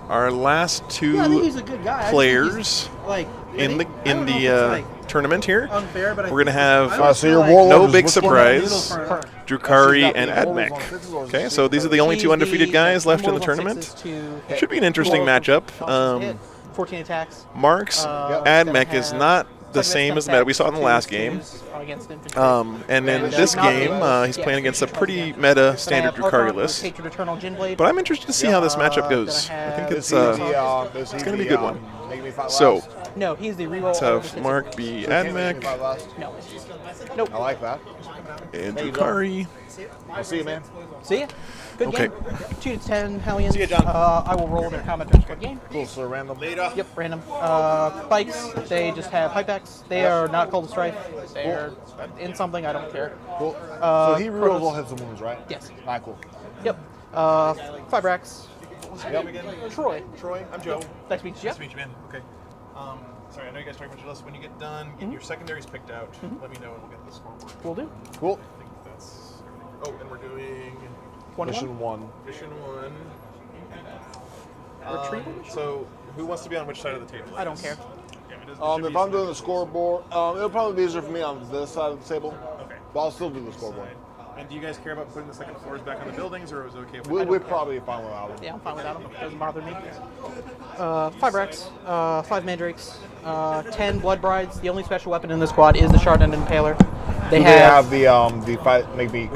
our last two he's a good guy. players in the tournament here. Unfair, but we're going to have no big surprise, Drukhari and Admech. Okay, so these are the only two undefeated guys left in the tournament. Should be an interesting matchup. 14 attacks. Mark's Admech is not the same as meta we saw in the last game. And in this game, he's playing against a pretty meta standard Drukhari list. But I'm interested to see how this matchup goes. I think it's going to be a good one. So, no, he's the reroll. Let's have Mark be Admech. No. Nope. I like that. And Drukhari. I'll see you, man. See ya. Good game. 2 to 10 Hellions. See ya, John. I will roll their combat turns for the game. Cool, so random. Yep, random. Spikes, they just have hypebacks. They are not Cold Strife. They're in something, I don't care. Cool. So he rerolls all hits and wounds, right? Yes. Alright, cool. Yep. 5 racks. Yep. Troy. I'm Joe. Nice to meet you. Nice to meet you, man. Okay. Sorry, I know you guys talked about your list. When you get done, get your secondaries picked out. Let me know and we'll get the scoreboard. Will do. Cool. I think that's everything. Oh, and we're doing Mission 1. Mission 1. Retrieval mission? So, who wants to be on which side of the table? I don't care. Yeah, it If I'm doing the scoreboard, it'll probably be easier for me on this side of the table. Okay. But I'll still do the scoreboard. And do you guys care about putting the second floors back on the buildings, or is it okay if We're probably fine without them. Yeah, I'm fine without them. Doesn't bother me. 5 racks, 5 mandrakes, 10 blood brides. The only special weapon in the squad is the shard and impaler. They have the fight maybe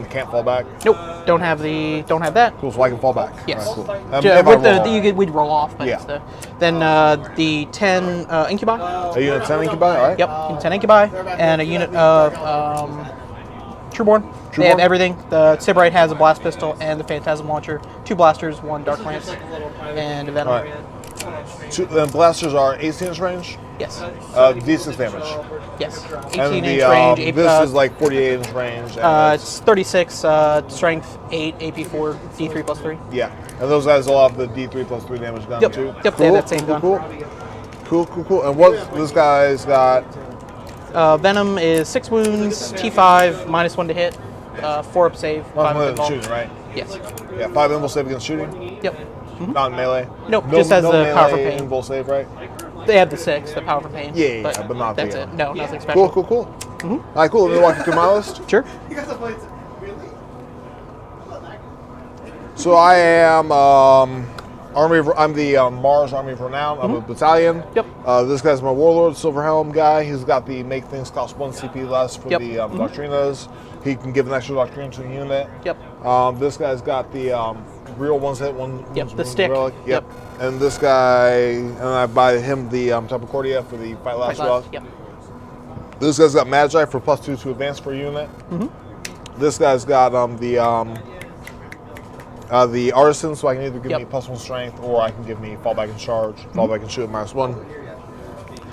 can't fall back. Nope, don't have that. Cool, so I can fall back. Yes. Right, cool. We'd roll off, but yeah. Then the 10 incubi. A unit 10 incubi, all right? Yep, 10 incubi, and a unit of Trueborn. They have everything. The Sybarite has a blast pistol and the Phantasm launcher. 2 blasters, 1 dark lance, and a venom. All right. The blasters are 18-inch range? Yes. D6 damage. Yes. 18-inch and range. This is like 48-inch range. It's 36, strength 8, AP 4, D3 plus 3. Yeah. And those guys all have the D3 plus 3 damage gun too? Yep, cool. they have that same gun. Cool. And what this guy's got? Venom is 6 wounds, T5, -1 to hit, 4 up save, 5 up invuln. Shooting, right? Yes. Yeah, 5 invul save against shooting? Yep. Not melee? Nope, just has the power for pain. Invul save, right? They have the 6, the power for pain. Yeah, but not that's the it. No, nothing special. Cool. All right, cool. Let me walk you through my list. Sure. So I am I'm the Mars Army of Renown. I'm a battalion. Yep. This guy's my Warlord, Silver Helm guy. He's got the make things cost 1 CP less for the Doctrinas. He can give an extra Doctrine to the unit. Yep. This guy's got the real ones hit one. The stick. Relic. Yep. And this guy, and I buy him the Tapacordia for the Fight Last Rock. Yep. This guy's got Magi for +2 to advance per unit. This guy's got the Artisans, so I can either give me +1 strength or I can give me fallback and charge, fallback and shoot -1.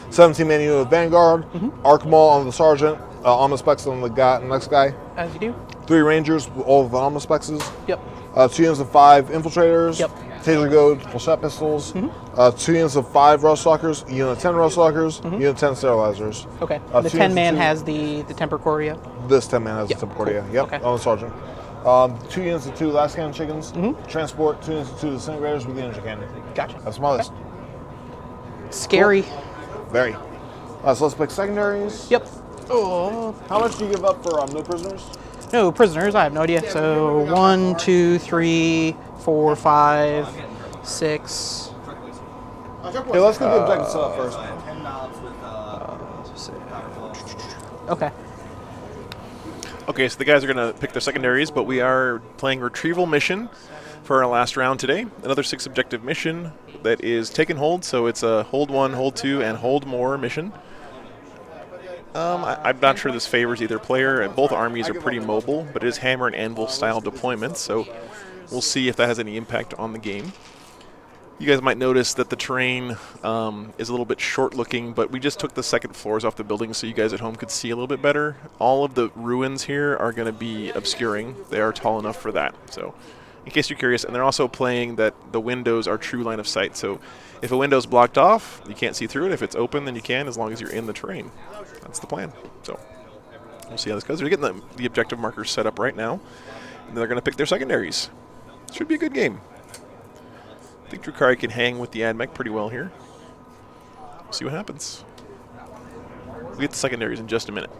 17-man unit of Vanguard, Archmal on the Sergeant, Omnispex on the next guy. As you do. 3 Rangers, all of the Omnispexes. Yep. 2 units of 5 Infiltrators. Yep. Taser Goad, Flechette Pistols. 2 units of 5 Ruststalkers, unit 10 Ruststalkers, unit 10 Sterilizers. Okay. The 10-man has the Temper Cordia. This 10-man has the Temper Cordia. Yep. Okay. On the Sergeant. 2 units of 2 Last Cannon Chickens. Transport 2 units of 2 Disintegrators with the Energy Cannon. Gotcha. That's my list. Scary. Cool. Very. So let's pick secondaries. Yep. How much do you give up for no prisoners? No prisoners, I have no idea. So 1, 2, 3, 4, 5, 6. Okay, let's get the objective set up first. Okay. Okay, so the guys are going to pick their secondaries, but we are playing Retrieval Mission for our last round today. Another 6 objective mission that is take and hold, so it's a hold 1, hold 2, and hold more mission. I'm not sure this favors either player. Both armies are pretty mobile, but it is hammer and anvil style deployments, so we'll see if that has any impact on the game. You guys might notice that the terrain is a little bit short looking, but we just took the second floors off the building so you guys at home could see a little bit better. All of the ruins here are going to be obscuring. They are tall enough for that, so in case you're curious. And they're also playing that the windows are true line of sight, so if a window's blocked off, you can't see through it. If it's open, then you can, as long as you're in the terrain. That's the plan. So we'll see how this goes. We're getting the objective markers set up right now, and they're going to pick their secondaries. Should be a good game. think Drukhari can hang with the Admech pretty well here. See what happens. We'll get the secondaries in just a minute.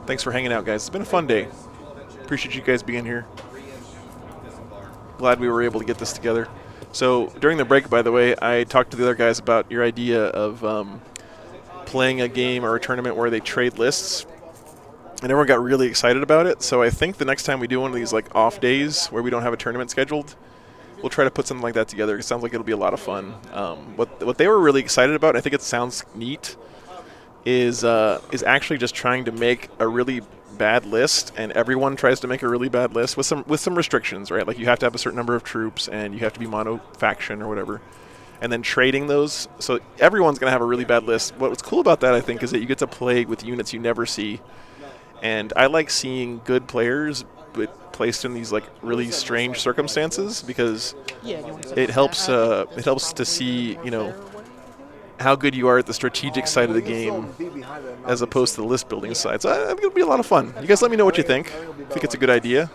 Thanks for hanging out, guys. It's been a fun day. Appreciate you guys being here. Glad we were able to get this together. So during the break, by the way, I talked to the other guys about your idea of playing a game or a tournament where they trade lists, and everyone got really excited about it. So I think the next time we do one of these like off days where we don't have a tournament scheduled, we'll try to put something like that together. It sounds like it'll be a lot of fun. What they were really excited about, I think it sounds neat, is actually just trying to make a really bad list, and everyone tries to make a really bad list with some restrictions, right? Like you have to have a certain number of troops, and you have to be mono faction or whatever, and then trading those. So everyone's gonna have a really bad list. What's cool about that, I think, is that you get to play with units you never see, and I like seeing good players but placed in these like really strange circumstances, because it helps to see, you know, how good you are at the strategic side of the game as opposed to the list building side. So I think it'll be a lot of fun. You guys let me know what you think. I think it's a good idea.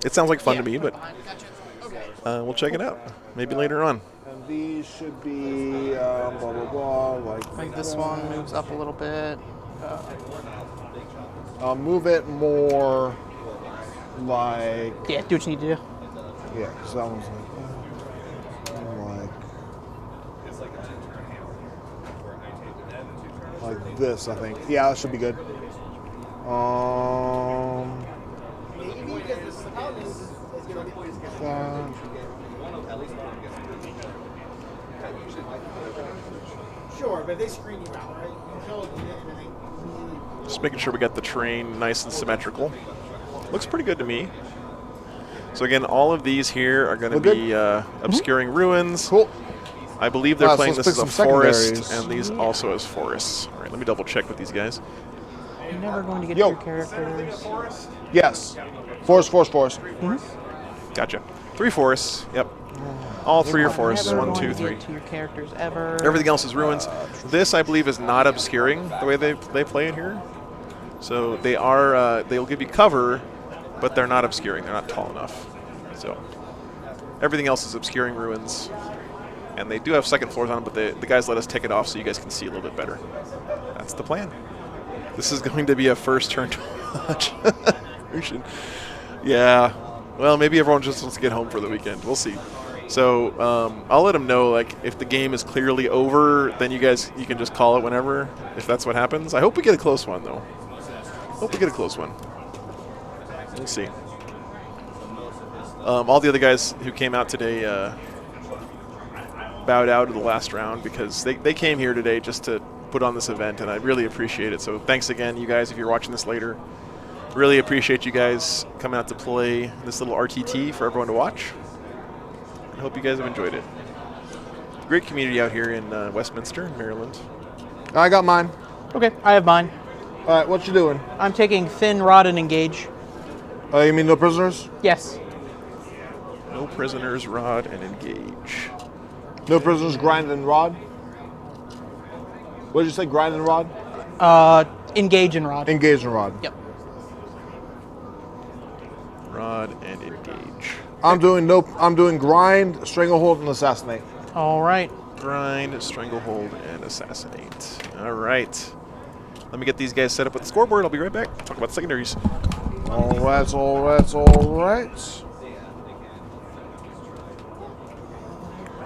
It sounds like fun to me, but we'll check it out. Maybe later on. And these should be blah, blah, blah. Like this one moves up a little bit. Move it more like... Yeah, do what you need to do. Yeah, because that one's like this, I think. Yeah, that should be good. Sure, but they screen you out, right? Until you get anything. Just making sure we got the terrain nice and symmetrical. Looks pretty good to me. So again, all of these here are going to be obscuring ruins. Cool. I believe they're playing so this let's as a pick some forest, secondaries. and these also as forests. All right, let me double check with these guys. You're never going to get Yo. your characters. Yes. Forest. Gotcha. 3 forests. Yep. All 3 are forests. Never 1, going 2, to 3. get to your characters ever. Everything else is ruins. This, I believe, is not obscuring the way they play it here. So they are. They'll give you cover, but they're not obscuring. They're not tall enough. So everything else is obscuring ruins. And they do have second floors on them, but the guys let us take it off so you guys can see a little bit better. That's the plan. This is going to be a first turn to watch. Yeah. Well, maybe everyone just wants to get home for the weekend. We'll see. So I'll let them know, like, if the game is clearly over, then you can just call it whenever, if that's what happens. I hope we get a close one, though. Hope we get a close one. We'll see. All the other guys who came out today bowed out of the last round because they came here today just to put on this event, and I really appreciate it. So thanks again, you guys, if you're watching this later. Really appreciate you guys coming out to play this little RTT for everyone to watch. I hope you guys have enjoyed it. Great community out here in Westminster, Maryland. I got mine. Okay, I have mine. All right, what you doing? I'm taking Thin, Rod, and Engage. You mean no prisoners? Yes. No prisoners, Rod, and Engage. No prisoners, grind and rod? What did you say, grind and rod? Engage and Rod. Engage and rod. Yep. Rod and Engage. I'm doing grind, stranglehold, and assassinate. All right. Grind, stranglehold, and assassinate. All right. Let me get these guys set up with the scoreboard. I'll be right back. Talk about secondaries. All right.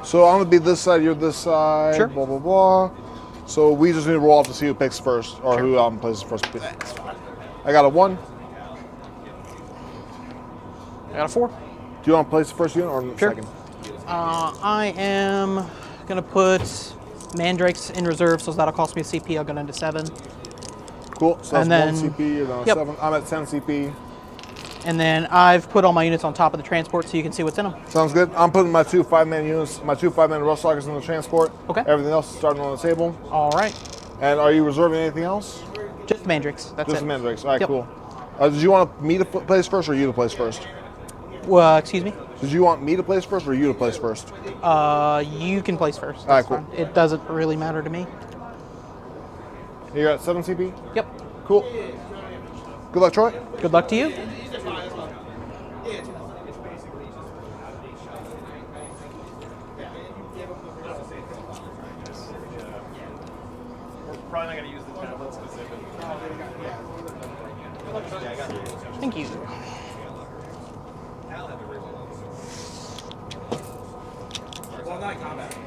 So I'm gonna be this side, you're this side. Sure. Blah blah blah. So we just need to roll off to see who picks first, or Sure. who plays first. I got a 1. I got a 4. Do you want to place the first unit or Sure. second? I am going to put Mandrakes in reserve, so that'll cost me a CP. I'll go down to 7. Cool. So that's And then- 1 CP, you're down yep. 7. I'm at 10 CP. And then I've put all my units on top of the transport so you can see what's in them. Sounds good. I'm putting my 2 5-man units, my 2 5-man rust lockers in the transport. Okay. Everything else is starting on the table. All right. And are you reserving anything else? Just Mandrakes. That's Just it. the Mandrakes. All right, Yep. cool. Did you want me to place first or you to place first? Excuse me? Did you want me to place first or you to place first? You can place first. All right, That's cool. fine. It doesn't really matter to me. You're at 7 CP? Yep. Cool. Good luck, Troy. Good luck to you. probably not going to use the tablets because they've been. Thank you. Well, not combat.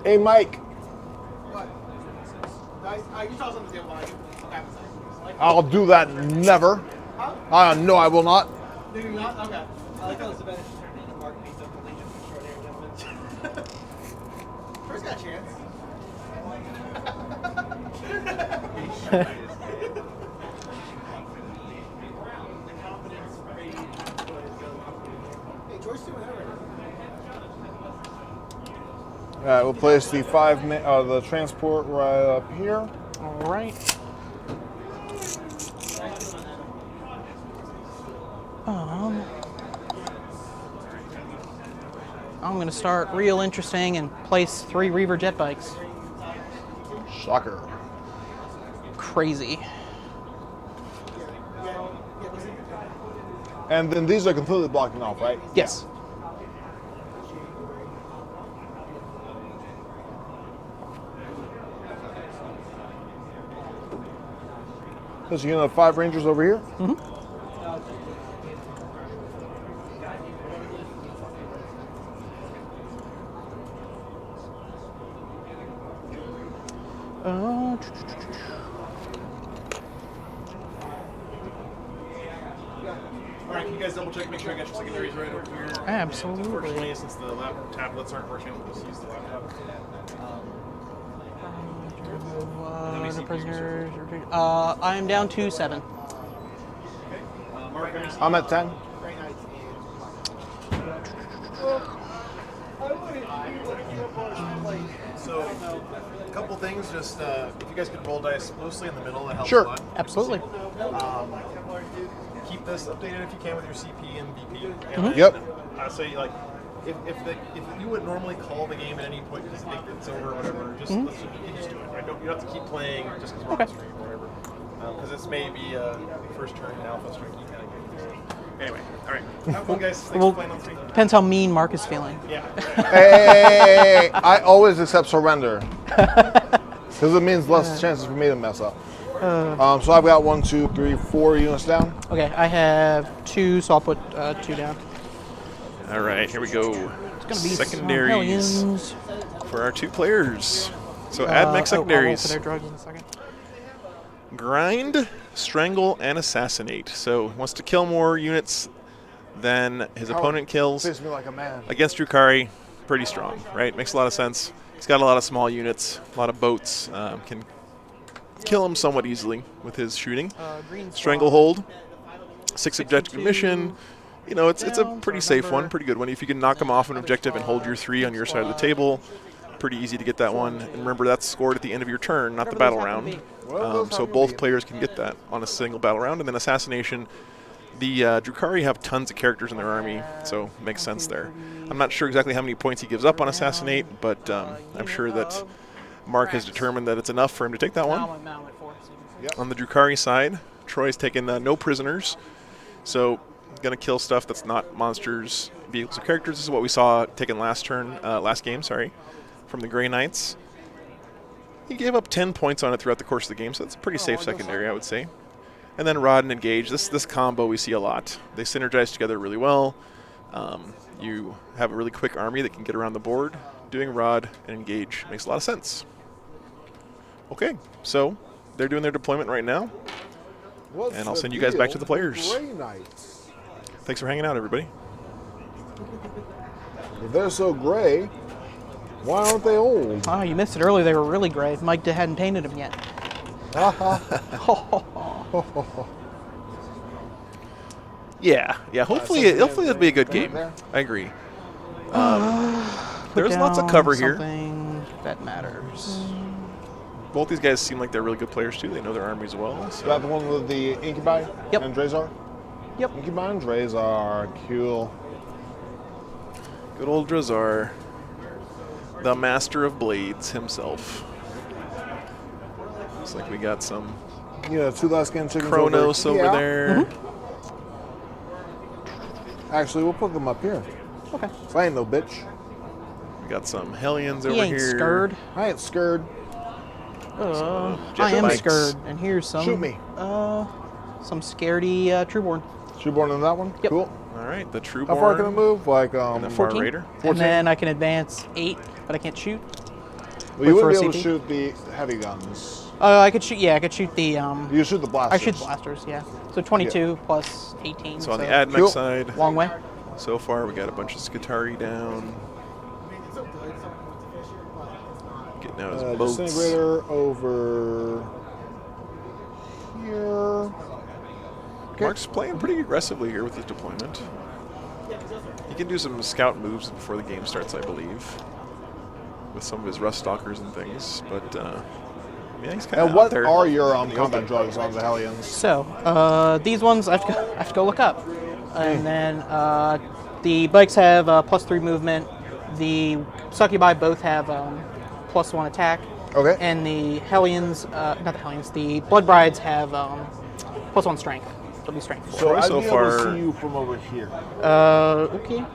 Hey, Mike. What? You saw something the table. I'll do that never. Huh? No, I will not. Do you not? Okay. I like how the Spanish turned into Mark beats up the Legion for short hair gentlemen. First got a chance. Hey, George, do whatever. All right, we'll place the the transport right up here. All right. I'm going to start real interesting and place 3 Reaver jet bikes. Shocker. Crazy. And then these are completely blocking off, right? Yes. So you have 5 Rangers over here? Mm-hmm. Alright, can you guys double check, make sure I got your secondaries right over here? Absolutely. Unfortunately, since the tablets aren't working, we'll just use the laptop. The prisoners. I am down to 7. Mark, I'm at 10. so, a couple things, just if you guys could roll dice mostly in the middle, that helps Sure. a lot. Absolutely. Keep this updated if you can with your CP and BP. Mm-hmm. And then, Yep. I'll say, like, if you would normally call the game at any point because you think it's over or whatever, just Mm-hmm. you just do it. Right? You don't have to keep playing just because we're on the stream or whatever. Because this may be first turn alpha strike you kind of get through. Anyway, all right. Have fun, guys. Thanks Well, for playing on stream. depends how mean Mark is feeling. Yeah. Hey, I always accept surrender. Because it means less chances for me to mess up. So I've got 1, 2, 3, 4 units down. Okay, I have 2, so I'll put 2 down. All right, here we go. It's gonna be Secondaries Hellions. for our 2 players. So Admech I'll roll for secondaries. their drugs in a second. Grind, strangle, and assassinate. So wants to kill more units than his opponent kills. Face me like a man. Against Drukhari, pretty strong, right? Makes a lot of sense. He's got a lot of small units, a lot of boats. Can kill him somewhat easily with his shooting. Green Stranglehold, 6 objective 2, mission. You know, it's a down, pretty so safe remember- one, pretty good one. If you can knock him off an objective and hold your 3 on your side of the table, pretty easy to get that one. And remember, that's scored at the end of your turn, not the Whatever battle those happen to round. be. So both players can get that on a single battle round. And then assassination, the Drukhari have tons of characters in their army, so it makes sense there. I'm not sure exactly how many points he gives up on assassinate, but I'm sure that Mark has determined that it's enough for him to take that one. Now I'm at 4. On the Drukhari side, Troy's taken no prisoners, so going to kill stuff that's not monsters, vehicles, or characters. This is what we saw taken last game, from the Grey Knights. He gave up 10 points on it throughout the course of the game, so it's a pretty safe secondary, I would say. And then Rod and Engage. This combo we see a lot. They synergize together really well. You have a really quick army that can get around the board. Doing Rod and Engage makes a lot of sense. Okay, so they're doing their deployment right now. What's And I'll the send you guys back to deal the players. with Grey Knights? Thanks for hanging out, everybody. If they're so gray, why aren't they old? Oh, you missed it earlier. They were really gray. Mike hadn't painted them yet. Yeah. Hopefully, it'll be a good game. I agree. There's lots of Down cover here. something that matters. Both these guys seem like they're really good players too. They know their armies well. Is So. that the one with the Incubi Yep. and Drazar? Yep. Incubi and Drazar, cool. Good old Drazar, the master of blades himself. Looks like we got some Yeah, 2 last skin chickens Kronos over Yeah. there. Actually, we'll put them up here. Okay. So I ain't no bitch. We got some Hellions He over ain't here. scared. I ain't scared. I am bikes. scared, and here's some. Shoot me. Some scaredy Trueborn. Shoeborn in that one? Yep. Cool. All right, the Trueborn. How far can it move? Like, And the Far 14. Raider. And then I can advance 8, but I can't shoot. well, you wait for wouldn't a be able to CP. shoot the heavy guns. I could shoot. Yeah, I could shoot the. You shoot the blasters. I shoot the blasters. Yeah. So 22 plus 18. So on the Admech Cool. side, long way. so far we got a bunch of Skitarii down. Getting out his boats. Disintegrator over here. Mark's playing pretty aggressively here with his deployment. He can do some scout moves before the game starts, I believe, with some of his rust stalkers and things. But yeah, he's kind of And out what there. are your combat drugs on the Hellions? So these ones I have to go look up, and then the bikes have +3 movement. The Succubi both have +1 attack. Okay. And the Hellions, not the Hellions, the Blood Brides have +1 strength. It'll be strength 4. So I'd so be able to far- see you from over here. Okay.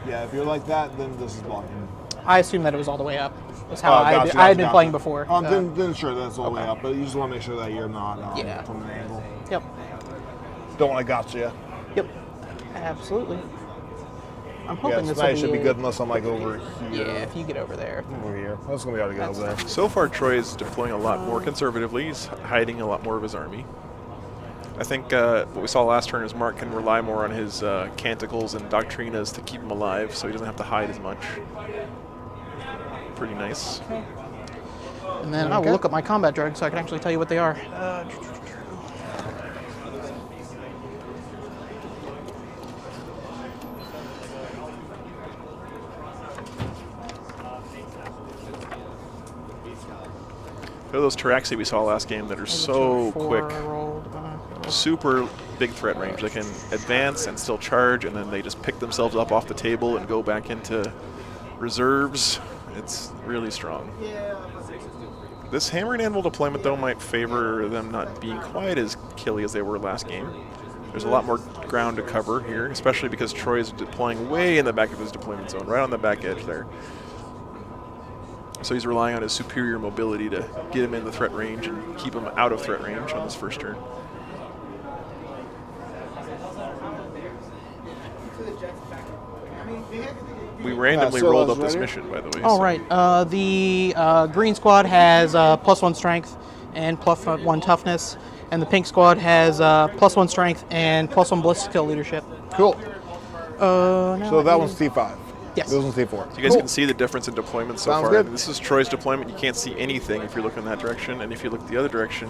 Yeah, if you're like that, then this is blocking. I assume that it was all the way up. That's how Gotcha, I had been gotcha. playing before. Then sure, that's all the way up. But you just want to make sure that you're not Yeah. from an angle. Yep. Don't want to gotcha. Yep. Absolutely. I'm Yeah, hoping this will tonight be should be good unless I'm like over Yeah, here. if you get over there. Over here. That's gonna be able to get over there. So far, Troy is deploying a lot more conservatively. He's hiding a lot more of his army. I think what we saw last turn is Mark can rely more on his canticles and doctrinas to keep him alive, so he doesn't have to hide as much. Pretty nice. And then I will look up my combat drugs so I can actually tell you what they are. Look at those Taraxi we saw last game that are so 4 quick. I rolled, Super big threat range. They can advance and still charge, and then they just pick themselves up off the table and go back into reserves. It's really strong. This hammer and anvil deployment, though, might favor them not being quite as killy as they were last game. There's a lot more ground to cover here, especially because Troy is deploying way in the back of his deployment zone, right on the back edge there. So he's relying on his superior mobility to get him in the threat range and keep him out of threat range on this first turn. We randomly so rolled that's up this ready? mission, by the way. All so- right. The green squad has +1 strength and +1 toughness, and the pink squad has +1 strength and +1 ballistic skill leadership. Cool. Now So that one's T5. Yes. This one's T4. So you guys can see the difference in deployment so Sounds far. good. I mean, this is Troy's deployment. You can't see anything if you're looking in that direction, and if you look the other direction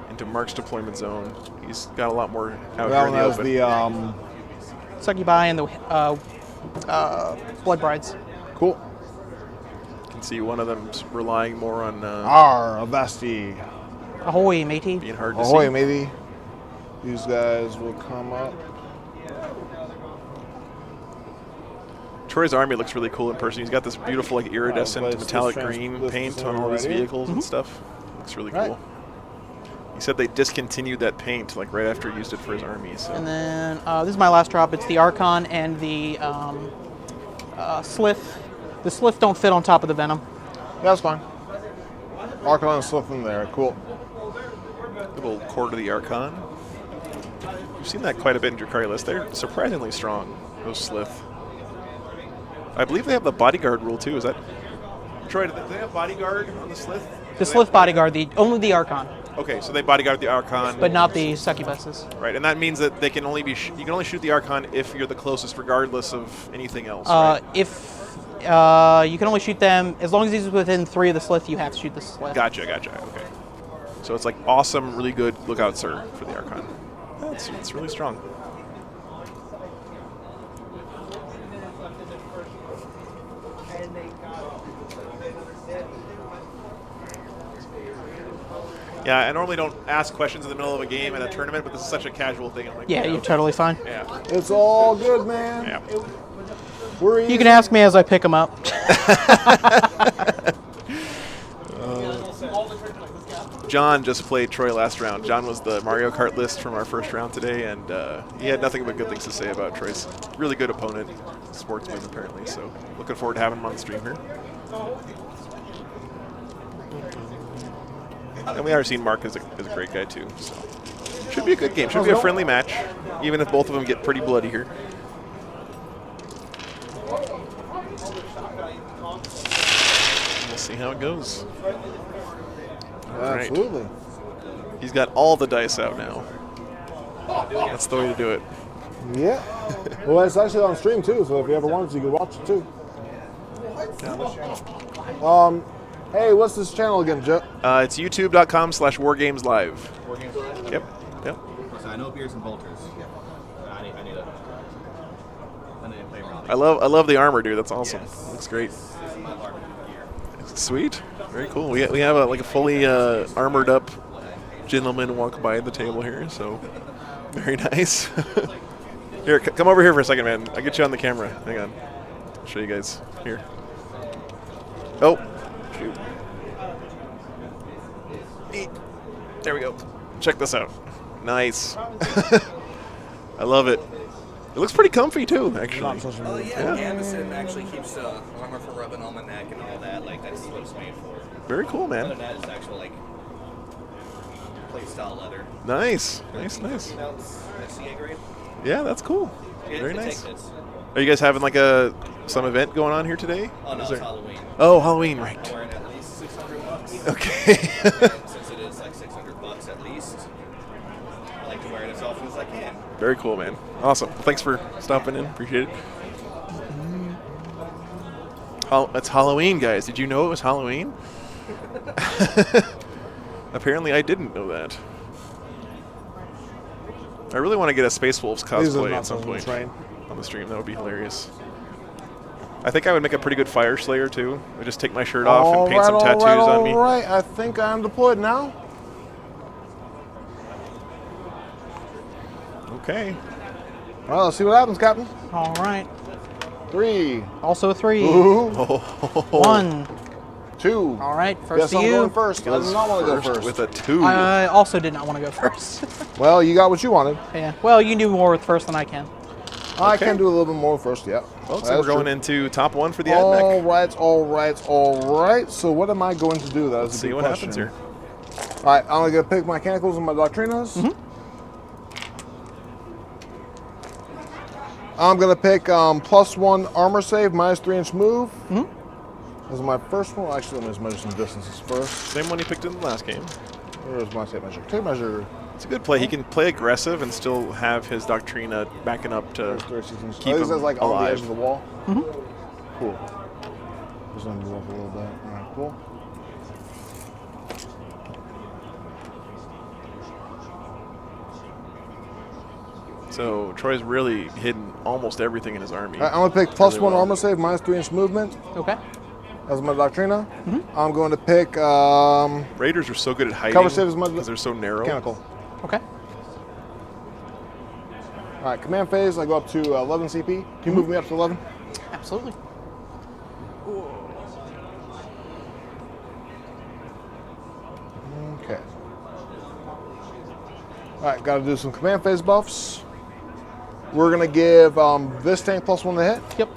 into Mark's deployment zone, he's got a lot more out That here in one the has open. the Succubi and the Blood Brides. cool. You can see one of them's relying more on Avasti. Ahoy, matey. being hard to Ahoy, see. matey. These guys will come up. Troy's army looks really cool in person. He's got this beautiful, like, iridescent but it's metallic this green this paint on all his already? vehicles and stuff. Looks really Right. cool. He said they discontinued that paint like right after he used it for his army. So. And then this is my last drop. It's the Archon and the Slith. The Slith don't fit on top of the Venom. That's fine. Archon and Slith in there. Cool. Little Court of the Archon. We've seen that quite a bit in Drukhari list. They're surprisingly strong, those Slith. I believe they have the bodyguard rule too. Is that Troy? Do they have bodyguard on the Slith? The Slith bodyguard, only the Archon, Okay, so they bodyguard the Archon. but not the Succubuses. Right, and that means that they can only be you can only shoot the Archon if you're the closest, regardless of anything else. Right? If you can only shoot them as long as he's within 3 of the Slith, you have to shoot the Slith. Gotcha. Okay. So it's like awesome, really good lookout, sir, for the Archon. It's really strong. Yeah, I normally don't ask questions in the middle of a game at a tournament, but this is such a casual thing. I'm like, Yeah, you're totally fine. Yeah. It's all good, man. Yeah. We're You can ask me as I pick them up. John just played Troy last round. John was the Mario Kart list from our first round today, and he had nothing but good things to say about Troy's really good opponent, sportsman apparently. So looking forward to having him on the stream here. And we already seen Mark is a great guy too. So should be a good game. Should be a friendly match, even if both of them get pretty bloody here. We'll see how it goes. All right. Absolutely. He's got all the dice out now. That's the way to do it. Yeah. Well, it's actually on stream too, so if you ever wanted to, you could watch it too. Hey, what's this channel again, Joe? It's youtube.com/wargameslive. Wargames Live? Yep. So I know beers and bolters. I need to play around. I love the armor, dude. That's awesome. Yes. Looks great. This is my LARP gear. Sweet. Very cool. We have a fully armored up gentleman walk by the table here, so very nice. Here, come over here for a second, man. I'll get you on the camera. Hang on. I'll show you guys. Here. Oh. Shoot. Neat. There we go. Check this out. Nice. I love it. It looks pretty comfy too, actually. Oh yeah, the canvasing actually keeps armor from rubbing on my neck and all that. Like that's what it's made for. Very cool, Other man. than that, it's actual like plate style leather. Nice. That's CA grade. Yeah, that's cool. Yeah, Very it's nice. this. Are you guys having like some event going on here today? Oh no, Is it's there- Halloween. Oh, Halloween, I'm right. wearing at least $600. Okay. And since it is like $600 at least, I like to wear it as often as I can. Very cool, man. Awesome. Thanks for stopping in. Appreciate it. It's Halloween, guys. Did you know it was Halloween? Apparently, I didn't know that. I really want to get a Space Wolves These are cosplay not at some on the point train. on the stream. That would be hilarious. I think I would make a pretty good Fire Slayer too. I just take my shirt off and paint some tattoos on me. All right, I think I'm deployed now. Okay. Well, let's see what happens, Captain. All right. 3, Also a 3. Ooh, 1. 2. All right. First Guess to I'm you. going first. I did not want to go first. with a 2. I also did not want to go first. Well, you got what you wanted. Yeah. Well, you can do more with first than I can. I Okay. can do a little bit more first, yeah. Well, so That's we're going true. into top 1 for the All Admech. right, all right, all right. So what am I going to do? That is Let's a see good what question. happens here. All right, I'm going to pick my Mechanicals and my Doctrinas. I'm going to pick +1 armor save, -3-inch move. This is my first one. Actually, let me just measure some distances first. Same one he picked in the last game. Where's my tape measure? Tape measure. It's a good play. He can play aggressive and still have his Doctrina backing up to 36 inches. keep This him is like on the alive. edge of the wall. Cool. Just gonna move up a little bit. All right, cool. So Troy's really hidden almost everything in his army. All right, I'm gonna pick +1 well. armor save, -3-inch movement. Okay. As my Doctrina. I'm going to pick Raiders are so good at hiding Cover save is my- because they're so narrow. Mechanical. Okay. All right, command phase. I go up to 11 CP. Can you move me up to 11? Absolutely. Okay. All right, got to do some command phase buffs. We're gonna give this tank +1 to hit. Yep.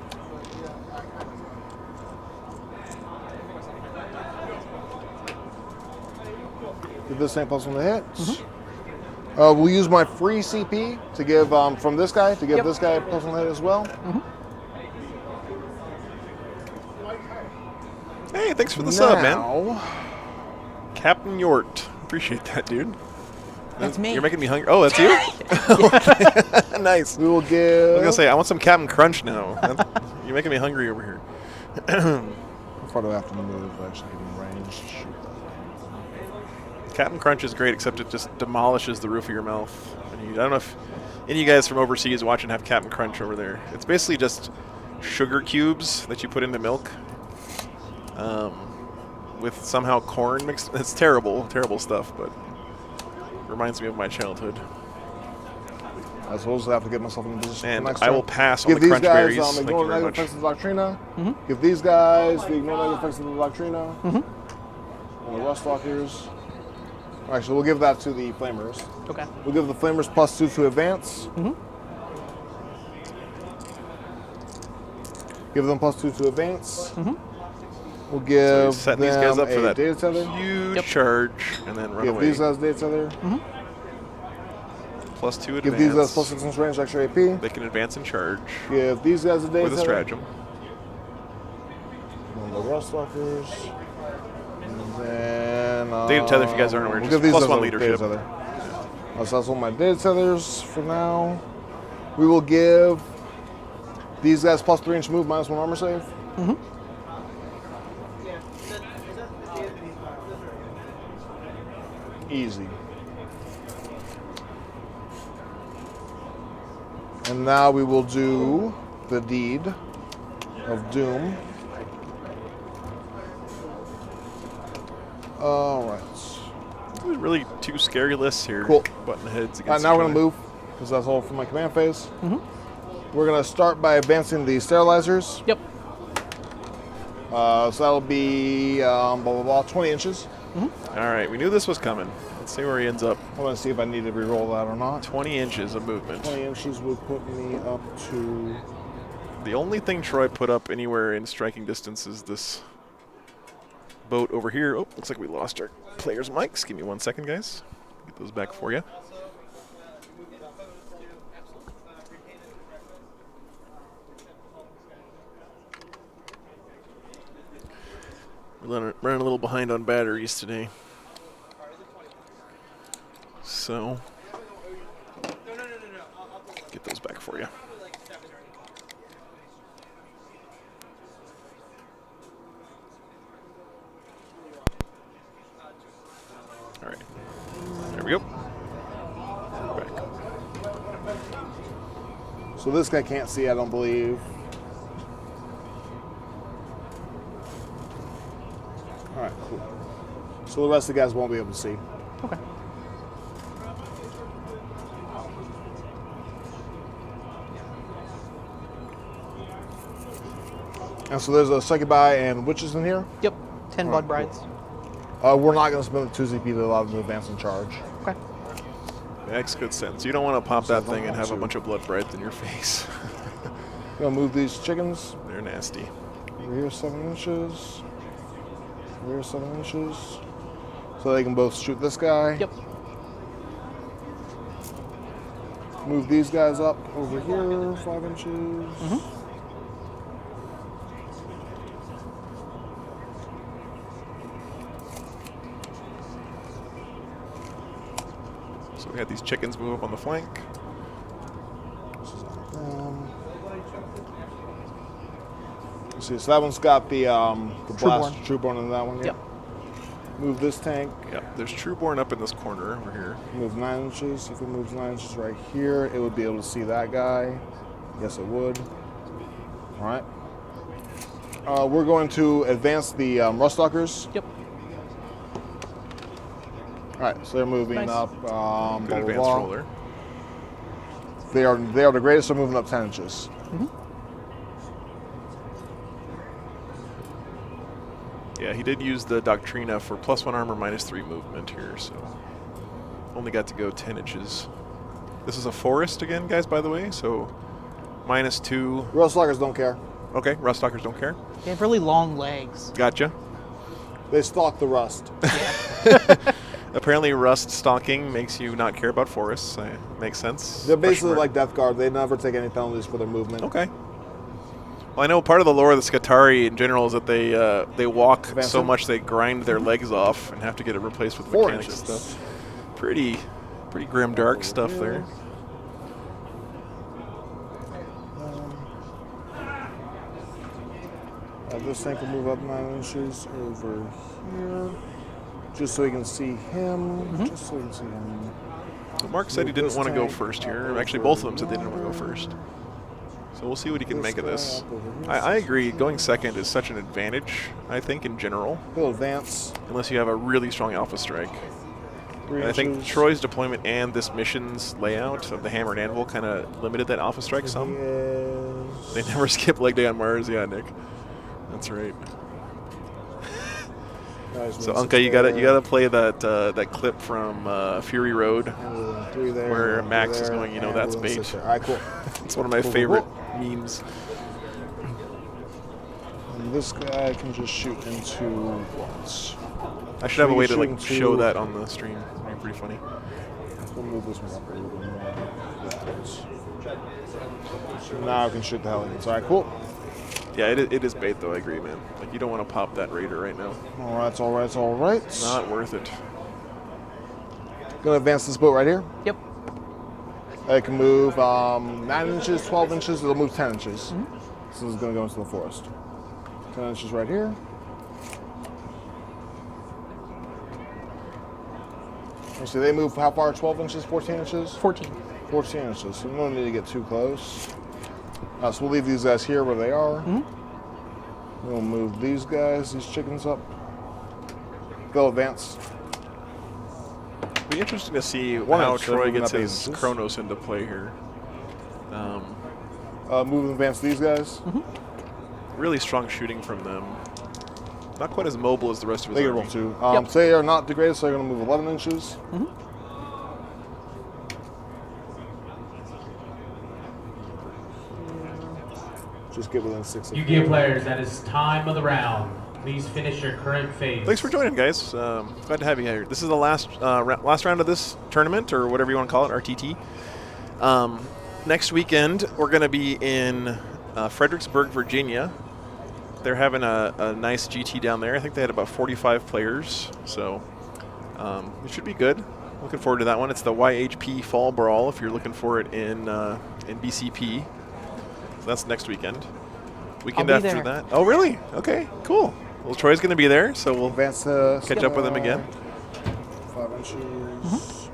Give this tank +1 to hit. We'll use my free CP to give from this guy to give Yep. this guy +1 to hit as well. Hey, thanks for the sub, man. Now, Captain Yort. Appreciate that, dude. That's me. You're making me hungry. Oh, that's you? Nice. we will I was give. going to say, I want some Captain Crunch now. You're making me hungry over here. How far do I have to move? Actually, in range. Shoot. Captain Crunch is great, except it just demolishes the roof of your mouth. I don't know if any of you guys from overseas watching have Captain Crunch over there. It's basically just sugar cubes that you put into milk with somehow corn mixed. It's terrible, terrible stuff, but reminds me of my childhood. I suppose I have to get myself in a position. And for next I will turn. pass on Give the these crunch guys berries. Thank ignore you very negative much. effects of the Doctrina. Give these guys the ignore negative effects of the Doctrina. And the Rust Lockers. Actually, we'll give that to the Flamers. Okay. We'll give the Flamers +2 to advance. Give them +2 to advance. We'll give setting them these guys up for a that data tether. huge charge, and then run Give away. these guys data tether. +2 advance. Give these guys +6 inch range, extra AP. They can advance and charge Give these guys a data with a tether. stratagem. And the rust lockers. And then Data tether, if you guys aren't aware, we'll just give these +1 guys a leadership. data tether. So that's all my data tethers for now. We will give these guys +3 inch move, -1 armor save. Easy. And now we will do the deed of doom. All right. There's really 2 scary lists here. Cool. Button heads All right, against now each we're other. gonna move because that's all for my command phase. We're gonna start by advancing the sterilizers. Yep. So that'll be blah blah blah, 20 inches. All right, we knew this was coming. Let's see where he ends up. I want to see if I need to re-roll that or not. 20 inches of movement. 20 inches would put me up to. The only thing Troy put up anywhere in striking distance is this boat over here. Oh, looks like we lost our players' mics. Give me 1 second, guys. Get those back for you. We're running a little behind on batteries today. So, get those back for you. All right, there we go. Back. So this guy can't see, I don't believe. All right, cool. So the rest of the guys won't be able to see. Okay. And so there's a succubi and witches in here. Yep. 10 blood Alright, brides. We're not going to spend the 2 ZP to allow them to advance and charge. Okay. Makes good sense. You don't want to pop that So thing and have a two. bunch of blood brides in your face. Gonna move these chickens. They're nasty. Over here 7 inches. Over here 7 inches. So they can both shoot this guy. Yep. Move these guys up over here 5 inches. So we had these chickens move up on the flank. See, so that one's got the blast Trueborn. Trueborn in that one. Yeah. Yep. Move this tank. Yep, there's Trueborn up in this corner over here. Move 9 inches. If it moves 9 inches right here, it would be able to see that guy. Yes, it would. All right. We're going to advance the Ruststalkers. Yep. All right, so they're moving Nice. up. Good Blah, blah, advance blah. roller. They are the greatest. They're moving up 10 inches. Yeah, he did use the Doctrina for +1 armor, -3 movement here, so only got to go 10 inches. This is a forest again, guys, by the way, so -2. Ruststalkers don't care. Okay, Ruststalkers don't care. They have really long legs. Gotcha. They stalk the rust. Apparently, rust stalking makes you not care about forests. Makes sense. They're basically Question like Death Guard. They never take any penalties for their movement. mark. Okay. Well, I know part of the lore of the Skitarii in general is that they walk so Advancing. much they grind their legs off and have to get it replaced with 4 Mechanicus inches. stuff. Pretty grim dark stuff there. This tank will move up 9 inches over here, just so you can see him. Just so you can see him. So Mark said he Move didn't this want to go tank first here. up Actually, over both of them said they didn't want to go here. first. So we'll see what he can make of guy this. up over here. I agree. Going second is such an advantage, I think, in general, He'll advance. unless you have a really strong alpha strike. 3 And I think inches. Troy's deployment and this mission's layout of the hammer and anvil kind of limited that alpha strike some. Yes. They never skip leg day on Mars, yeah, Nick. That's right. Guys, So one Unka, you gotta there. play that clip from Fury Road. And 3 there. where and Max is there, going, you know, and that's we'll sit bait. there. All right, cool. It's one of my Cool, cool, favorite memes. And this guy can just shoot into what? I should have a we way can to shoot like into- show that on the stream. It'd be pretty funny. We'll move this one up a little bit more. So now I can shoot the Hellions. All right, cool. Yeah, it is bait though. I agree, man. Like you don't want to pop that raider right now. All right, all right, all right. Not worth it. Gonna advance this boat right here. Yep. It can move 9 inches, 12 inches. It'll move 10 inches. So it's gonna go into the forest. 10 inches right here. Let's see, they move how far? 12 inches, 14 inches? 14. 14 inches, so no need to get too close. So we'll leave these guys here where they are. We'll move these guys, these chickens up. They'll advance. It'll be interesting to see One how inch, so Troy moving gets up 8 his inches. Chronos into play here. Move and advance these guys. Really strong shooting from them. Not quite as mobile as the rest of his They get army. roll 2. Yep. So they are not degraded, so they're going to move 11 inches. Just get within 6 of You gear players, that is time of the round. Please finish your current phase. Thanks for joining, guys. Glad to have you here. This is the last last round of this tournament, or whatever you want to call it, RTT. Next weekend, we're going to be in Fredericksburg, Virginia. They're having a nice GT down there. I think they had about 45 players, so it should be good. Looking forward to that one. It's the YHP Fall Brawl if you're looking for it in BCP. So that's next weekend. Weekend I'll be after there. that. Oh, really? Okay, cool. Well, Troy's going to be there, so we'll Advance to catch up with him again. 5 inches.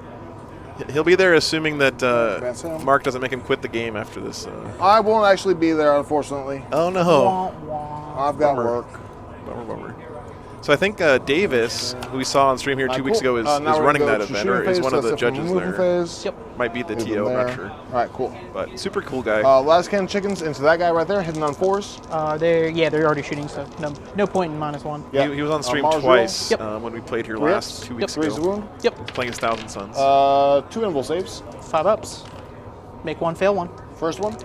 He'll be there assuming that Advance him. Mark doesn't make him quit the game after this. I won't actually be there, unfortunately. Oh, no. Wah, wah. I've got Bummer. work. Bummer, bummer. So I think Davis, who we saw on stream here 2 weeks ago, is Now we're running gonna that go to event, shooting or is phase, one of that's the it from judges moving there. phase. Yep. Might be the Move them TO, I'm not there. sure. All right, cool. But super cool guy. Last can chickens into that guy right there, hitting on 4s. They're already shooting, so no point in -1. Yeah. He was on stream Marshal. twice Yep. when we played here Three last hits. 2 weeks 3's the ago. wound. Yep. Playing his Thousand Suns. 2 invul saves. 5 ups. Make 1, fail 1. First one.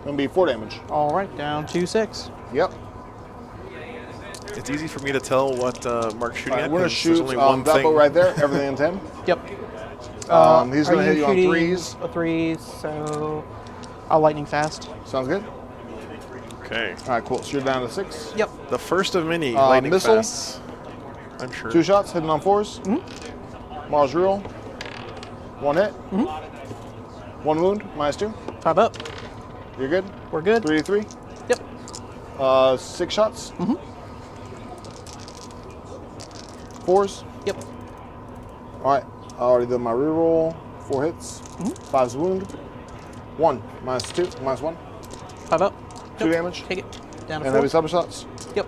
Gonna be 4 damage. All right, down to 6. Yep. It's easy for me to tell what Mark's shooting All right, at. we're gonna 'cause there's shoot only one that thing. boat right there. Everything in 10. Yep. He's Are gonna hit you on shooting 3s. a 3s, so I'll lightning fast. Sounds good. Okay. All right, cool. So you're down to 6. Yep. The first of many lightning missile. fasts. I'm sure. 2 shots, hitting on 4s. Marshal. 1 hit. 1 wound, -2. 5 up. You're good. We're good. 3 to 3. Yep. 6 shots. 4s. Yep. All right. I already did my reroll. 4 hits. 5's wound. 1 -2 -1. 5 up. 2 Yep. damage. Take it. Down to And 4. heavy cyber shots. Yep.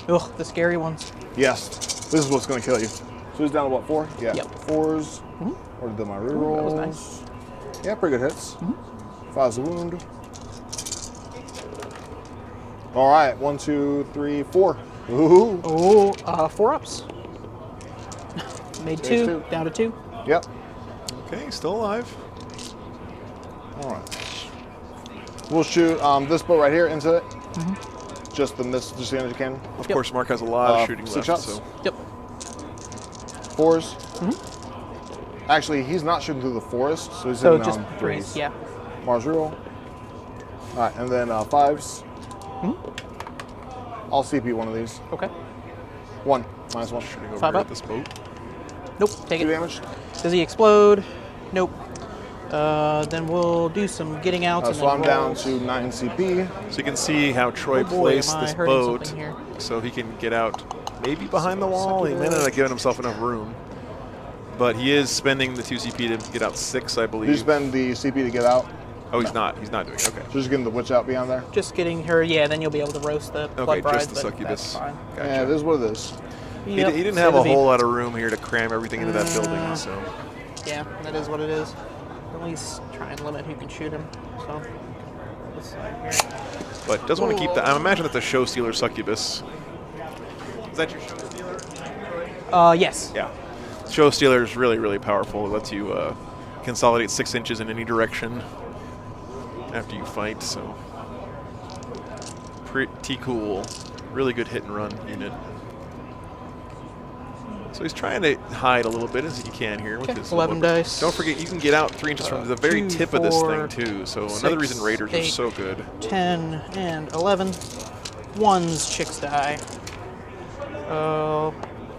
Ugh, the scary ones. Yes. This is what's going to kill you. So he's down to what, 4? Yeah. Yep. 4s. Already did my rerolls. that was nice. Yeah, pretty good hits. 5's a wound. All right. 1, 2, 3, 4. Ooh. Oh, 4 ups. Made There's 2, two. down to 2. Yep. Okay, still alive. All right. We'll shoot this boat right here into it. Just the energy cannon. Of Yep. course, Mark has a lot of shooting 6 left. shots. So Yep. 4s. Actually, he's not shooting through the forest, so he's So hitting just on 3s. 3s. Yeah. Marshal. All right, and then 5s. I'll CP one of these. Okay. 1 -1. shooting over 5 here up. at this boat. Nope. Take 2 it. damage. Does he explode? Nope. Then we'll do some getting out. and So then I'm down rolls. to 9 CP. So you can see how Troy Oh boy, placed am I this hurting boat something here. so he can get out maybe behind the wall. He may not have given himself enough room. But he is spending the 2 CP to get out 6, I You believe. spend the CP to get out. Oh, he's not. He's not doing it. Okay. So just getting the witch out beyond there. Just getting her. Yeah. Then you'll be able to roast the Okay, blood bride. just the but succubus. that's fine. Gotcha. Yeah, it is what it is. He Yep, didn't so have a it'll be- whole lot of room here to cram everything into that building, so Yeah, that is what it is. At least try and limit who can shoot him. So this side here. but does want to keep that. I imagine that's a show stealer succubus. Is that your show stealer? Yes. Yeah. Show stealer is really, really powerful. It lets you consolidate 6 inches in any direction after you fight. So pretty cool. Really good hit and run unit. So he's trying to hide a little bit as he can here with his 11 dice. Don't forget, you can get out 3 inches from the very 2, tip of this 4, thing too. So 6, another reason Raiders 8, are so good. 10 and 11. Ones chicks die.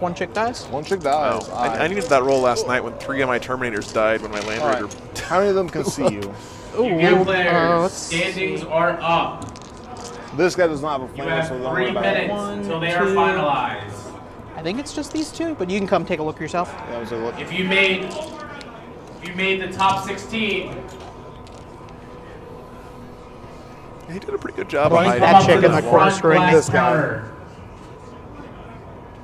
1 chick dies. One chick Wow. dies. I needed that roll last night when 3 of my Terminators died when my Land All Raider. right. How many of them can see you? Ooh, New players, let's standings are up. This guy does not have a You flamer, have so don't 3 worry about it. minutes 1, until they are 2. finalized. I think it's just these 2, but you can come take a look yourself. Yeah, let's take a look. If you made the top 16, He did a pretty good job of Running hiding. that come up chick to in the the corner front screen. glass This guy. counter.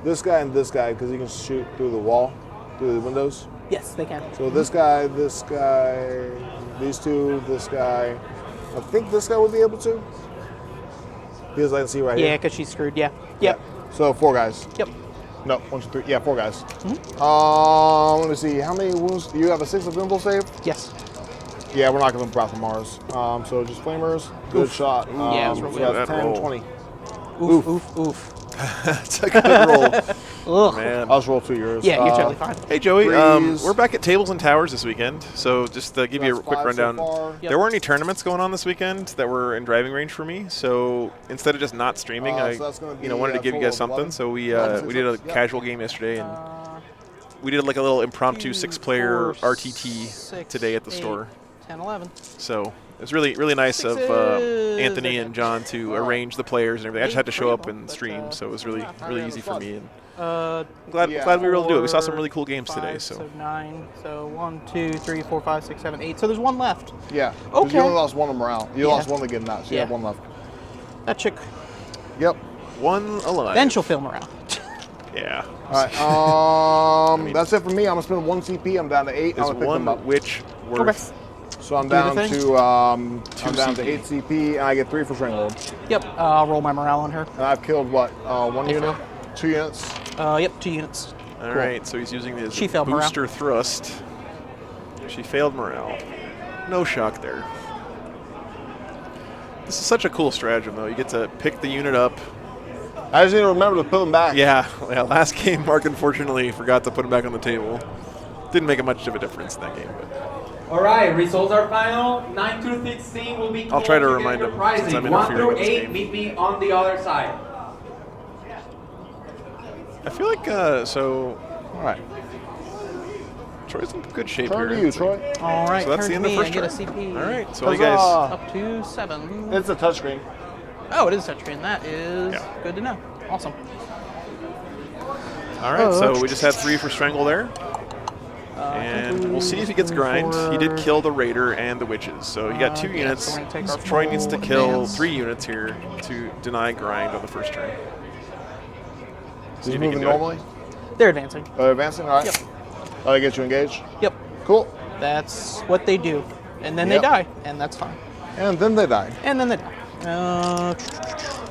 This guy and this guy, because he can shoot through the wall, through the windows. Yes, they can. So this guy, these 2, this guy. I think this guy would be able to. Because I can see right Yeah, here. because she's screwed. Yeah. Yep. So 4 guys. Yep. No, 1, 2, 3. Yeah, 4 guys. Let me see. How many wounds? Do you have a 6 of invul save? Yes. Yeah, we're not going to Breath of Mars. So just flamers. Good shot. Yeah, it was real so good. that's That 10, roll. 20. Oof, oof, oof. It's a good roll. Ugh. Man. I'll just roll 2 yours. Yeah, you're totally fine. Hey Joey, Threes. we're back at Tables and Towers this weekend. So just to give you a That's quick 5 so rundown, far. Yep. there weren't any tournaments going on this weekend that were in driving range for me. So instead of just not streaming, So I that's gonna be, wanted to give you total guys of something. 11. So we 11, we did a 6, yep. casual game yesterday, and we did like a little impromptu 2, 6-player 4, RTT 6, today at the 8, store. 10, 11. So it was really nice of Sixes. Anthony and John to arrange the players and everything. I just had to show up and But, stream, so it was really easy for me. And Uh, glad Yeah. we were able to do it. We saw some really cool games 5, today. So 9. So 1, 2, 3, 4, 5, 6, 7, 8. So there's 1 left. Yeah. 'Cause Okay. You only lost 1 of morale. You Yeah. lost 1 to getting that, so you have Yeah. 1 left. That chick. Yep. 1 alive. Then she'll film around. Yeah. All right. That's it for me. I'm gonna spend 1 CP. I'm down to 8. I'm Is gonna pick them one up. witch worth? Okay. So I'm Do the down thing. to I'm down to CP. 8 CP, and I get 3 for Stranglehold. Yep. I'll roll my morale on her. And I've killed what? 1 They unit, fail. 2 units. Yep. 2 units. All right, so he's using his She failed morale. booster thrust. She failed morale. No shock there. This is such a cool stratagem, though. You get to pick the unit up. I just need to remember to put them back. Yeah, last game, Mark unfortunately forgot to put him back on the table. Didn't make much of a difference in that game. But All right, results are final. 9 through 16 will be. I'll try to called remind together him, pricing. since I'm 1 interfering through with this 8, game. meet me on the other side. I feel like, so, All right. Troy's in good shape Turn here. to you, Troy. All right. So that's turn the end to of me. first I get a turn. CP. All right, so you guys. Huzzah. Up to 7. It's a touchscreen. Oh, it is touchscreen. That is Yeah. good to know. Awesome. All right, so we just had 3 for Strangle there. And we'll see if he gets grind. He did kill the Raider and the Witches, so he got 2 yeah, units. so we're gonna take our Troy needs to full kill advance. 3 units here to deny grind on the first turn. See Is if he he can moving do it. normally? They're advancing. Advancing? All right. Yep. Oh, they get you engaged? Yep. Cool. That's what they do. And then Yep. they die, and that's fine. And then they die. And then they die.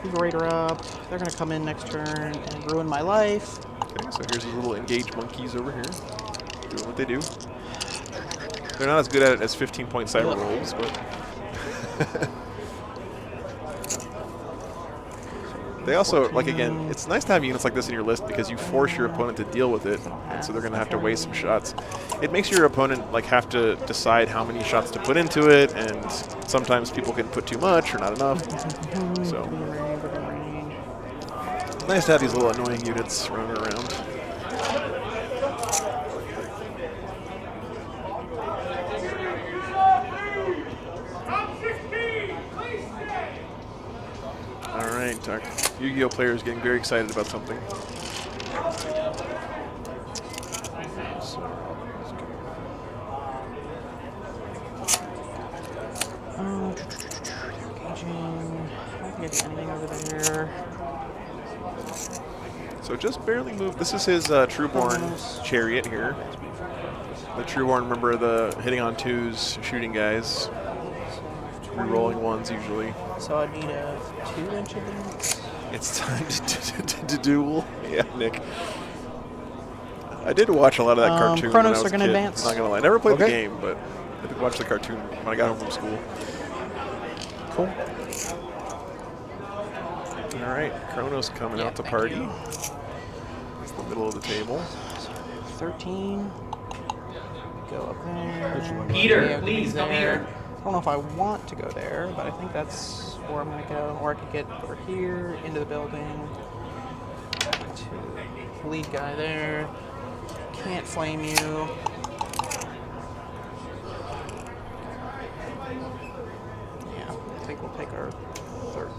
Move Raider up. They're going to come in next turn and ruin my life. Okay, so here's his little engaged monkeys over here, doing what they do. They're not as good at it as 15-point cyber rolls, but they also, like, again, it's nice to have units like this in your list because you force your opponent to deal with it, and so they're going to have to waste some shots. It makes your opponent like have to decide how many shots to put into it, and sometimes people can put too much or not enough. So nice to have these little annoying units running around. All right, our Yu-Gi-Oh player is getting very excited about something. Engaging. I don't think I do anything over there. So just barely moved. This is his Trueborn chariot here. The Trueborn, remember the hitting on 2s, shooting guys, re-rolling 1s usually. So I need a 2-inch advance. It's time to duel. Yeah, Nick. I did watch a lot of that cartoon when I Chronos was are a gonna kid. advance. Not gonna lie, never played the Okay. game, but I did watch the cartoon when I got home from school. Cool. All right, Kronos coming out to thank party. you. It's the middle of the table. 13. Go up there. Peter, Yeah, please come there. here. I don't know if I want to go there, but I think that's where I'm going to go. Or I could get over here, into the building. To lead guy there. Can't flame you. Yeah, I think we'll take our 13.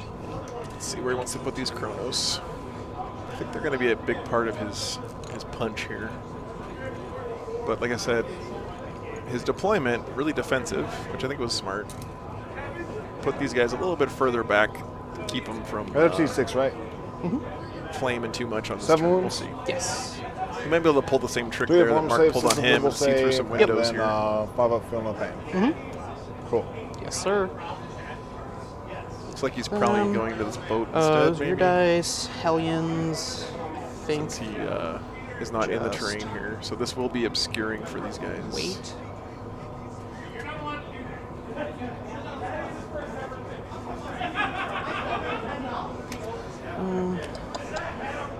Let's see where he wants to put these Kronos. I think they're going to be a big part of his punch here. But like I said, his deployment, really defensive, which I think was smart. Put these guys a little bit further back to keep them from RTT 6, right? flaming too much on this 7 turn. We'll wounds? see. Yes. He might be able to pull the same trick 3 there that opponent Mark save, pulled on 6 him invisible and see through some save, windows and here. 5 up, feel no pain. Cool. Yes, sir. Looks like he's probably going to this boat Those instead, are your maybe. dice. Hellions. Think. Since he is not in the Just. terrain here. So this will be obscuring for these guys. Wait.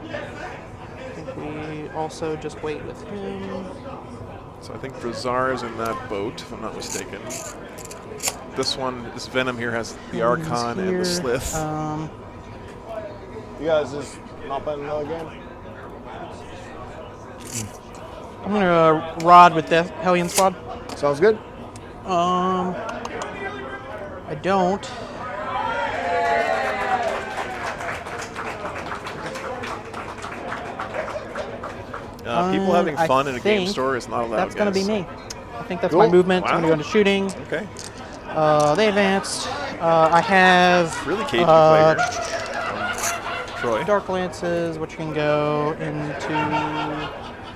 I think we also just wait with him. So I think Drazar is in that boat, if I'm not mistaken. This one, this Venom here has the Archon and the Slith. You guys just not playing another game? I'm gonna rod with the Hellion squad. Sounds good. I don't. People having I fun in a game think store is not allowed. That's gonna be guys. me. I think that's Cool. my movement. I'm gonna Wow. go into shooting. Okay. They advanced. I have Really cagey player. Troy. Dark Lances, which can go into.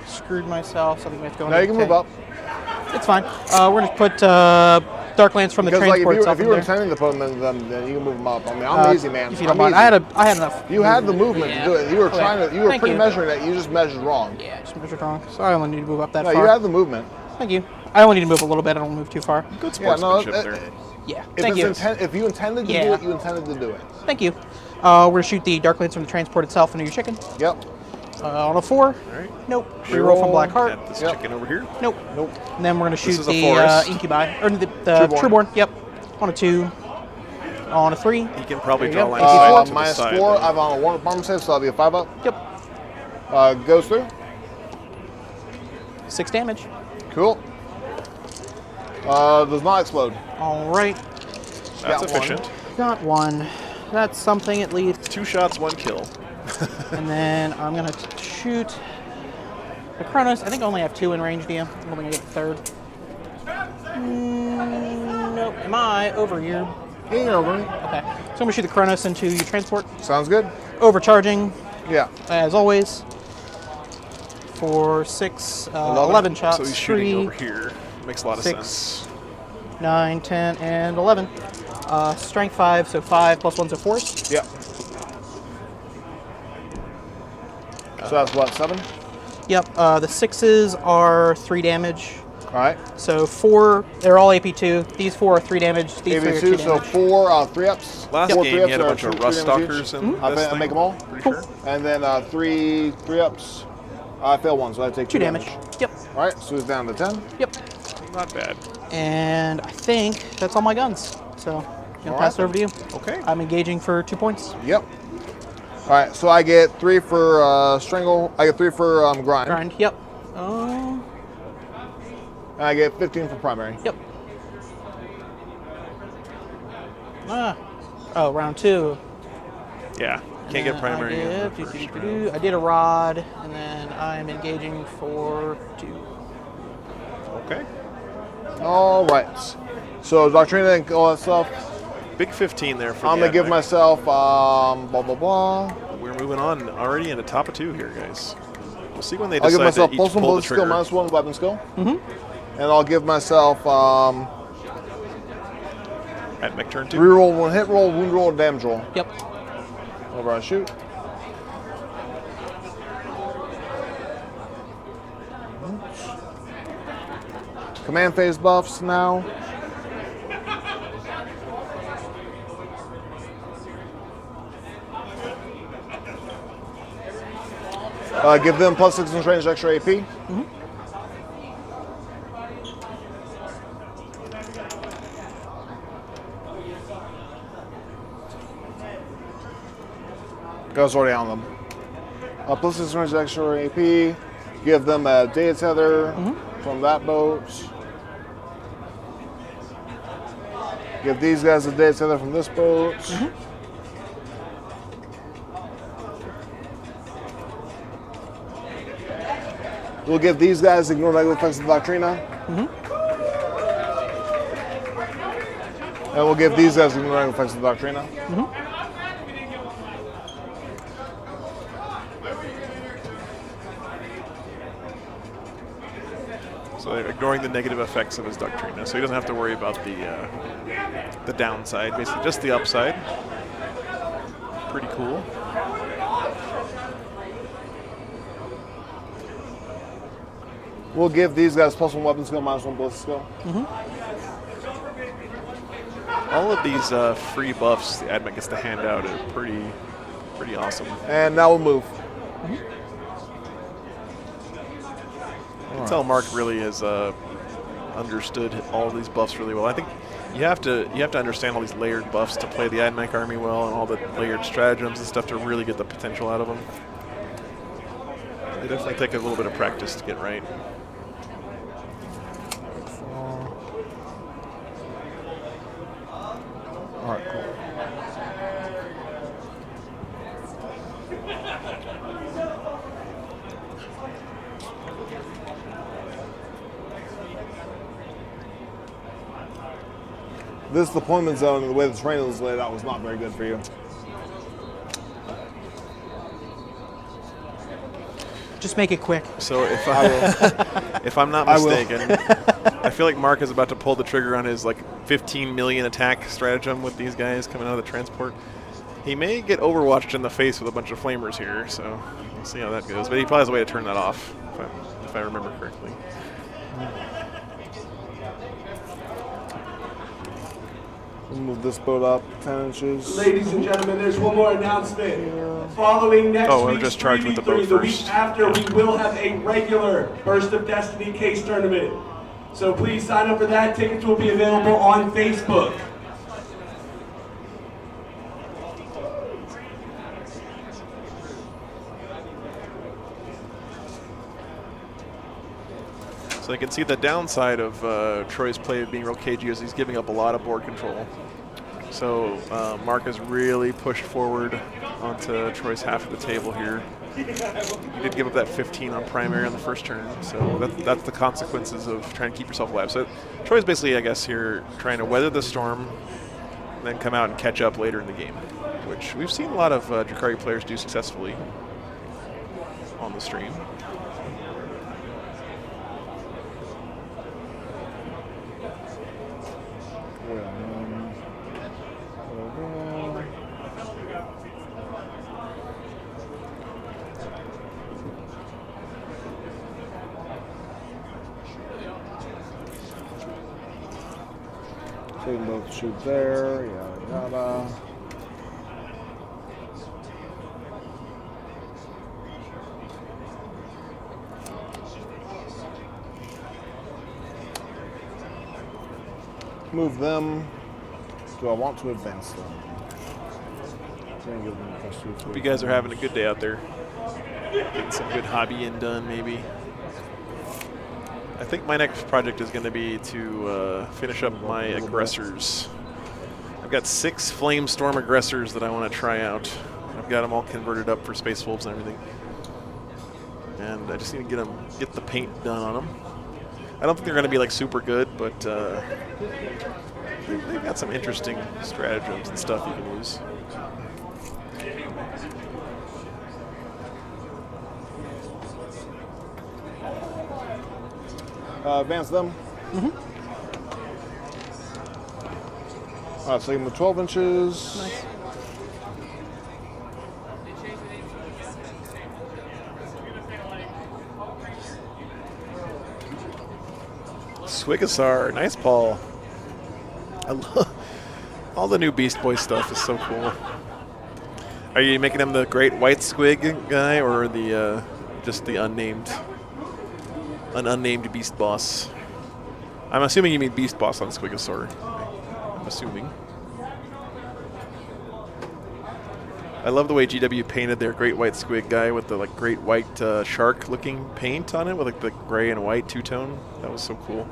Screwed myself, so I think we have to go Now you into can move up. It's fine. We're gonna put Dark Lance from the Because like, transport if itself you in were there. intending to put them in them, then you can move them up. I mean, I'm easy, man. If you don't I'm mind, easy. I had enough. You had the movement to do it. You were Okay. trying to. You were Thank you. pre-measuring it. You just measured wrong. Yeah, I just measured wrong. So I only need to move up that No, far. you had the movement. Thank you. I only need to move a little bit. I don't move too far. Good Yeah, no. sportsmanship there. Yeah. If, Thank you. if you intended to do Yeah. it, you intended to do it. Thank you. We're gonna shoot the Dark Lance from the transport itself into your chicken. Yep. On a 4. All right. Nope. Reroll from Black Heart. Got this Yep. chicken over here. Nope. Nope. And then we're gonna shoot is a the forest. Incubi or the Trueborn. Trueborn. Yep. On a 2. On a 3. He can probably There you draw go. line of sight to the Minus side. 4. though. I've on a 1 bomb save, so I'll be a 5 up. Yep. Goes through. 6 damage. Cool. Does not explode. All right. That's Got one. efficient. Got 1. That's something at least. 2 shots, 1 kill. And then I'm gonna shoot the Kronos. I think I only have 2 in range, DM. I'm gonna get the 3rd. Nope. Am I over here? Yeah, you're over me. Okay. So I'm gonna shoot the Kronos into your transport. Sounds good. Overcharging, Yeah. as always. For 6, 11 shots. So he's shooting 3, over here. Makes a lot of 6, sense. 9, 10, and 11. Strength 5, so 5 plus 1, so force. Yep. So that's what, 7? Yep. The 6s are 3 damage. All right. So 4, they're all AP2. These 4 are 3 damage. These 3 are 2 AB2, so damage. 4 3 ups. Last Four game, 3 he had a ups bunch are of 3 Rust damage each. Stalkers in I this make thing. them all. Pretty sure. And then 3 ups. I fail 1, so I take 2 damage. Yep. All right, so it's down to 10. Yep. Not bad. And I think that's all my guns. So I'm going to All pass right, it over to you. Okay. I'm engaging for 2 points. Yep. All right, so I get 3 for strangle. I get 3 for grind. Grind. Yep. And I get 15 for primary. Yep. Oh, round 2. Yeah. Can't get primary. in the first round. I did a rod, and then I'm engaging for 2. Okay. All right. So Doctrina and all that stuff. Big 15 there for I'm the gonna give Admech. myself blah blah blah. We're moving on already into top of 2 here, guys. We'll see when they I'll give decide myself to each pulse and pull the bullet skill trigger. -1 weapon skill. And I'll give myself Admech turn 2. reroll 1 hit roll, wound roll, damage roll. Yep. Whenever I shoot. Command phase buffs now. Give them +6 in range, extra AP. Goes already on them. +6 range, extra AP. Give them a data tether from that boat. Give these guys a data tether from this boat. We'll give these guys ignore negative effects of the Doctrina. And we'll give these guys ignore negative effects of the Doctrina. So they're ignoring the negative effects of his Doctrina, so he doesn't have to worry about the downside, basically just the upside. Pretty cool. We'll give these guys +1 weapon skill, -1 ballistic skill. All of these free buffs the Admech gets to hand out are pretty awesome. And now we'll move. You can tell Mark really has understood all these buffs really well. I think you have to understand all these layered buffs to play the Admech army well, and all the layered stratagems and stuff to really get the potential out of them. They definitely take a little bit of practice to get right. All right, cool. This deployment zone and the way the terrain was laid out was not very good for you. Just make it quick. So if I'm not mistaken, I feel like Mark is about to pull the trigger on his like 15 million attack stratagem with these guys coming out of the transport. He may get overwatched in the face with a bunch of flamers here, so we'll see how that goes. But he probably has a way to turn that off, if I remember correctly. We'll move this boat up 10 inches. Ladies and gentlemen, there's one more announcement. Following next we're week's just charged with the boat 3v3, the first. week after, we will have a regular Burst of Destiny case tournament. So please sign up for that. Tickets will be available on Facebook. So you can see the downside of Troy's play being real cagey is he's giving up a lot of board control. So Mark has really pushed forward onto Troy's half of the table here. He did give up that 15 on primary on the first turn, so that's the consequences of trying to keep yourself alive. So Troy's basically, I guess, here trying to weather the storm, and then come out and catch up later in the game, which we've seen a lot of Drukhari players do successfully on the stream. So you can both shoot there, yada yada. Move them. Do I want to advance them? Hope you guys are having a good day out there. Getting some good hobbying done, maybe. I think my next project is going to be to finish up my aggressors. I've got 6 Flamestorm aggressors that I want to try out. I've got them all converted up for Space Wolves and everything. And I just need to get the paint done on them. I don't think they're going to be like super good, but they've got some interesting stratagems and stuff you can use. Advance them. All right, so give them 12 inches. Nice. Swigasar, nice Paul. I love all the new Beast Boy stuff is so cool. Are you making him the great white squig guy or the just the unnamed beast boss. I'm assuming you mean beast boss on Squigosaur. I'm assuming. I love the way GW painted their great white squig guy with the like great white shark looking paint on it with like the gray and white two-tone. That was so cool.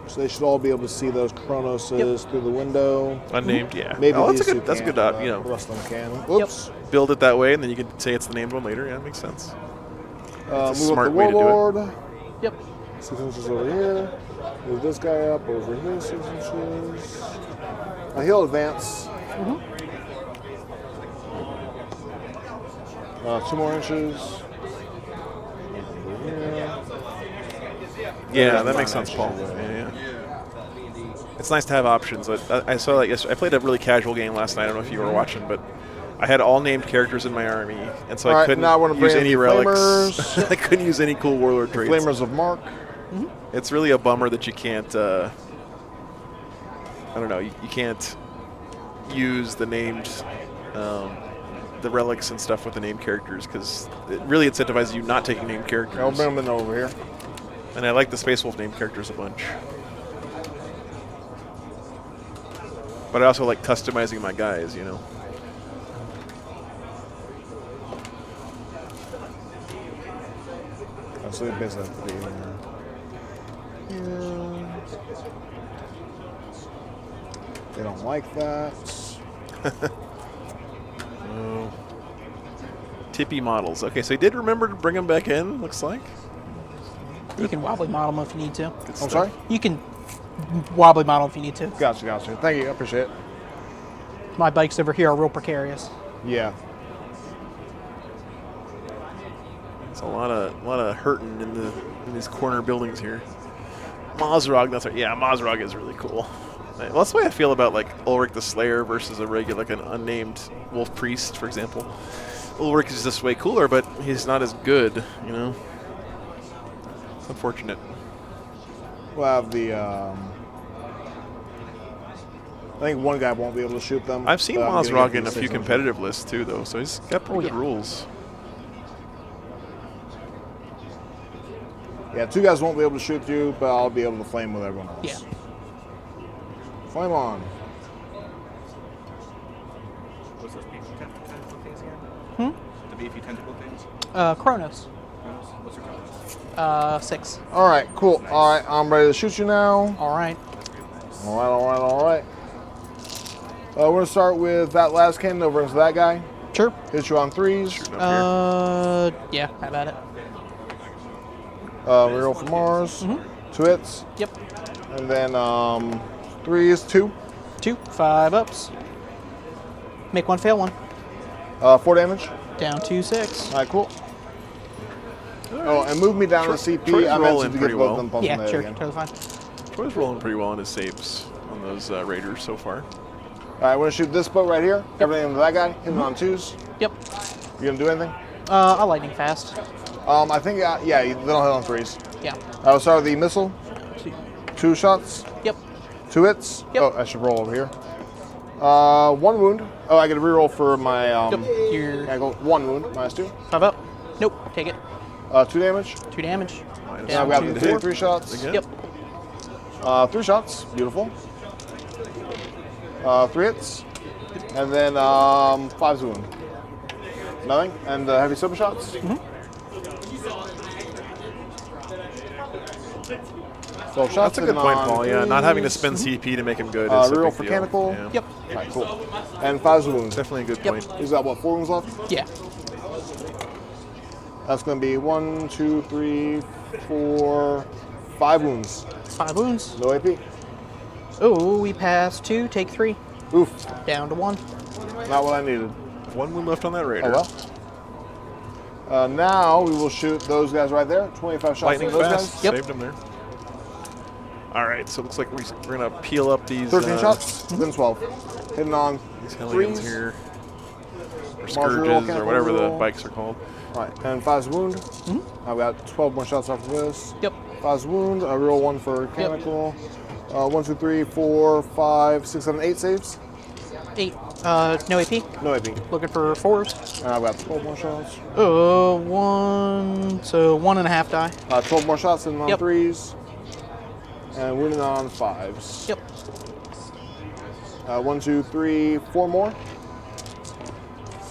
So they should all be able to see those Chronoses through the window. Unnamed, yeah. Maybe oh, these two that's a can't, good, but you know. the rest of them can. Whoops. Build it that way, and then you can say it's the named one later. Yeah, it makes sense. Move smart up the way to do it. Warlord. Yep. 6 inches over here. Move this guy up over here 6 inches. Now he'll advance. 2 more inches. Over here. Yeah, that makes sense, Paul. Yeah. It's nice to have options. I saw that yesterday. I played a really casual game last night. I don't know if you were watching, but I had all named characters in my army, and so I couldn't use any relics. I couldn't use any cool warlord traits. Flamers of Mark. It's really a bummer that you can't. I don't know. You can't use the named, the relics and stuff with the named characters because it really incentivizes you not taking named characters. I'll bring them in over here. And I like the Space Wolf named characters a bunch. But I also like customizing my guys, you know. So they basically have to be in there. They don't like that. Oh. Tippy models. Okay, so he did remember to bring them back in, looks like. You can wobbly model them if you need to. I'm sorry? You can wobbly model if you need to. Gotcha. Thank you, I appreciate it. My bikes over here are real precarious. Yeah. It's a lot of hurting in these corner buildings here. Mazrog, that's right. Yeah, Mazrog is really cool. Well, that's the way I feel about like Ulrich the Slayer versus a regular, like an unnamed Wolf Priest, for example. Ulrich is just way cooler, but he's not as good, you know. It's unfortunate. We'll have the. I think one guy won't be able to shoot them. I've seen Mazrog in a few competitive lists too, though, so he's got pretty good rules. Yeah, 2 guys won't be able to shoot you, but I'll be able to flame with everyone else. Yeah. Flame on. What's those beefy tentacle things again? The beefy tentacle things? Kronos. What's your Kronos? 6. All right, cool. All right, I'm ready to shoot you now. All right. All right. We're going to start with that last cannon over into that guy. Sure. Hit you on 3s. Yeah, how about it? Reroll for Mars. 2 hits. Yep. And then 3s, 2. 2, 5 ups. Make 1 fail 1. 4 damage. Down to 6. All right, cool. Oh, and move me down to CP. Troy's I meant rolling to pretty get both well. of them pumping Yeah, there sure, again. totally fine. Troy's rolling pretty well on his saves on those Raiders so far. All right, we're going to shoot this boat right here. Everything into that guy. Hit him on 2s. Yep. You going to do anything? I'll lightning fast. I think, yeah, they don't hit on 3s. Yeah. I'll start with the missile. 2 shots. Yep. 2 hits. Yep. Oh, I should roll over here. 1 wound. Oh, I get a reroll for my. You're I go 1 wound minus 2. 5 up. Nope. Take it. 2 damage. 2 damage. Now we have to the 4. 3 shots. Again? Yep. 3 shots. Beautiful. 3 hits. And then 5's wound. Nothing. And heavy silver shots. 12 shots. That's a good point, Paul. Yeah, not having to spend CP to make him good. is a Reroll big for deal. Canticle. Yeah. Yep. All right, cool. And 5's wounds. Definitely a good Yep. point. He's got what, 4 wounds left? Yeah. That's going to be 1, 2, 3, 4, 5 wounds. 5 wounds. No AP. Oh, we passed 2. Take 3. Oof. Down to 1. Not what I needed. 1 wound left on that Raider. Oh well. Now we will shoot those guys right there. 25 shots Lightning on those fast. guys. Yep. Saved him there. All right, so it looks like we're going to peel up these 13 shots, then 12. Hitting on these Hellions 3s. here. Or Marshal, Scourges, or whatever the Canticle. bikes are called. All right, and 5's wound. I've got 12 more shots after this. Yep. 5's wound. I roll 1 for Canticle. 1, 2, 3, 4, 5, 6, 7, 8 saves. 8. No AP. No AP. Looking for 4s. And I've got 12 more shots. 1. So 1.5 die. 12 more shots in on Yep. 3s. And winning on 5s. Yep. 1, 2, 3, 4 more.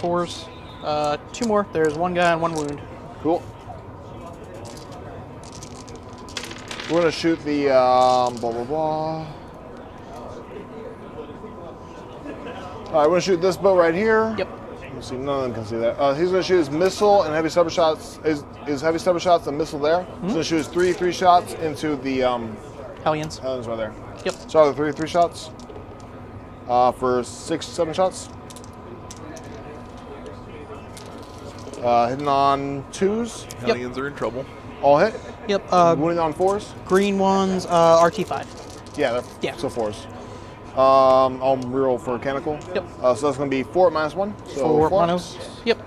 4s. 2 more. There's 1 guy and 1 wound. Cool. We're gonna shoot the blah blah blah. All right, we're gonna shoot this boat right here. Yep. Let's see, none of them can see that. He's gonna shoot his missile and heavy stubber shots. His heavy stubber shots and missile there. He's gonna shoot his three shots into the Hellions. Hellions right there. Yep. Start with three shots. For 6, 7 shots. Hitting on 2s. Hellions are in trouble. All hit. Yep. Winning on 4s. Green ones. RT5. Yeah, Yeah. So 4s. I'll reroll for mechanical. Yep. So that's going to be 4 minus 1. So 4 4 minus. Yep.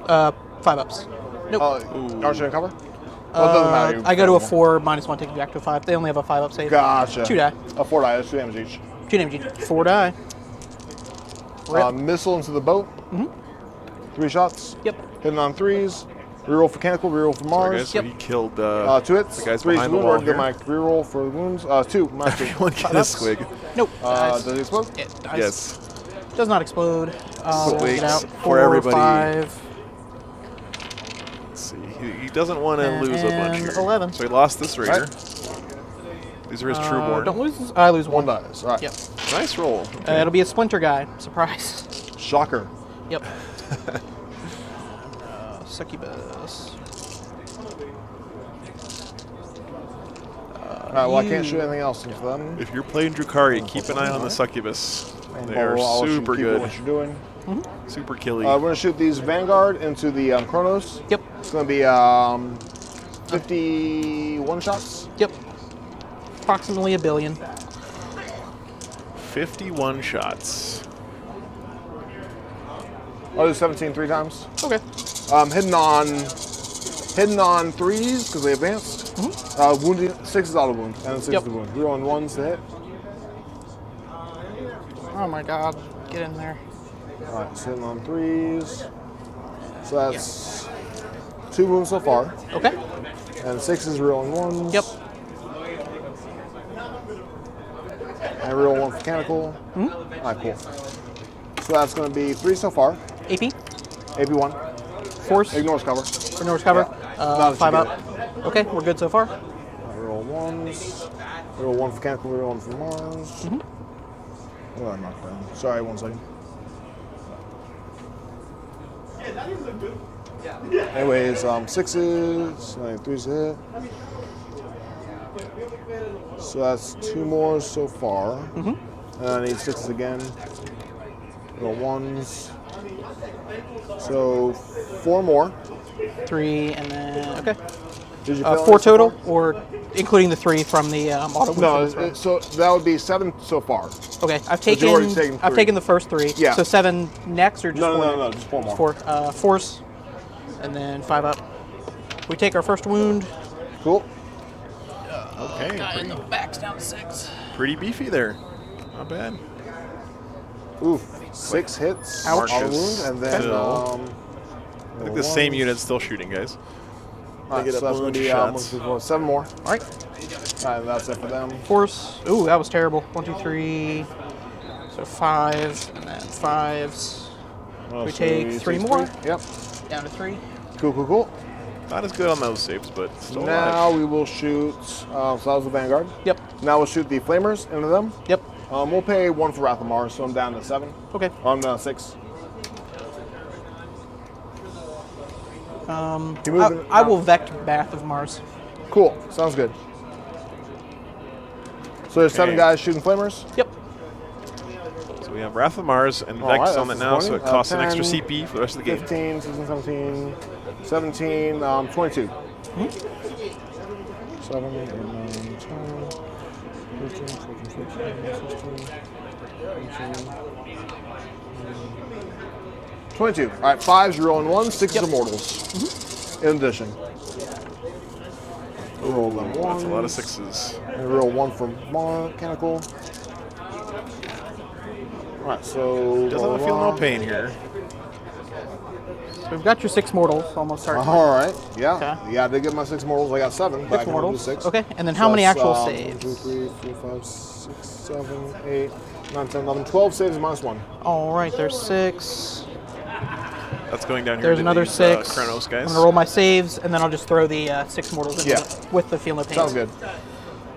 5 ups. Nope. Aren't you in cover? Well, it doesn't matter. I go to a 4 minus 1, take you back to a 5. They only have a 5 up save. Gotcha. 2 die. 4 die. That's 2 damage each. 2 damage each. 4 die. Rip. Missile into the boat. 3 shots. Yep. Hitting on 3s. Reroll for mechanical. Reroll for Sorry, Mars. guys, so he killed 2 hits. the guys 3 behind the wound. wall Or get here. my reroll for the wounds. 2 minus 2. Everyone get a That's- squig. Nope. Does it explode? It dies. Yes. Does not explode. Squigs Get out. for 4, everybody. 5. Let's see. He doesn't want to lose a bunch And here. 11. So he lost this raider. Right. These are his trueborn. Don't lose. I lose 1. 1 dies. All right. Yep. Nice roll. It'll be a splinter guy. Surprise. Shocker. Yep. Succubus. All right. Well, I can't shoot anything else into them. If you're playing Drukhari, keep an eye on the succubus. They are I'll let you super keep good. What you're doing. Super killy. We're gonna shoot these Vanguard into the Chronos. Yep. It's gonna be 51 shots. Yep. Approximately a billion. 51 shots. I'll do 17 3 times. Okay. Hitting on 3s because they advanced. Wounding 6 is auto wound and 6 Yep. is the wound. We're on 1s to hit. Oh my god. Get in there. All right, so hitting on 3s. So that's 2 wounds so far, Okay. and 6 is real on 1s. Yep. And real 1 for mechanical. All right, cool. So that's going to be 3 so far. AP. AP1. Force. Ignores cover. Ignores cover. Not 5 that up. Okay, we're good so far. Real 1s. Real 1 for mechanical, real 1 for Mars. Oh, I'm knocked down. Sorry, 1 second. Anyways, 6s, 3s hit. So that's 2 more so far. And I need 6s again. Real 1s. So 4 more. 3 and then okay. Did you fail 4 any so total, far? or including the 3 from the auto wound No, from the throw? so that would be 7 so far. Okay, I've But you've already taken taken 3. the first 3. Yeah. So 7 next or just No, 4? no, just 4 more. 4. Force, and then 5 up. We take our first wound. Cool. Okay. In the back's down to 6. Pretty beefy there. Not bad. Oof. 6 hits. Ouch. Auto wound, and then Still. I think the same unit's still shooting, guys. Alright, get so up that's going to wound be shots. 7 more. All right. Alright, that's it for them. Force. Ooh, that was terrible. 1, 2, 3. So 5, and then 5s. Oh, We so take you 3 take more. 3. Yep. Down to 3. Cool. Not as good on those saves, but still Now alive. we will shoot. So that was the Vanguard. Yep. Now we'll shoot the Flamers into them. Yep. We'll pay 1 for Wrath of Mars, so I'm down to 7. Okay. Or I'm down to 6. I will vect Bath of Mars. Cool. Sounds good. So there's 7 Okay. guys shooting Flamers. Yep. So we have Wrath of Mars and All right, Vex on that's it now, so it disappointing. costs an extra 10, CP for the rest of the game. 15, 16, 17, 17, 22. 7, 8, 9, 10, 13, 14, 15, 16, 17, 22. All right, 5s, you're rolling 1, 6s Yep. are mortals. In addition. Roll them That's a ones. lot of 6s. And roll 1 for Mechanical. Alright, so. Doesn't blah, feel blah, no pain here. So we've got your 6 mortals almost starting. Alright, yeah. Okay. Yeah, I did get my 6 mortals. I got 7, but I 6 can only do mortals. 6. Okay, and then how many that's, actual 1, saves? 2, 3, 4, 5, 6, 7, 8, 9, 10, 11, 12 saves minus 1. All right, there's 6. That's going down here. There's to another these, 6. Chronos I'm guys. gonna roll my saves, and then I'll just throw the 6 mortals in Yeah. with the feel no pain. Sounds good.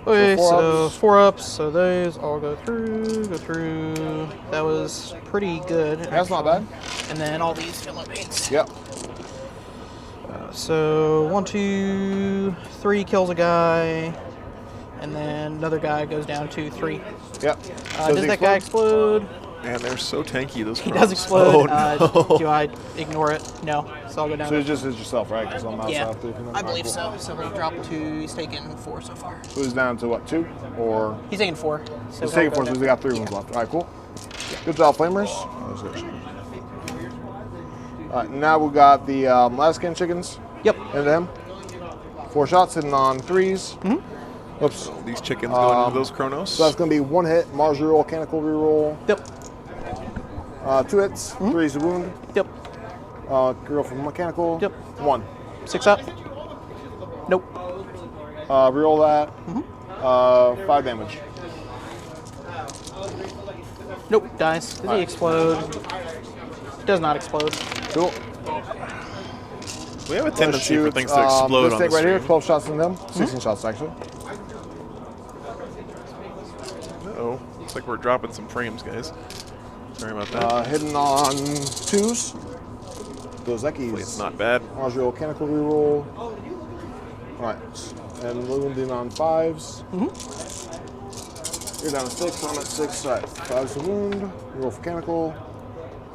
Okay, So so 4 4 ups. So those all go through. That was pretty good. That's not bad. And then all these feel no pains. Yep. So 1, 2, 3 kills a guy, and then another guy goes down to 3. Yep. Does that guy explode? Man, they're so tanky, those He Chronos. does explode. Oh, no. Do I ignore it? No. So I'll go down. So it's just yourself, right? Because I'm outside Yeah, of 3 from them. I Alright, believe cool. so. So he dropped 2. He's taken 4 so far. So he's down to what, 2? Or He's taking 4. So he's he'll taking go 4, so down. we got 3 rooms left. Alright, cool. Good job, Flamers. Alright, now we got the last skin chickens. Yep. Into him. 4 shots hitting on 3s. Oops. These chickens going into those Chronos. So that's going to be 1 hit, Mars reroll, Mechanical reroll. Yep. 2 hits, 3 is a wound. Yep. Reroll from Mechanical. Yep. 1. 6 up. Nope. Reroll that. 5 damage. Nope. Dies. Does he explode? Does not explode. Cool. We have a tendency for Shoot, things to explode this on the thing right here, stream. 12 shots in them. 16 shots, actually. Uh-oh. Looks like we're dropping some frames, guys. Sorry about that. Hitting on 2s. Those Hopefully it's Ekis. not bad. Mars reroll, Mechanical reroll. Alright. And wounding on 5s. You're down to 6, I'm at 6. Alright, 5's a wound. Roll for Mechanical.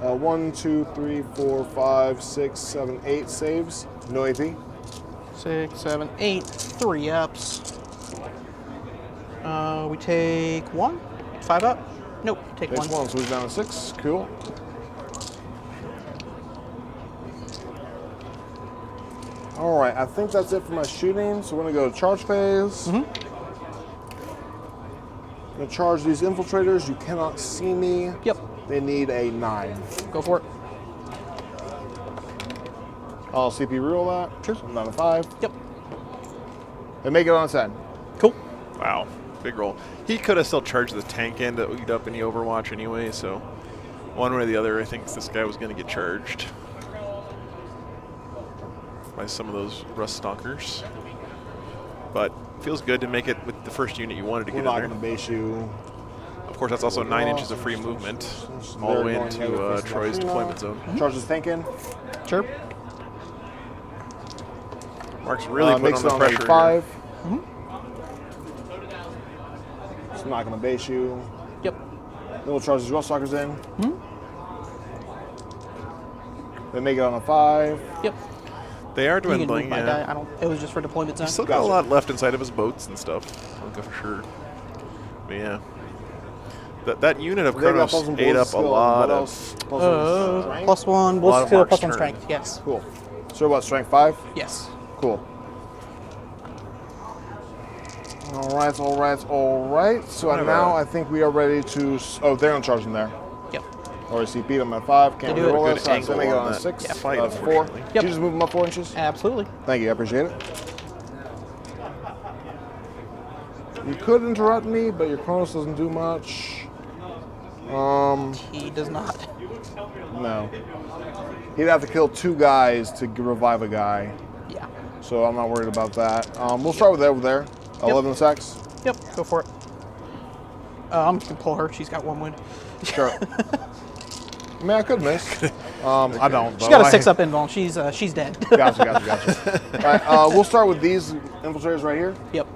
1, 2, 3, 4, 5, 6, 7, 8 saves. No AP. 6, 7, 8. 3 ups. We take 1. 5 up. Nope. Take Takes 1. 1, so he's down to 6. Cool. Alright, I think that's it for my shooting. So we're going to go to charge phase. I'm going to charge these infiltrators. You cannot see me. Yep. They need a 9. Go for it. I'll CP reroll that. Sure. So I'm down to 5. Yep. And make it on a 10. Cool. Wow. Big roll. He could have still charged the tank end that we'd up in the Overwatch anyway, so one way or the other, I think this guy was going to get charged by some of those rust stalkers. But feels good to make it with the first unit you wanted to We're get not in going there. to base you. Of course, that's also 9 inches of free movement all the way into Troy's deployment zone. Charge this tank in. Sure. Mark's really putting Makes on the it pressure a here. 5. It's not going to base you. Yep. Then we'll charge these rust stalkers in. They make it on a 5. Yep. They are You can move dwindling, my yeah. die. I don't. It was just for deployment zone. He's still got a lot left inside of his boats and stuff, for sure. But yeah. That unit of They got Chronos puzzle ate balls up a skill. lot What of... else? Puzzle strength? +1. lot We'll of feel Mark's +1 turn. strength. Yes. Cool. So what, strength 5? Yes. Cool. Alright, alright, alright. So Whatever. now I think we are ready to... Oh, they're on charge in there. Yep. Or CP them at 5. Can't They do roll a it. good So angle make it on on a that 6. fight, That's 4. unfortunately. Did you just move them up 4 inches? Absolutely. Thank you, I appreciate it. You could interrupt me, but your Chronos doesn't do much. He does not. No. He'd have to kill 2 guys to revive a guy. Yeah. So I'm not worried about that. We'll start with over there. 11 sacks. Yep. Go for it. I'm just gonna pull her. She's got 1 wound. Sure. I mean, I could miss. I don't. She's got a 6 up invuln. She's dead. Gotcha. All right, we'll start with these infiltrators right here. Yep.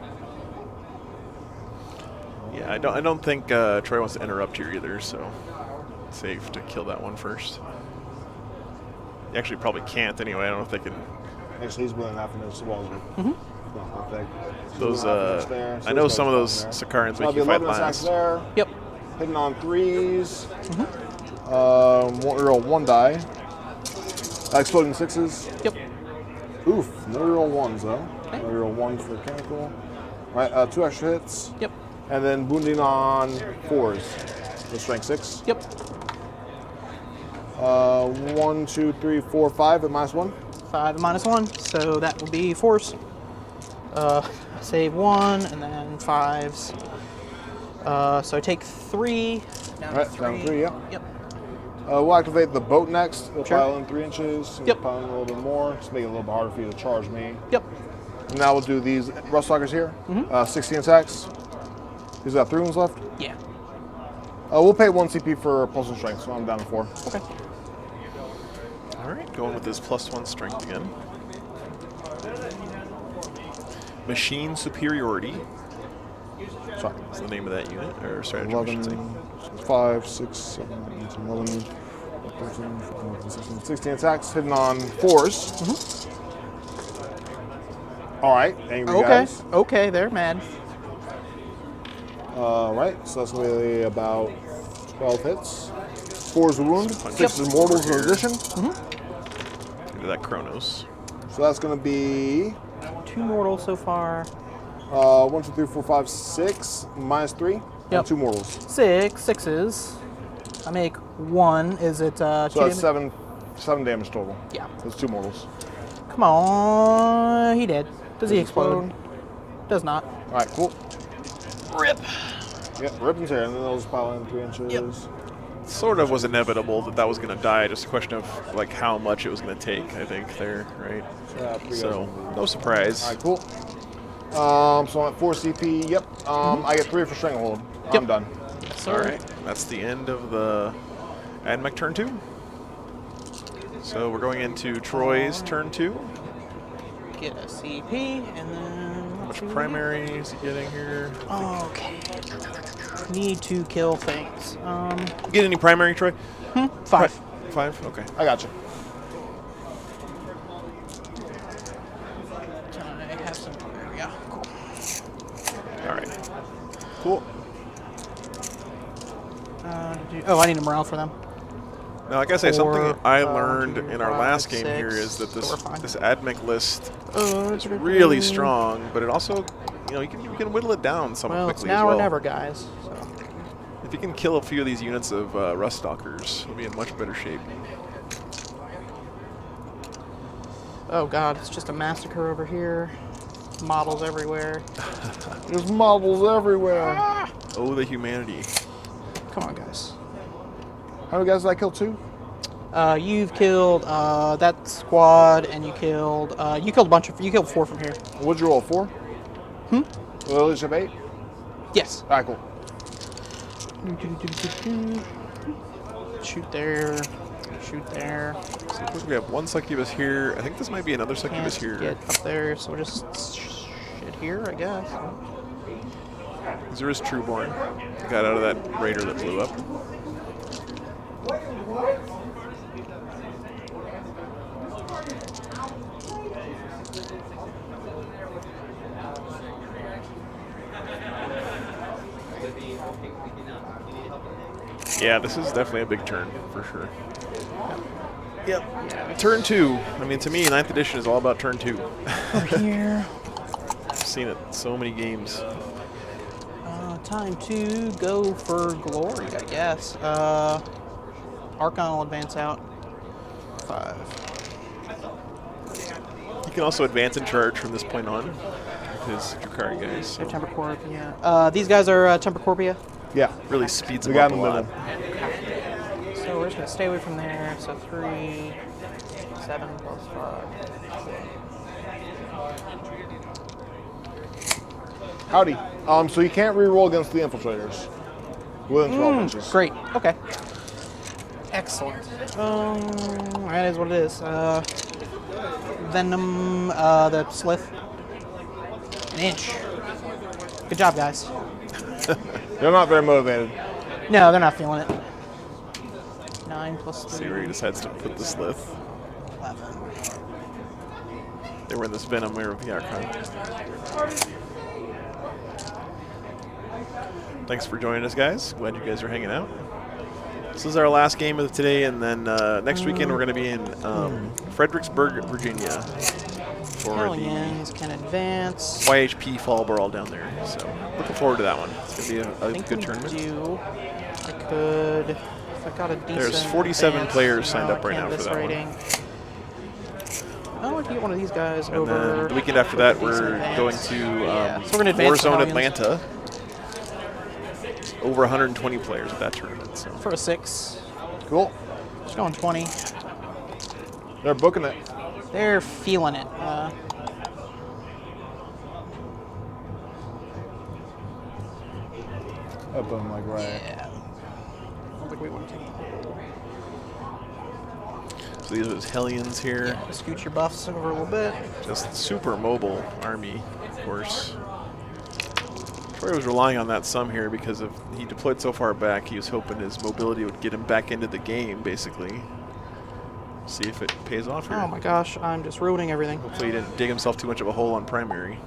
Yeah, I don't think Troy wants to interrupt here either, so it's safe to kill that one first. You actually probably can't anyway. I don't know if they can... Actually, he's willing half minutes. Not perfect. Those, I know some of those Sicarans make you fight last. There. Yep. Hitting on 3s. Roll 1 die. Exploding 6s. Yep. Oof, no real ones though. No real one for mechanical. Right, 2 extra hits. Yep. And then wounding on 4s. So strength 6. Yep. 1, 2, 3, 4, 5 at -1. 5 and -1, so that will be force. Save 1 and then 5s. So I take 3. Down All right, to down 3, yep. Yep. We'll activate the boat next. We'll Sure. pile in 3 inches. So Yep. we'll pile in a little bit more. Just make it a little bit harder for you to charge me. Yep. And now we'll do these Ruststalkers here. 16 attacks. He's got 3 wounds left. Yeah. We'll pay 1 CP for plus 1 strength, so I'm down to 4. Okay. All right, going with this +1 strength again. Machine Superiority. Sorry. That's the name of that unit, or stratagem, I should say. 11, 5, 6, 7, 8, 11, 13, 14, 16, 16 attacks, hitting on 4s. All right, angry Okay. guys. Okay, they're mad. Right, so that's going to be about 12 hits. 4's a wound, 6 is mortals in addition. Into that Chronos. So that's going to be 2 mortals so far. 1, 2, 3, 4, 5, 6, -3, Yep. and 2 mortals. 6 sixes. I make 1. Is it 2 So that's damage? 7 damage total. Yeah. That's 2 mortals. Come on. He dead. Does he Does explode? Does not. All right, cool. Rip. Yep, ripping's here, and then they'll just pile in 3 inches. Yep. Sort of was inevitable that that was going to die. Just a question of like how much it was going to take. I think there, right? Yeah, 3 So guys. no surprise. All right, cool. So I'm at 4 CP. Yep. I get 3 for Stranglehold. I'm Yep. done. Yes, All sir. right, that's the end of the Admech turn 2. So we're going into Troy's turn 2. Get a CP and then. How much primary is he getting here? Okay. Need to kill things. Get any primary, Troy? 5. 5? Okay. I got you. I have some. There we go. Cool. All right. Cool. Oh, I need a morale for them. Now, like I say, 4, something I learned 2, in our 5, last game here 6, is that this so we're fine. this Admech list is really strong, but it also, you can whittle it down somewhat Well, it's quickly as now well. or never, guys. So. If you can kill a few of these units of Ruststalkers, you'll be in much better shape. Oh god, it's just a massacre over here. Models everywhere. There's models everywhere. Oh, the humanity. Come on, guys. How many guys did I kill? 2? You've killed that squad, and you killed a bunch of. You killed 4 from here. What'd you roll? 4? Well, at least have 8? Yes. All right, cool. Shoot there. Shoot there. So of course we have one succubus here. I think this might be another succubus Can't here. get up there, so we'll just shit here, I guess. There is Trueborn. Got out of that raider that blew up. Yeah, this is definitely a big turn for sure. Yep. Turn 2. I mean, to me, 9th edition is all about turn 2. Over here. I've seen it so many games. Time to go for glory, I guess. Archon will advance out. 5. You can also advance and charge from this point on with his Drukhari guys. So They're Temper Corpia. These guys are Temper Corpia. Yeah. really speeds We them got up in a the lot. middle. So we're just going to stay away from there. So 3, 7 plus 5. Howdy. So you can't re-roll against the infiltrators within 12 inches. Great. Okay. Excellent. That is what it is. Venom, the Slith. An inch. Good job, guys. They're not very motivated. No, they're not feeling it. 9 plus 3. See where he decides to put the Slith. 11. They were in this Venom where with the Archon. Thanks for joining us, guys. Glad you guys are hanging out. This is our last game of today, and then next weekend we're going to be in Fredericksburg, Virginia. for Hellions can advance. the YHP fall brawl down there. So looking forward to that one. It's going to be I a think good we tournament. do. I could, if I got a decent. There's 47 advance, players signed up right now for canvas that one. rating. Oh, I can get one of these guys And over. then the weekend after that, with a we're decent going advance. to Yeah. So we're gonna advance Warzone Hellions Atlanta. Over 120 players at that tournament. So for a 6. Cool. Just going 20. They're booking it. They're feeling it. Up them like right. Yeah. I don't think we want to take it. So these are those Hellions here. Yeah, scoot your buffs over a little bit. Just super mobile army, of course. Troy was relying on that some here because of he deployed so far back. He was hoping his mobility would get him back into the game, basically. See if it pays off here. Oh my gosh, I'm just ruining everything. Hopefully he didn't dig himself too much of a hole on primary.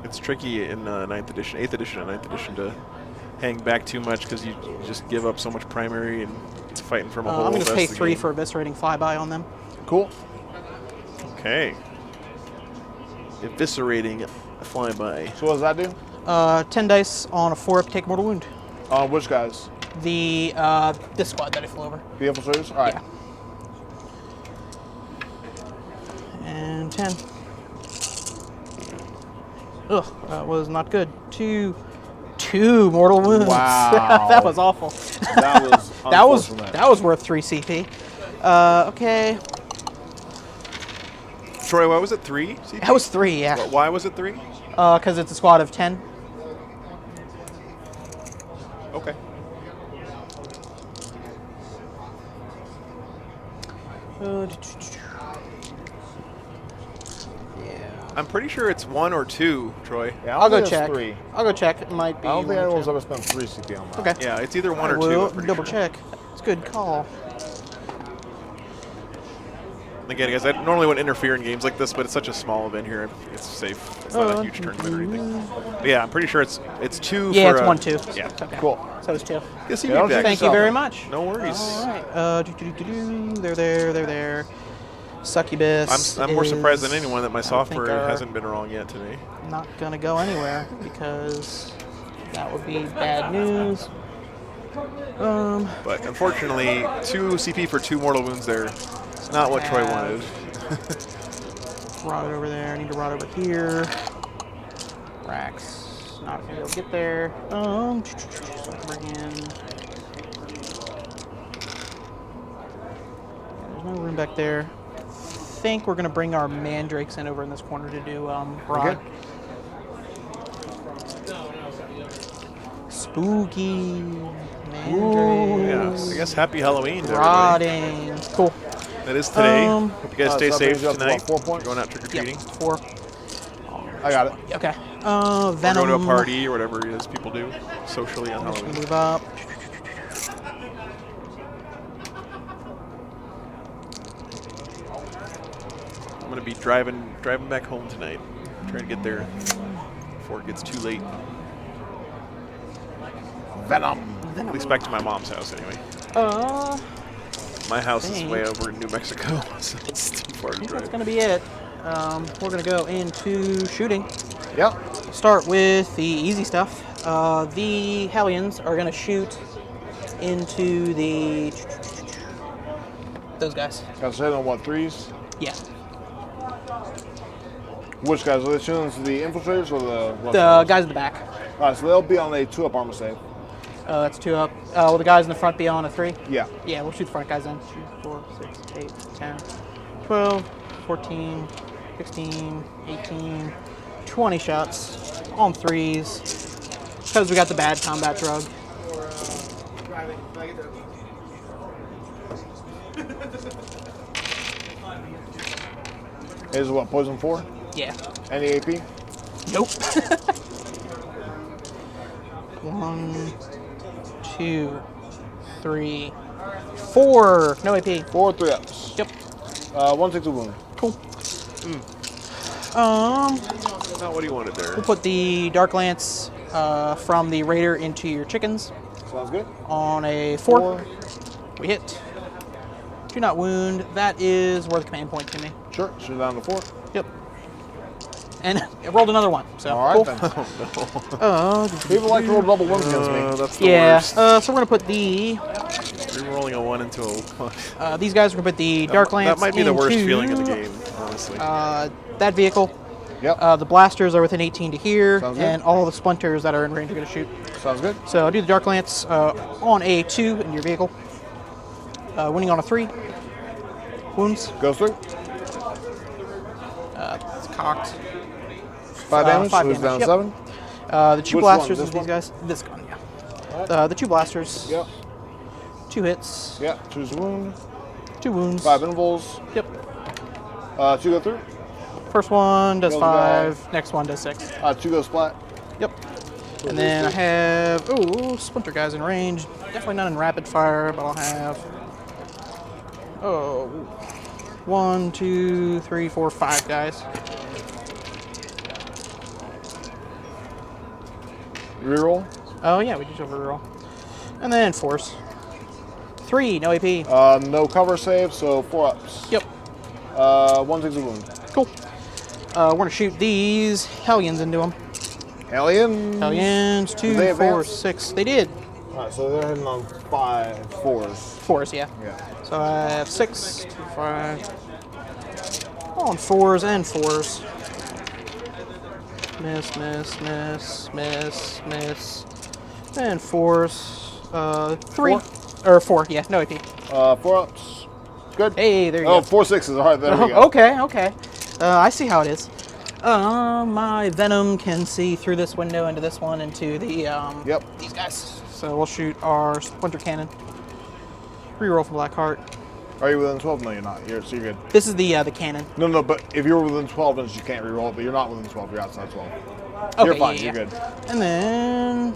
It's tricky in 9th edition, 8th edition, and 9th edition to hang back too much because you just give up so much primary and it's fighting from a hole. I'm going the to rest pay of the 3 game. for eviscerating flyby on them. Cool. Okay. Eviscerating a flyby. So what does that do? 10 dice on a 4-up, take mortal wound. Which guys? The this squad that I flew over. The infiltrators? All right. Yeah. And 10. Ugh, that was not good. Two mortal wounds. Wow. That was awful. That was unfortunate. that was worth 3 CP. Okay. Troy, why was it 3? CP? That was 3, yeah. Why was it 3? Because it's a squad of 10. Okay. I'm pretty sure it's 1 or 2, Troy. Yeah, I'll go think it's check. 3. I'll go check. It might be. I don't think one or anyone's two. ever spent 3 CP on that. Okay. Yeah, it's either 1 I or 2. will I'm pretty double sure. check. It's a good call. Again, guys, I normally wouldn't interfere in games like this, but it's such a small event here. It's safe. It's not a huge tournament or anything. But yeah, I'm pretty sure it's 2 Yeah, for it's 1-2. Yeah. Okay. Cool. So it's 2. Good to see Yeah, you I'll back. check Thank you yourself. very much. No worries. All right. They're there. Succubus. I'm more surprised than is, anyone that my I think, software are hasn't been wrong yet today. not gonna go anywhere because that would be bad news. But unfortunately, 2 CP for 2 mortal wounds there. It's not what Troy wanted. Rod over there. I need to rod over here. Rax. Not gonna be able to get there. So I can bring in. There's no room back there. I think we're gonna bring our mandrakes in over in this corner to do rod. Spooky mandrakes. Yeah, I guess happy Halloween to everybody. Rodding. Cool. That is today. Hope you guys stay so that safe brings you up to tonight. what, 4 points? Going out trick-or-treating. Yep, 4. I got it. Okay. Or Venom. going to a party or whatever it is people do socially on I'm just gonna Halloween. move up. I'm going to be driving back home tonight. Trying to get there before it gets too late. Venom. At least back to my mom's house anyway. My house is way over in New Mexico, so it's too far to That's drive. gonna be it. We're gonna go into shooting. Yep. Start with the easy stuff. The Hellions are gonna shoot into those guys. Guys hit on what, 3s? Yeah. Which guys? Are they shooting into the infiltrators or the The guys in the back. All right, so they'll be on a 2-up armor save. That's 2 up. Will the guys in the front be on a 3? Yeah. Yeah, we'll shoot the front guys in. 2, 4, 6, 8, 10, 12, 14, 16, 18, 20 shots on 3s. Because we got the bad combat drug. Is what, poison 4? Yeah. Any AP? Nope. 1, 2, 3, 4. No AP. 4 3-ups. Yep. 1 takes a wound. Cool. Not what he wanted there. We'll put the Dark Lance from the Raider into your chickens Sounds good. on a 4. We hit. Do not wound. That is worth a command point to me. Sure. Shoot it down to 4. Yep. And it rolled another 1. So All right cool. then. People like to roll double ones against me. That's the Yeah. worst. So we're gonna put the Re-rolling a 1 into a 1. these guys. We're gonna put the Dark Lance. That might be the worst into, feeling in the game, honestly. That vehicle. Yep. The blasters are within 18 to here, Sounds good. and all the splinters that are in range are gonna shoot. Sounds good. So I'll do the Dark Lance on a 2 in your vehicle. Winning on a 3. Wounds. Goes through. It's cocked. 5 damage. 5 Moves damage, down yep. 7. The 2 Which blasters one? of This these one? guys. This gun, yeah. The 2 blasters. Yep. 2 hits. Yep. Choose a wound. 2 wounds. 5 intervals. Yep. 2 go through. First one does Goes 5. Next one does 6. 2 go splat. Yep. And then I have splinter guys in range. Definitely not in rapid fire, but I'll have 1, 2, 3, 4, 5 guys. Reroll. Oh yeah, we just overroll. And then force. 3, no AP. No cover save, so 4 ups. Yep. 1 takes a wound. Cool. We're gonna shoot these Hellions into them. Hellion. Hellions, Did 2, they 4, advance? 6. They did. Alright, so they're hitting on 5 4s. 4s, yeah. Yeah. So I have 6, 2, 5. On 4s and 4s. Miss, miss, miss, miss, miss. And 4s. 3. Or 4, yeah, no AP. 4 ups. Good. Hey, there you Oh, go. 4 6s. Alright, there we go. Okay, okay. I see how it is. My Venom can see through this window into this one, into the Yep. these guys. So we'll shoot our Splinter Cannon. Reroll from Blackheart. Are you within 12? No, you're not. So you're good. This is the cannon. No, but if you're within 12 inches, you can't reroll it, but you're not within 12, you're outside 12. Okay, You're fine, yeah, you're yeah. good. And then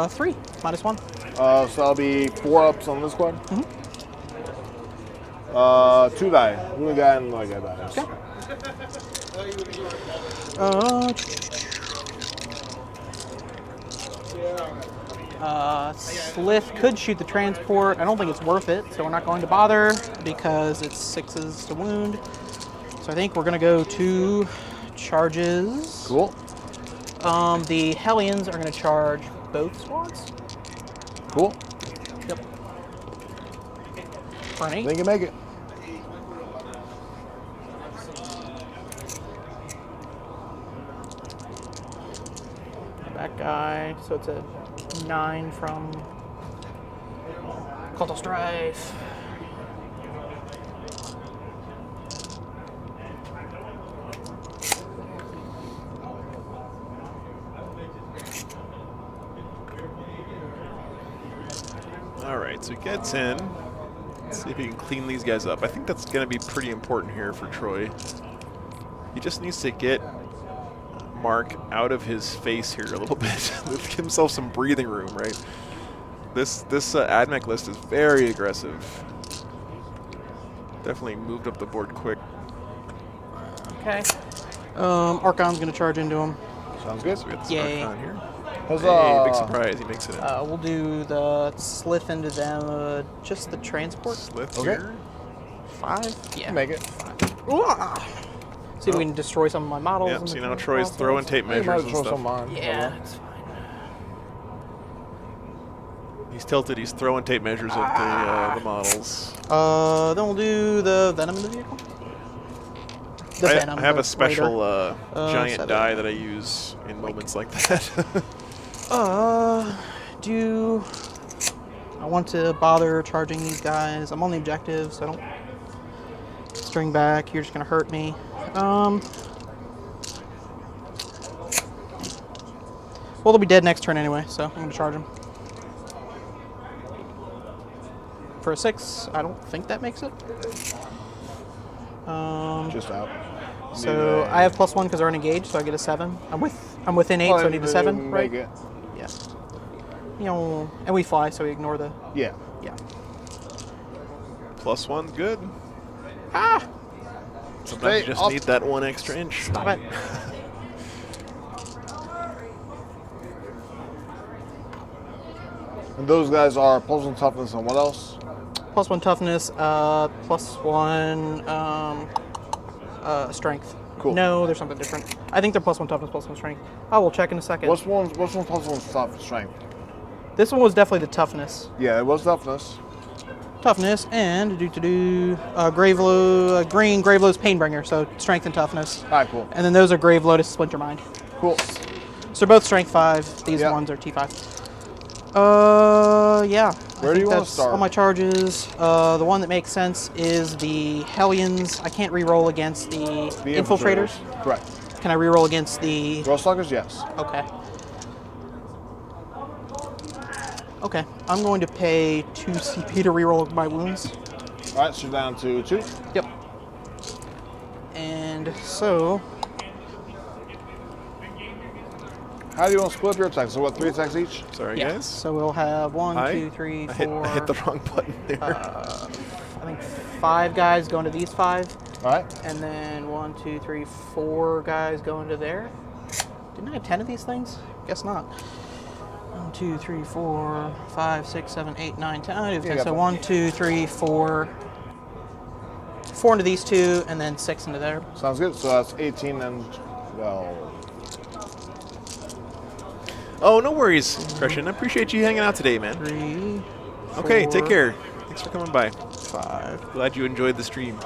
3 minus 1. So that'll be 4 ups on this squad. Mm-hmm. 2 die. One guy and another guy dies. Okay. Slith could shoot the transport. I don't think it's worth it, so we're not going to bother because it's 6s to wound. So I think we're going to go to charges. Cool. The Hellions are going to charge both squads. Cool. Yep. For an 8. They can make it. That guy, so it's a 9 from Cult of Strife. Alright, so he gets in. Let's see if he can clean these guys up. I think that's going to be pretty important here for Troy. He just needs to get Mark out of his face here a little bit. Give himself some breathing room, right? This Admech list is very aggressive. Definitely moved up the board quick. Okay. Archon's going to charge into him. Sounds good. So we got this Yay. Archon here. Huzzah. Hey, big surprise, he makes it in. We'll do the Slith into them, just the transport. Slith Okay. here. 5? Yeah. Make it. 5. See if we can destroy some of my models. Yep, in so the now Troy's throwing tape You measures might and as well stuff. some mine. Yeah, it's fine. He's tilted, he's throwing tape measures at the models. Then we'll do the Venom in the vehicle. The Venom. I have the a special Raider. giant 7. die that I use in moments like that. Do I want to bother charging these guys? I'm on the objective, so I don't string back. You're just gonna hurt me. Well, they'll be dead next turn anyway, so I'm gonna charge them. For a 6, I don't think that makes it. Just out. So I have +1 because they're unengaged, so I get a 7. I'm within 8, so I need a 7, right? Make it. Yeah. You know, and we fly, so we ignore the. Yeah. Yeah. +1's good. Ah! Sometimes you just up. need that 1 extra inch. Stop it. And those guys are +1 toughness and what else? +1 toughness, +1 strength. Cool. No, there's something different. I think they're +1 toughness, +1 strength. I will check in a second. What's one +1 tough strength? This one was definitely the toughness. Yeah, it was toughness. Toughness and green Gravelow's Painbringer, so strength and toughness. All right, cool. And then those are Grave Lotus Splinter Mind. Cool. So they're both strength 5. These Yeah. ones are T5. Yeah. Where do you want to start? All my charges. The one that makes sense is the Hellions. I can't re-roll against the Infiltrators. Correct. Can I re-roll against the... Rostalkers, yes. Okay. Okay. I'm going to pay 2 CP to re-roll my wounds. All right, so you're down to 2. Yep. And so... How do you want to split up your attacks? So what, 3 attacks each? Sorry, Yeah. guys. So we'll have 1, 2, 3, 4... I hit the wrong button there. I think 5 guys going to these 5. All right. And then 1, 2, 3, 4 guys going to there. Didn't I have 10 of these things? Guess not. 1, 2, 3, 4, 5, 6, 7, 8, 9, 10. I do. Okay, got so that. 1, 2, 3, 4. 4 into these 2, and then 6 into there. Sounds good. So that's 18 and 12. Oh, no worries, Christian. I appreciate you hanging out today, man. 3. Okay, 4, take care. Thanks for coming by. 5, Glad you enjoyed the stream.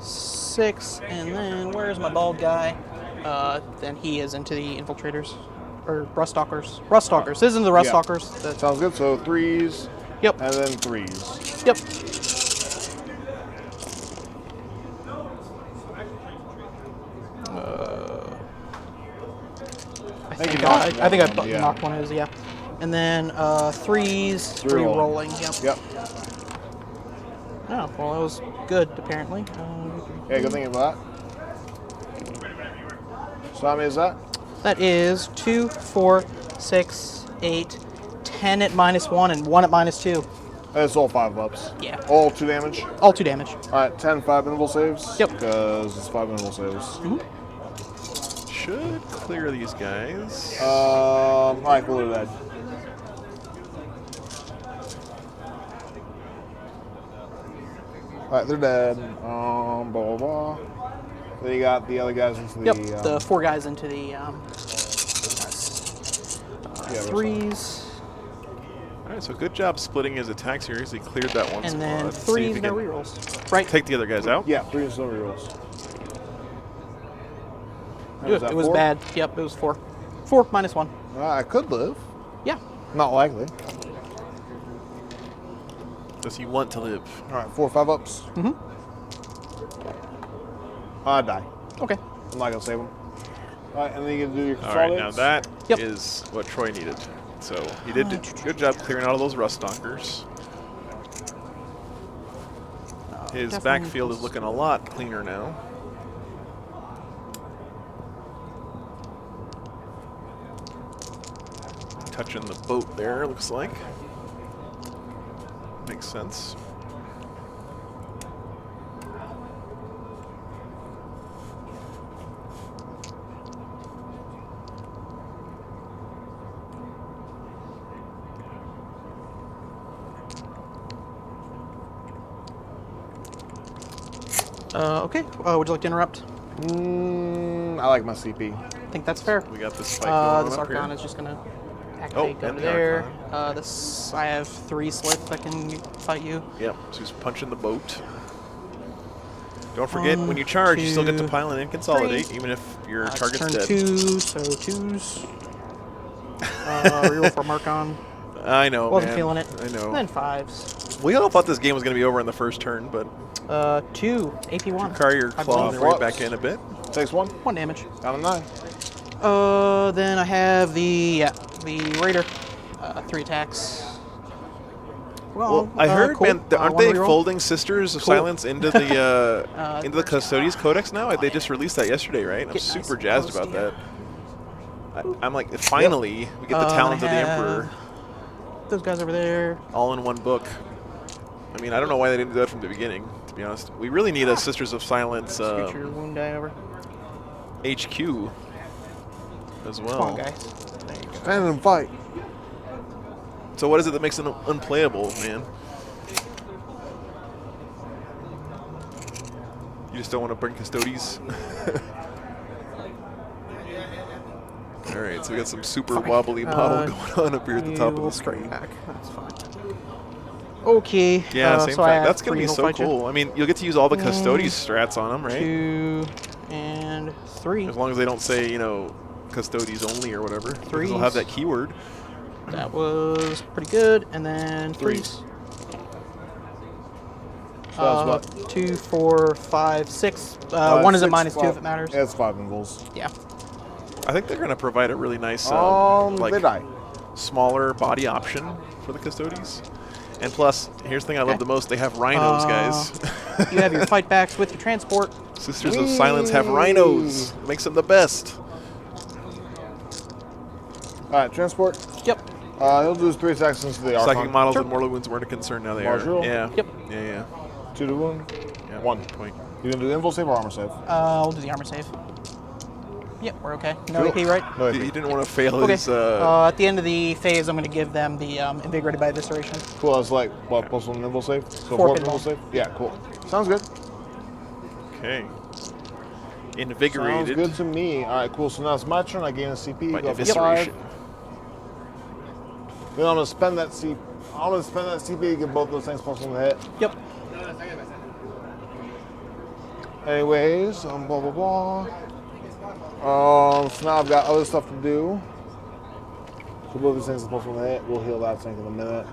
6, and then where's my bald guy? Then he is into the Infiltrators. Or Ruststalkers. Ruststalkers. This is into the Ruststalkers. That's Sounds good. So 3s. Yep. And then 3s. Yep. I think I knocked one of his, yeah. And then 3s, re-rolling. Yep. Yep. Oh, well, that was good, apparently. Yeah, good thing about that. So how many is that? That is 2, 4, 6, 8, 10 at -1, and 1 at -2. It's all 5 ups. Yeah. All 2 damage? All 2 damage. All right, 10 5-interval saves? Yep. Because it's 5-interval saves. Should clear these guys. All right, cool, they're dead. All right, they're dead. Blah, blah, blah. Then you got the other guys into the... Yep, the 4 guys into the yeah, 3s. All right, so good job splitting his attack series. He cleared that one And spot. then Let's see if 3s, he no can rerolls. Right. take the other guys out. Yeah, 3s, no rerolls. It was bad. Yep, it was 4. 4 -1. I could live. Yeah. Not likely. Does he want to live? All right, 4 5 ups. Mm-hmm. I die. Okay. I'm not gonna save him. All right, and then you can do your All right, now consolidates. that is what Troy needed. So he did a good job clearing out all those Ruststalkers. His definitely backfield is looking a lot cleaner now. Touching the boat there, looks like. Makes sense. Okay. Would you like to interrupt? I like my CP. I think that's fair. We got this fight going This on up Archon here. is just gonna activate, go and to the there. This I have 3 slits that can fight you. Yep, so he's punching the boat. Don't forget, when you charge, you still get to 2, pile in and consolidate, 3. even if your target's Turn dead. 2, so 2s. Reroll for Archon. I know, Wasn't man. feeling it. I know. And then 5s. We all thought this game was going to be over in the first turn, but 2, AP1. Drukhari are I clawing believe. their way back in a bit. Takes 1. 1 damage. Down to 9. Then I have the Raider. 3 attacks. Well, I heard, cool. man, aren't 1 they reroll. folding Sisters of Cool. Silence into the Custodes Codex now? They just released that yesterday, right? I'm Get super nice jazzed close about to that. I'm like, finally, we get the Talons of the Emperor Those guys over there. all in one book. I mean, I don't know why they didn't do that from the beginning, to be honest. We really need a Sisters of Silence Scoot your wound die over. HQ as well. Come on, guys. There you go. Stand and fight. So what is it that makes it unplayable, man? You just don't want to bring Custodes? Alright, so we got some super wobbly model going on up here at the top of the screen. Back. That's fine. Okay. Yeah, same so I fact. have That's going to 3 be whole so fight cool. I mean, you'll get to use all the Custodes strats on them, right? 2 and 3. As long as they don't say, you know, Custodes only or whatever. Because they'll Threes. have that keyword. That was pretty good. And then 3s. So that's what? 2, 4, 5, 6. 1 is a -2 if it matters. Yeah, it's 5 invuls. Yeah. I think they're going to provide a really nice, They like, die. smaller body option for the Custodes. And plus, here's the thing I love the most, they have rhinos, guys. You have your fight backs with your transport. Sisters of Silence have rhinos. Makes them the best. Alright, transport. Yep. He'll do his 3 attacks into the Archon. Psychic models Sure. and mortal wounds weren't a concern, now they Marshal? are. Yeah. Yep. Yeah. 2 to wound. Yeah. 1 point. You gonna do the invul save or armor save? We'll do the armor save. Yep, we're okay. No Cool. AP, right? No He AP. didn't want to fail Okay. his. At the end of the phase, I'm going to give them the Invigorated by Evisceration. Cool, that's like, what, plus 1 invul save? So 4 4 pinball. invul save? Yeah, cool. Sounds good. Okay. Sounds Invigorated good to me. Alright, cool. So now it's my turn. I gain a CP. by Go up to 5. evisceration. Then I'm gonna spend that CP. I'm gonna spend that CP to get both those things plus 1 to hit. Yep. Anyways, blah blah blah. So now I've got other stuff to do. So both these things are plus 1 to hit. We'll heal that tank in a minute.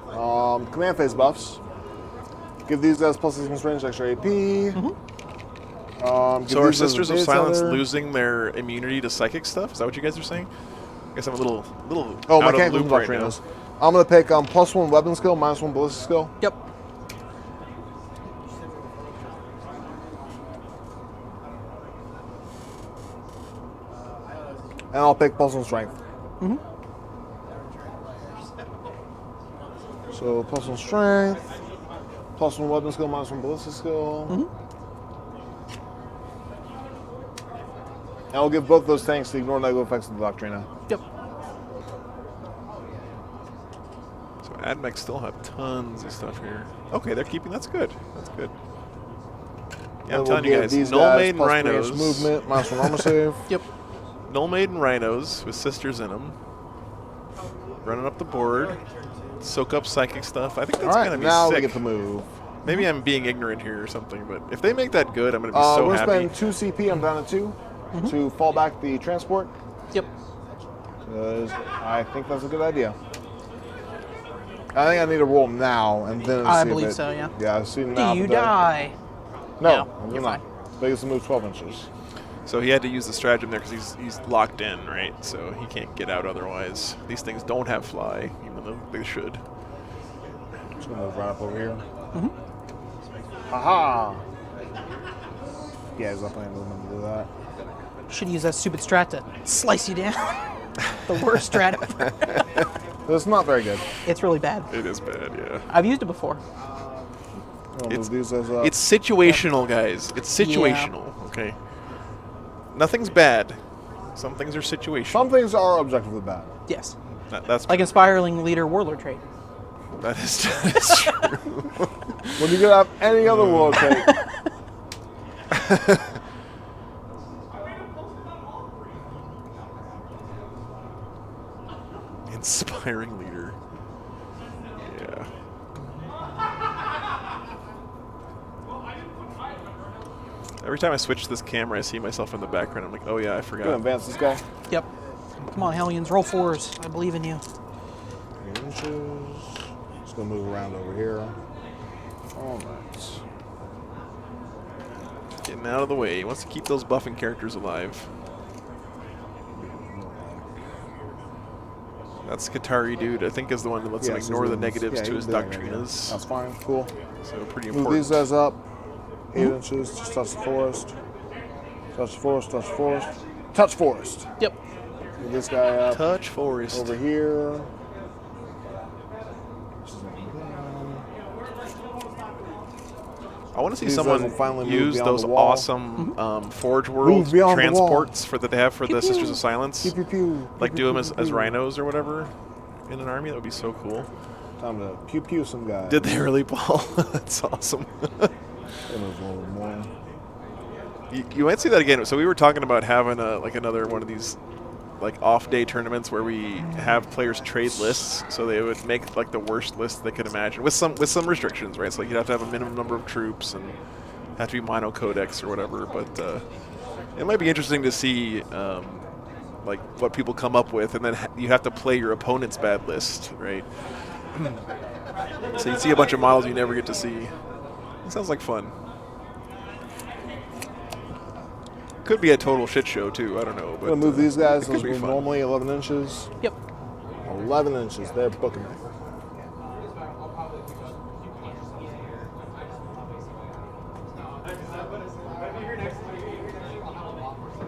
Command phase buffs. Give these guys plus 6 range, extra AP. give So are these as a Sisters of base Silence other. losing their immunity to psychic stuff? Is that what you guys are saying? I guess I'm a little Oh, out of Mechanicus loop right now. Doctrinas. I'm gonna pick +1 weapon skill, -1 ballistic skill. Yep. And I'll pick +1 strength. Mm-hmm. So +1 strength, +1 weapon skill, -1 ballistic skill. Mm-hmm. And I'll give both those tanks to ignore negative effects of the Doctrina. Yep. So Admech still have tons of stuff here. Okay, they're keeping. That's good. That's good. Yeah, I'm And telling we'll you give guys, these Null guys Maiden +3 inch Rhinos. movement, -1 armor save. Yep. Null Maiden Rhinos with Sisters in them. Running up the board. Soak up psychic stuff. I think that's All right, going to be now sick. we get to move. Maybe I'm being ignorant here or something, but if they make that good, I'm going to be so we're happy. spending 2 CP. I'm down to 2 to fall back the transport. Yep. Because I think that's a good idea. I think I need to roll now and then I see believe if it, so, yeah. Yeah, see now. Do you if it does. die? No, No, I'm you're not. They get to move 12 inches. So he had to use the stratagem there because he's locked in, right? So he can't get out otherwise. These things don't have fly, even though they should. I'm just gonna move right up over here. Mm-hmm. Haha! Yeah, he's definitely going to do that. Should use that stupid strat to slice you down. The worst strat ever. It's not very good. It's really bad. It is bad, yeah. I've used it before. I'll It's- move these as It's situational, guys. It's situational, okay? Nothing's bad. Some things are situational. some things are objectively bad. Yes. That's Like Inspiring Leader Warlord trait. that is true. When you could have any other world take. Inspiring leader. Yeah. Every time I switch this camera, I see myself in the background. I'm like, oh yeah, I Gonna forgot. advance this guy. Yep. Come on, Hellions, roll 4s. I believe in you. 8 inches. Just gonna move around over here. All right. Getting out of the way. He wants to keep those buffing characters alive. That Skitarii dude, I think, is the one that lets him Yes, ignore the he's- negatives yeah, to he's his doing it, yeah. doctrinas. That's fine. Cool. So pretty Move important. these guys up. 8 inches. Just touch the forest. Touch the forest. Touch the forest. Touch forest. Yep. Move this guy up Touch forest. over here. I want to see These guys someone will finally move use beyond those the wall. awesome Forge World beyond the wall. transports that they have for the Sisters of Silence. Pew, pew, pew. Like Pew, do them pew, as pew, pew. rhinos or whatever in an army. That would be so cool. Time to pew pew some guys. Did they really, Paul? That's awesome. They move a little more. You might see that again. So we were talking about having like another one of these like off-day tournaments where we have players trade lists, so they would make like the worst list they could imagine with some restrictions, right? So like, you'd have to have a minimum number of troops and have to be mono codex or whatever. But it might be interesting to see like what people come up with, and then you have to play your opponent's bad list, right? So you see a bunch of models you never get to see. It sounds like fun. Could be a total shit show too. I don't know. But I'm gonna move these guys. it could Those be move fun. normally 11 inches. Yep. 11 inches. They're booking it.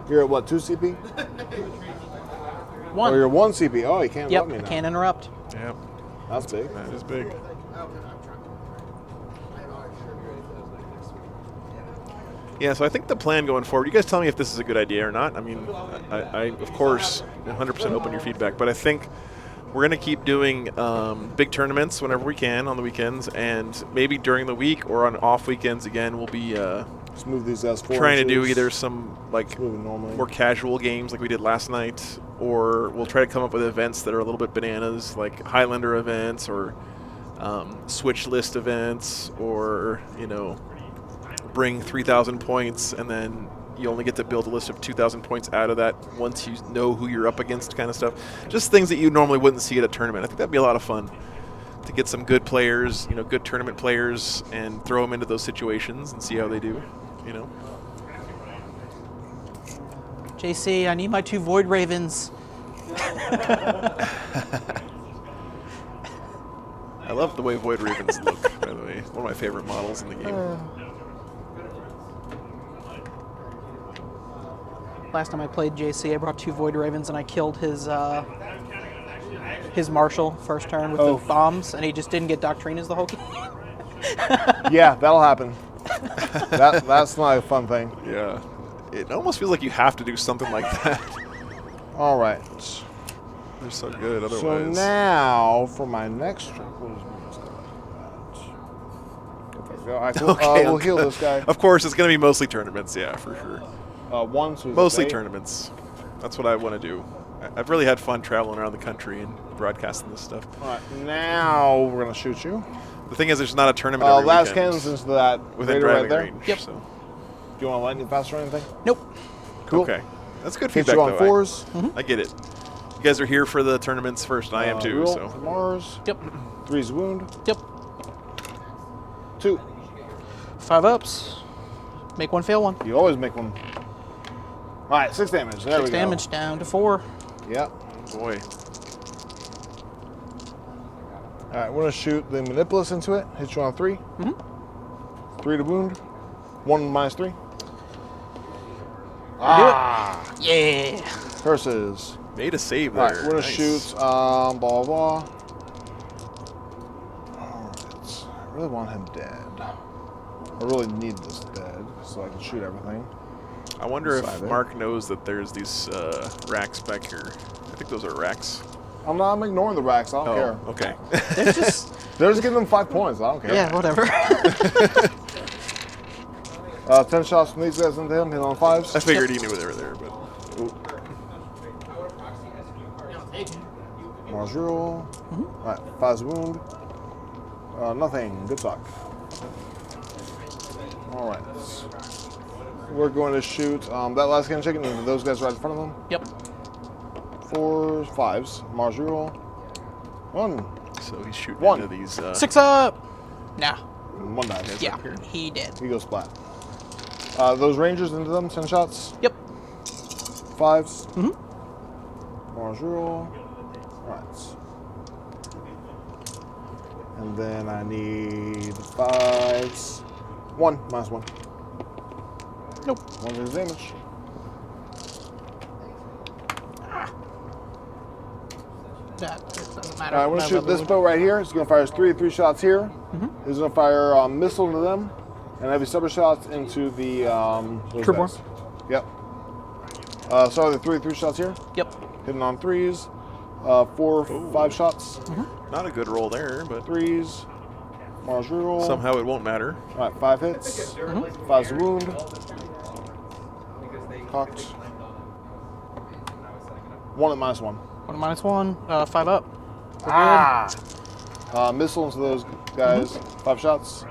You're at what, 2 CP? One. Oh, you're 1 CP. Oh, you can't Yep. let me I now. can't interrupt. Yep, That's big. that is big. Yeah, so I think the plan going forward, you guys tell me if this is a good idea or not. I mean, I of course, 100% open your feedback, but I think we're going to keep doing big tournaments whenever we can on the weekends, and maybe during the week or on off weekends again, we'll be Just move these guys 4 trying to do inches. either some like Moving normally. more casual games like we did last night, or we'll try to come up with events that are a little bit bananas, like Highlander events or Switch list events, or, you know, bring 3,000 points and then you only get to build a list of 2,000 points out of that once you know who you're up against, kind of stuff. Just things that you normally wouldn't see at a tournament. I think that'd be a lot of fun to get some good players, you know, good tournament players, and throw them into those situations and see how they do, you know. JC, I need my 2 Void Ravens. I love the way Void Ravens look, by the way. One of my favorite models in the game. Last time I played JC, I brought 2 Void Ravens and I killed his Marshal first turn with the bombs, and he just didn't get Doctrinas the whole game. Yeah, that'll happen. That's not a fun thing. Yeah. It almost feels like you have to do something like that. All right. They're so good otherwise. So now for my next trick, what is this guy? All right, cool. Okay, We'll heal this guy. Of course, it's going to be mostly tournaments, yeah, for sure. 1, so Mostly tournaments. tournaments. That's what I want to do. I've really had fun traveling around the country and broadcasting this stuff. All right, now we're gonna shoot you. The thing is, there's not a tournament every Last weekend cannons into that within raider driving right there. range. Yep. So. Do you want to lightning fast or anything? Nope. Cool. Okay. That's good Hit feedback, you on though. 4s. I get it. You guys are here for the tournaments first, and I am too. Real So for Mars. Yep. 3's wound. Yep. 2. 5 ups. Make 1, fail 1. You always make one. All right, 6 damage. There 6 we go. damage down to 4. Yep. boy. All right, we're gonna shoot the Manipulus into it. Hit you on 3. 3 to wound. 1 minus 3. Yeah. Curses. Made a save All there. right, we're gonna Nice. shoot. Blah blah blah. All right. I really want him dead. I really need this dead so I can shoot everything. I wonder if Side it. Mark knows that there's these racks back here. I think those are racks. I'm ignoring the racks. I don't care. Okay. They're just, They're just giving them 5 points. I don't care. yeah, whatever. 10 shots from these guys into him. Hit on 5s. I figured he knew they were there, but Marshal. Alright, 5's wound. Nothing. Good talk. Alright. We're going to shoot that last gun chicken into those guys right in front of them. Yep. 4s, 5s. Marshal. 1. so he's shooting One. into these. 6 up. Nah. 1 dies. Yeah, he did. He goes splat. Those rangers into them, 10 shots. Yep. 5s. Marshal. Alright. And then I need 5s. 1 minus 1. Nope. 1 is damage. That doesn't matter. Alright, we're gonna shoot this boat right here. It's gonna fire 3 shots here. He's gonna fire a missile to them. And heavy stubber shots into the those Trueborn. guys. Yep. So the 3 shots here. Yep. Hitting on 3s. 4, 5 shots. Not a good roll there, but 3s. Mars reroll. somehow it won't matter. All right, 5 hits. 5's a wound. Cocked. 1 at -1. 1 minus 1. 5 up. We're Missile into those guys. 5 shots.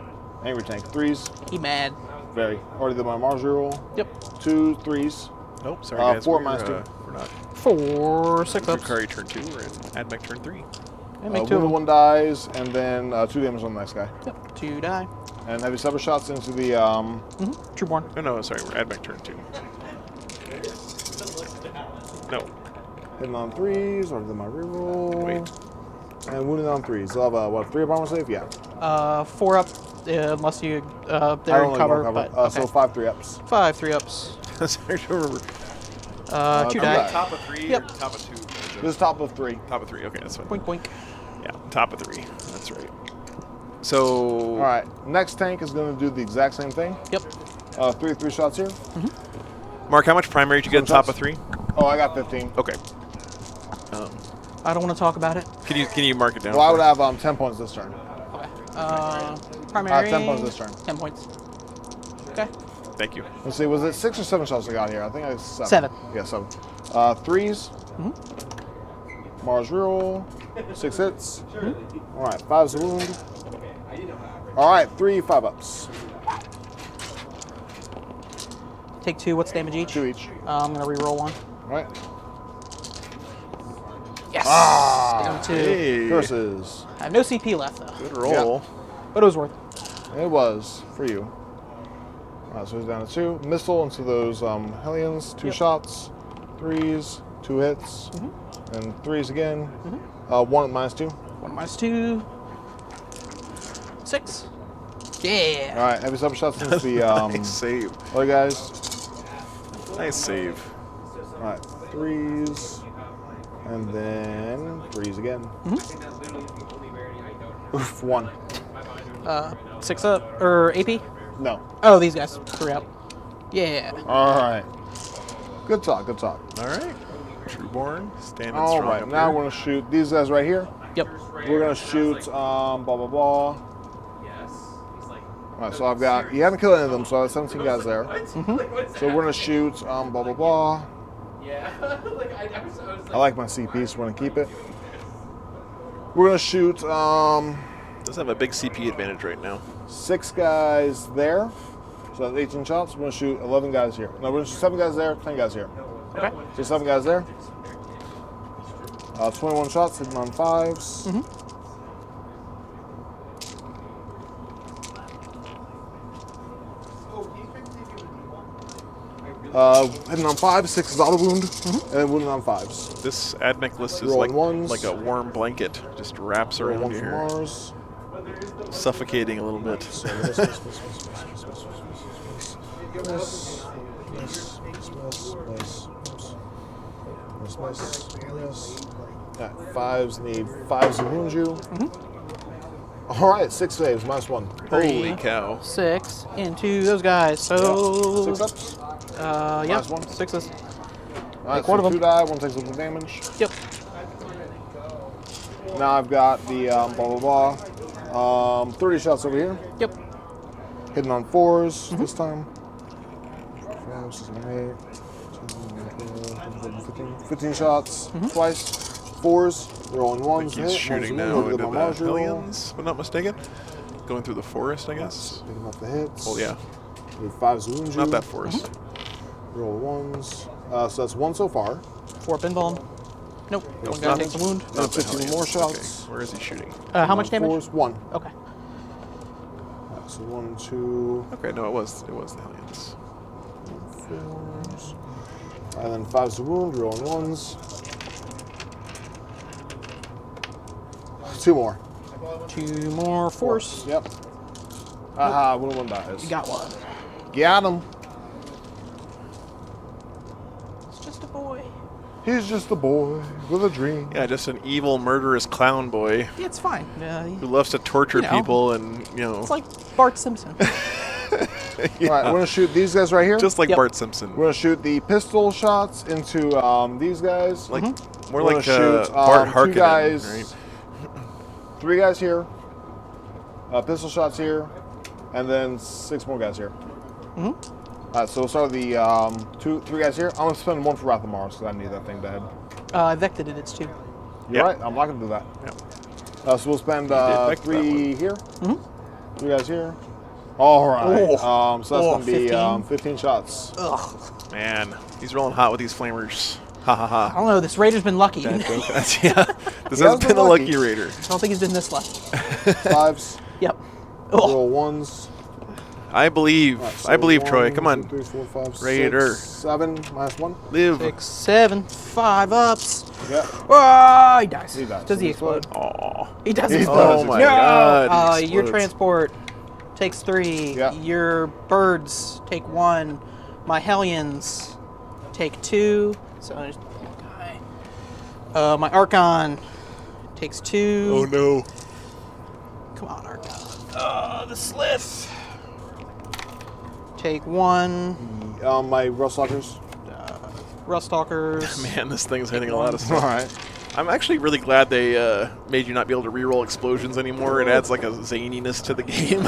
Angry tank. 3s. good. He mad. Very. Already did my Mars reroll. Yep. 2 3s. Nope, sorry guys. 4 we're, minus 2. We're not. 4 6 ups. Drukhari turn 2. We're at Admech turn 3. And make 2 of them. 1 dies, and then 2 damage on the next guy. Yep. 2 die. And heavy stubber shots into the Trueborn. Oh no, sorry. We're Admech turn 2. No. hitting on 3s, already did my reroll. Wait. And wounded on 3s. They'll have what, 3 up armor save? Yeah. 4 up, unless you I they're don't in really cover. want But, cover. So okay. 5 3-ups. 5 3 ups. Sorry, I don't remember. 2 2 die. die. Top of 3 Yep. or top of 2? This is top of 3. Top of 3. Okay, that's fine. Boink boink. Yeah, top of 3. That's right. So. All right. Next tank is going to do the exact same thing. Yep. 3 shots here. Mark, how much primary did you get on top of 3? Oh, I got 15. Okay. I don't want to talk about it. Can you mark it down? Well, I for would me? have 10 points this turn. Okay. Primary. 10 points this turn. 10 points. Okay. Thank you. Let's see, was it 6 or 7 shots I got here? I think I got 7. 7. Yeah, 7. 3s. Mars reroll. 6 hits. All right, 5's a wound. All right, 3 5-ups. Take 2. What's damage each? 2 each. I'm going to reroll 1. All right. Yes. Down 2. Hey. Curses. I have no CP left, though. Good roll. But it was worth it. It was for you. All right, so he's down to 2. Missile into those Hellions. 2 shots. 3s. 2 hits. And 3s again. 1 at -2. 1 minus 2. 6. Yeah. All right, heavy stubber shots into the Nice save. other guys. Nice save. All right, 3s. And then 3s again. Oof, 1. 6 up. Or AP? No. Oh, these guys. 3 up. Yeah. All right. Good talk, good talk. All right. Trueborn, standing All strong right, up now here. we're going to shoot these guys right here. Yep. We're going to shoot blah, blah, blah. All right, so I've got, you haven't killed any of them, so I have 17 guys there. So we're going to shoot blah, blah, blah. I like my CP, so we're going to keep it. We're going to shoot Does have a big CP advantage right now. 6 guys there. So that's 18 shots. We're going to shoot 11 guys here. No, we're going to shoot 7 guys there, 10 guys here. Okay. So 7 guys there. 21 shots, hitting on 5s. Hitting on 5s, 6 is auto wound, and then wounding on 5s. This Admech list is Rolling ones. like a warm blanket, just wraps around 1 you from here, Mars. suffocating a little bit. So miss. Yeah, 5s need 5s to wound you. All right, 6 saves, -1. Holy cow. 6 into those guys. So 6 ups. yeah, -1. 6s. All right, Take one so of 2 them. die, 1 takes a little damage. Yep. Now I've got the blah blah blah. 30 shots over here. Yep. Hitting on 4s this time. 15 shots twice. 4s. Rolling 1s. He's shooting now into the Hellions, if I'm not mistaken. Going through the forest, I guess. Picking up the hits. Oh, yeah. With 5s wound you. Not that forest. Roll 1s. So that's 1 so far. 4 up involved. Nope. No, One guy not- takes a wound. Not the 15 Hellions. more shots. Okay. Where is he shooting? How much damage? 4s, 1. Okay. So 1, 2, Okay, no, it was the Hellions. 4s. And then 5s to wound. Rolling 1s. 2 more. 2 more force. Yep. Aha, 1 dies. You got 1. Got him. It's just a boy. He's just a boy with a dream. Yeah, just an evil, murderous clown boy Yeah, it's fine. who loves to torture You know. people and, It's like Bart Simpson. All right, we're gonna shoot these guys right here. Just like Yep. Bart Simpson. We're gonna shoot the pistol shots into these guys. Like more We're like gonna shoot Bart Harkonnen, 2 guys, right? 3 guys here, pistol shots here, and then 6 more guys here. All right, so we'll start with the 3 guys here. I'm gonna spend 1 for Wrath of Mars because I need that thing dead. I vected it. It's 2. You're Yep. right. I'm not gonna do that. Yep. So we'll spend vect that 3 here, 3 guys here. All right. So that's gonna be 15 shots. Ugh. Man, he's rolling hot with these flamers. Ha ha I ha. don't know. This Raider's been lucky. I Yeah, this has been a lucky Raider. don't think he's been this lucky. 5s. Yep. Oh. Roll 1s. I believe. Right, so I believe, Troy. 1, Come 2, on. 3, 4, 5, Raider. 6, 7 minus 1. Live. 6, 7, 5 ups. Yeah. Oh, he dies. He dies. Does So he he explode? Aw. He doesn't He explode. does Oh my No! God. he Your explodes. transport takes 3. Yeah. Your birds take 1. My Hellions take 2. So there's my Archon takes 2. Oh no. Come on, Archon. The Slith. Take 1. My Rustalkers. Rustalkers. Man, this thing's hitting a lot of All stuff. right. I'm actually really glad they made you not be able to reroll explosions anymore. It adds like a zaniness to the game.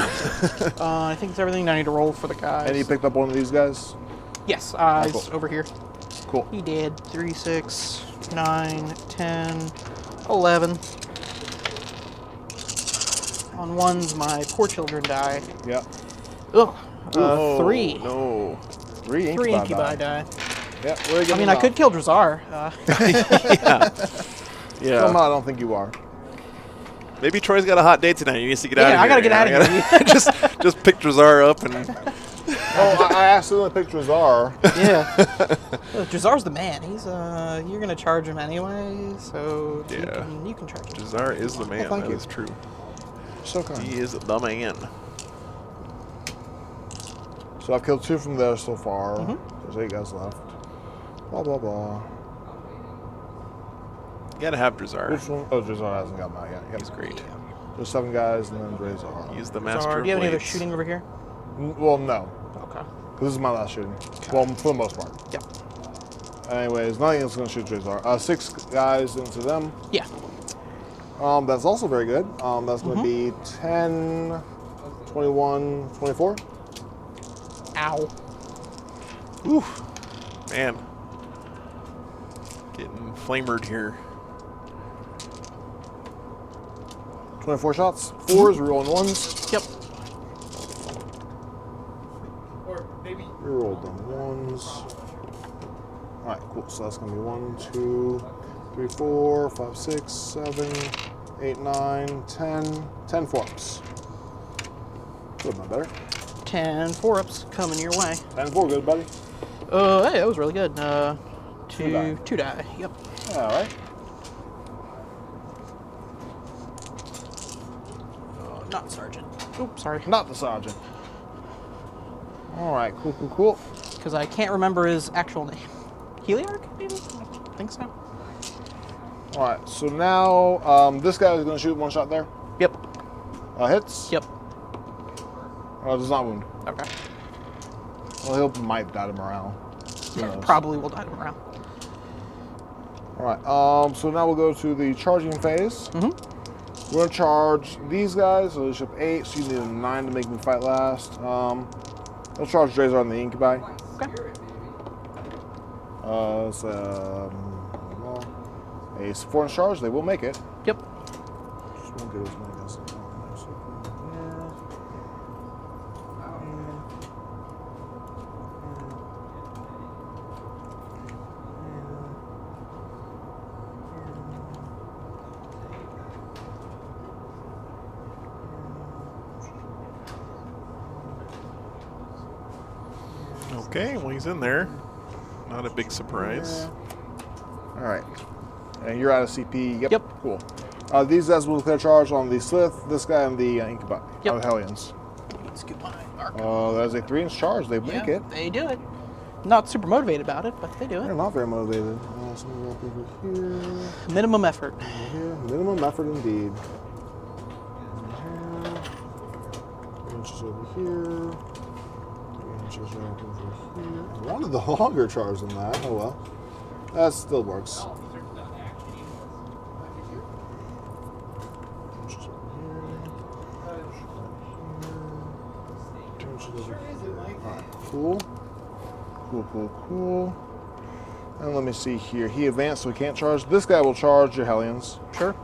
I think it's everything I need to roll for the guys. And you picked up one of these guys? Yes, eyes cool. over here. Cool. He did. 3, 6, 9, 10, 11. On 1s, my poor children die. Yeah. Ugh. Oh, 3. No. 3 incubi. 3 incubi die. Yeah. Where are you I mean, I could kill Drazar. Yeah. Somehow I don't think you are. Maybe Troy's got a hot day tonight. He needs to get out of here. I gotta get out of here. Just pick Drazar up and Oh, I accidentally picked Drazar. Yeah. Drazar's the man. He's you're gonna charge him anyway, so Yeah. you can charge him. Drazar is the man. thank That you. is true. So kind. He is the man. So I've killed 2 from there so far. There's 8 guys left. Blah, blah, blah. You gotta have Drazar. Which one? Oh, Drazar hasn't gotten out yet. Yep. He's great. There's 7 guys and then Drazar. He's the master Drazar, of do you have any other blades. shooting over here? Well, no. Okay. Because this is my last shooting. Well, for the most part. Yep. Anyways, nothing else is going to shoot Drazar. 6 guys into them. Yeah. That's also very good. That's going to be 10, 21, 24. Ow. Oof. Man. Getting flamered here. 24 shots. 4s, rerolling 1s. Yep. Or maybe Rerolled them 1s. Alright, cool. So that's going to be 1, 2, 3, 4, 5, 6, 7, 8, 9, 10. 10 4-ups. Good, not better. 10 4-ups coming your way. 10 4, good, buddy. Hey, that was really good. Two die. 2 die. Yep. Alright. Not sergeant. Oops, sorry. Not the sergeant. Alright, cool, cool, cool. Because I can't remember his actual name. Heliarch, maybe? I think so. Alright, so now this guy is going to shoot 1 shot there. Yep. Hits? Yep. Does not wound. Okay. Well, he might die to morale. Who knows? Probably will die to morale. Alright, so now we'll go to the charging phase. We're going to charge these guys, so they should have 8, so you need a 9 to make me fight last. I'll charge Drazar on the incubi. Okay. It's a 4-inch charge, they will make it. Yep. Just won't get as many guys. Okay, well he's in there. Not a big surprise. All right. And you're out of CP. Yep. Yep. Cool. These guys will declare charge on the Slith, this guy, and the incubi. Yep. On the Hellions. Let's get my arc. There's a 3-inch charge. They make it. They do it. Not super motivated about it, but they do They're it. not very motivated. So we'll go up over here. Minimum effort. Over here. Minimum effort indeed. Over here. Inches over here. I wanted the longer charge than that. Oh well. That still works. Alright, cool. Cool. And let me see here. He advanced, so he can't charge. This guy will charge your Hellions. Sure.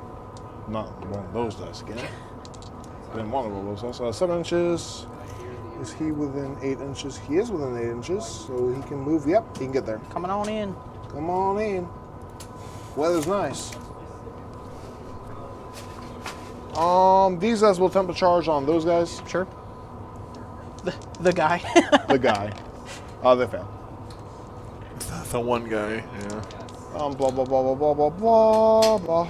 Not one of those dice again. Didn't want to roll those dice. 7 inches. Is he within 8 inches? He is within 8 inches, so he can move. Yep, he can get there. Coming on in. Come on in. Weather's nice. These guys will attempt to charge on those guys. Sure. The guy. The guy. They fail. The one guy, yeah. Blah, blah, blah, blah, blah, blah, blah.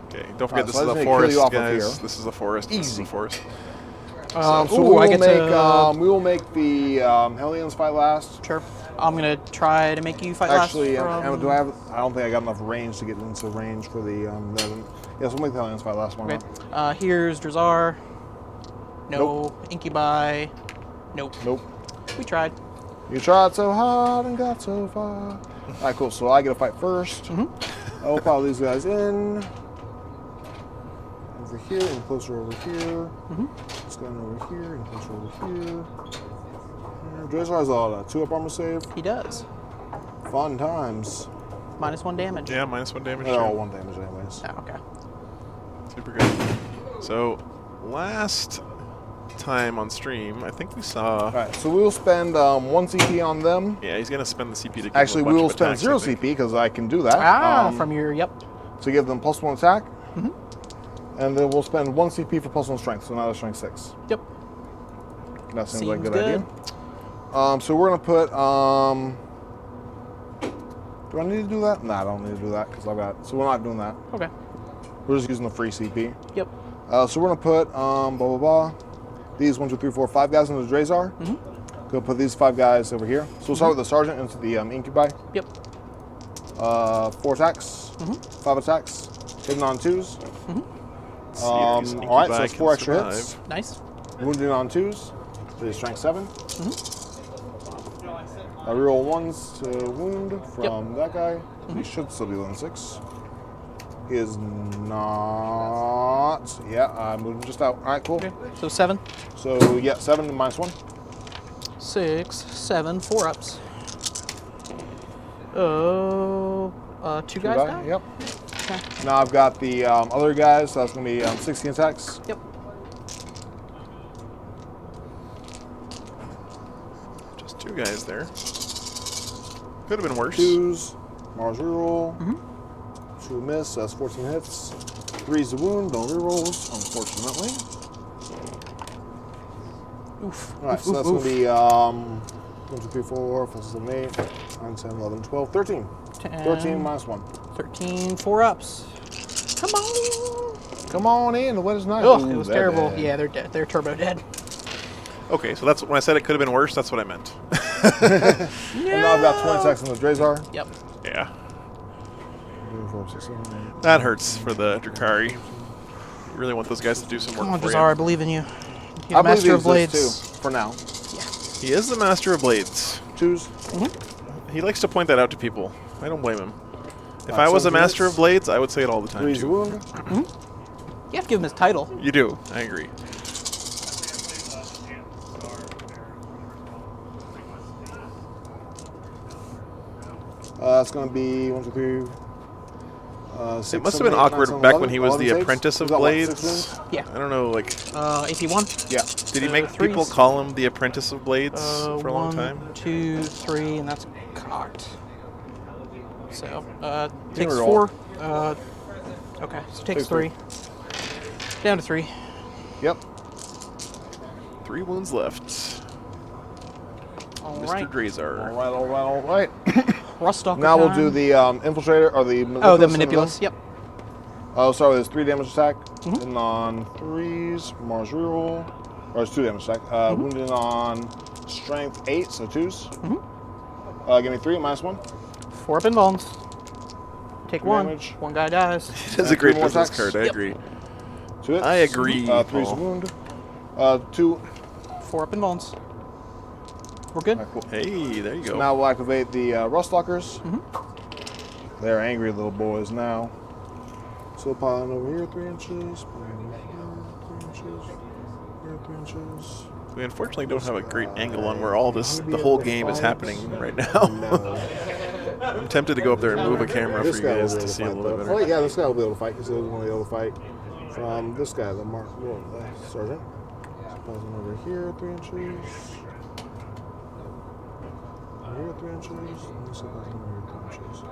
Okay, don't forget this so I is just a need to kill forest, you off of guys. here. This is a forest. This is Easy. a forest. So ooh, I get to, we will make the Hellions fight last. Sure. I'm gonna try to make you fight Actually, last. do I have? I don't think I got enough range to get into range for the. Yes, we'll make the Hellions fight last one. Okay. Here's Drazar. No. Incubi. Nope. Nope. We tried. You tried so hard and got so far. All right, cool. So I get to fight first. I will pile these guys in. Over here and closer over here. It's going over here and closer over here. Drazar has a 2-up armor save. He does. Fun times. -1 damage. Yeah, -1 damage. They're all too. 1 damage anyways. Oh, okay. Super good. So, last time on stream, I think we saw. All right, so we will spend 1 CP on them. Yeah, he's gonna spend the CP to. Give Actually, him a we bunch will of spend attacks, 0 I think. CP because I can do that. From your, yep. To give them +1 attack. And then we'll spend 1 CP for +1 strength, so now they're strength 6. Yep. That seems like a Seems good idea. So we're gonna put. Do I need to do that? No, I don't need to do that because I've got. So we're not doing that. Okay. We're just using the free CP. Yep. So we're gonna put blah blah blah. These 1, 2, 3, 4, 5 guys into the Drazar. Go put these 5 guys over here. So we'll start with the sergeant into the Incubi. Yep. 4 attacks. 5 attacks. Hitting on 2s. See if these All right, so incubi that's can 4 extra survive. hits. Nice. Wounded on 2s. So he's strength 7. I reroll 1s to wound from that guy. He should still be within 6. He is not. Yeah, I moved him just out. All right, cool. Okay. So 7. So yeah, 7 to -1. 6, 7, 4-ups. 2 guys now? Yep. Okay. Now I've got the other guys. So that's gonna be 16 attacks. Yep. Just 2 guys there. Could have been worse. 2s. Mars reroll. 2 miss. So that's 14 hits. 3's the wound. No rerolls, unfortunately. Oof. All right, Oof, so oof, that's oof. gonna be 1, 2, 3, 4, 5, 6, 7, 8, 9, 10, 11, 12, 13. 13 -1. 13, 4-ups. Come on. Come on in. The weather's nice. Ugh, Ooh, it was they're terrible. dead. Yeah, they're dead. They're turbo dead. Okay, so that's when I said it could have been worse. That's what I meant. And now I've got 20 attacks on the Drazar. Yep. Yeah, 4, 6, 7, 8. that hurts for the Drukhari. You really want those guys to do some work Come on, for Drazar, I you. believe in you. You're I the Master of believe Blades. these too, for now. He is the master of blades. 2s. He likes to point that out to people. I don't blame him. If Alright, I was a 17 master hits. of blades, I would say it all the time 3's the too. wound. You have to give him his title. You do. I agree. That's going to be 1, 2, 3. 6, It must have 7, been 8, awkward 9, 10, back 11, when he was 11 the saves. apprentice of Is that what, 6 blades. wounds? Yeah. I don't know, like, AP1. Yeah. did he make threes. people call him the apprentice of blades for a long 1, time? 2, 3, and that's cocked. So, takes reroll. 4. Okay, so takes Takes 3. Down to 3. Yep. 3 wounds left. All Mr. right. Drazar. All right. Rust Now we'll do the infiltrator or the Oh, the Manipulus. Manipulus. Yep. I'll start with his 3 damage attack. And on 3s, Mars reroll. Or it's 2 damage attack. Wounded on strength 8, so 2s. Give me 3 -1. 4 up in bones. Take 1. damage. 1 guy dies. That's a great 3 more business attacks. card, I Yep. agree. 2 hits. I agree, 3's Paul. wound. 2. 4 up in bones. We're good. All right, cool. Hey, there you go. Now we'll activate the Ruststalkers. They're angry little boys now. So piling over here 3 inches. Piling here 3 inches. Here 3 inches. We unfortunately don't have a great angle on where all this, the whole game is happening right now. I'm tempted to go up there and move a camera for you guys to see a little bit better. Oh yeah, this guy will be able to fight because he doesn't want to be able to fight from this guy, the sergeant. Pausing over here 3 inches. Here 3 inches. And this guy pausing over here 3 inches.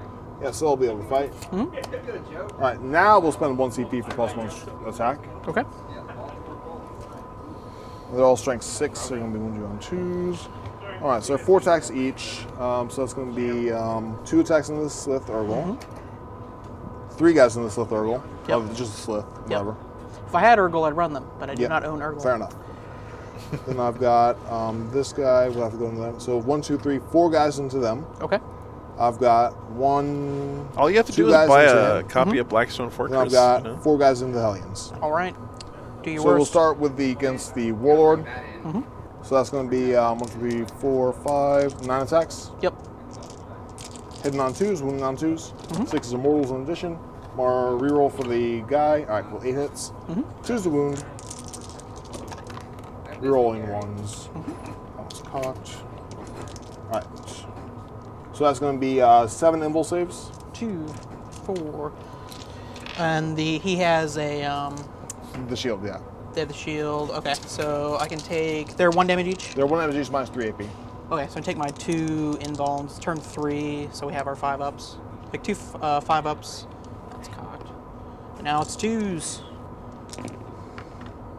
Yeah, so I'll be able to fight. All right, now we'll spend 1 CP for +1 attack. Okay. They're all strength 6, so you're going to be wounded on 2s. All right, so 4 attacks each. So that's going to be 2 attacks in the Slith Urgle. 3 guys in the Slith Urgle. Yep. Oh, just a Slith, whatever. If I had Urgle, I'd run them, but I do not own Urgle. Fair enough. Then I've got this guy. We'll have to go into them. So 1, 2, 3, 4 guys into them. Okay. I've got 1. All you have to 2 do is guys buy into a him. copy of Blackstone Fortress. And I've got you know? 4 guys into the Hellions. All right. Do your So we'll worst. start with against the Warlord. So that's going to be 1, 2, 3, 4, 5, 9 attacks. Yep. Hitting on 2s, wounding on 2s. 6 is immortals in addition. More reroll for the guy. All right, cool. 8 hits. 2's the wound. Rerolling 1s. That was cocked. All right. So that's going to be 7 invul saves. 2, 4. And he has a The shield, yeah. they have the shield. Okay, so I can take. They're 1 damage each. They're 1 damage each minus 3 AP. Okay, so I take my 2 invulns. Turn 3, so we have our 5 ups. Pick 2 5 ups. That's cocked. And now it's 2s.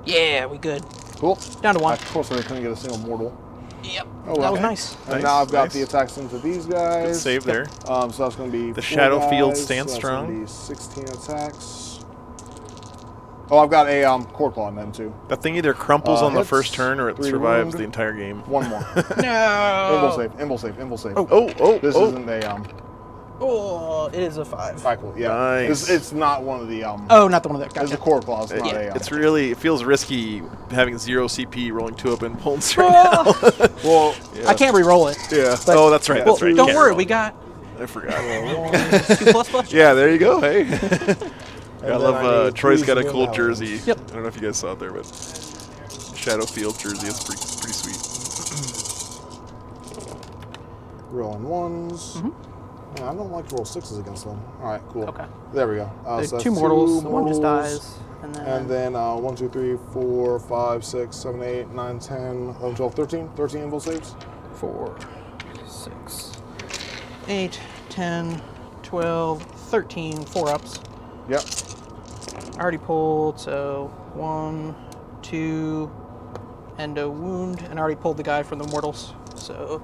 Yeah, we good. Cool. Down to 1. Of course, they couldn't get a single mortal. Yep. Oh, that was okay. nice. And Nice, now I've got nice. the attacks into these guys. Good save there. So that's going to be The 4 Shadow Field guys, stands so that's strong. Gonna be 16 attacks. Oh, I've got a core claw in them too. That thing either crumples on the Hits, first turn or it 3 survives wound. the entire game. 1 more. No. Invul save. Oh, This isn't a Oh, it is a 5. cycle. Yeah. Nice. It's not one of the Oh, not the one that It's gotcha. a core claw. It's not a. It's really, it feels risky having 0 CP rolling 2 up and pulls right now. Well, I can't re-roll it. Yeah. But- Oh, that's right. Well, That's right. don't Can't worry, roll. we got I forgot. 2++. Yeah, there you go. Hey. I then love I need Troy's 3s got a and cool then jersey. Yep. I don't know if you guys saw it there, but Shadow Field jersey is pretty sweet. rolling 1s. Yeah, I don't like to roll 6s against them. All right, cool. Okay. There we go. There's So that's 2 mortals. 2 One just mortals. dies. And And then 1, 2, 3, 4, 5, 6, 7, 8, 9, 10, 11, 12, 13. 13 invul saves. 4, 6, 8, 10, 12, 13, 4 ups. Yep. I already pulled, so 1, 2, and a wound. And I already pulled the guy from the mortals. So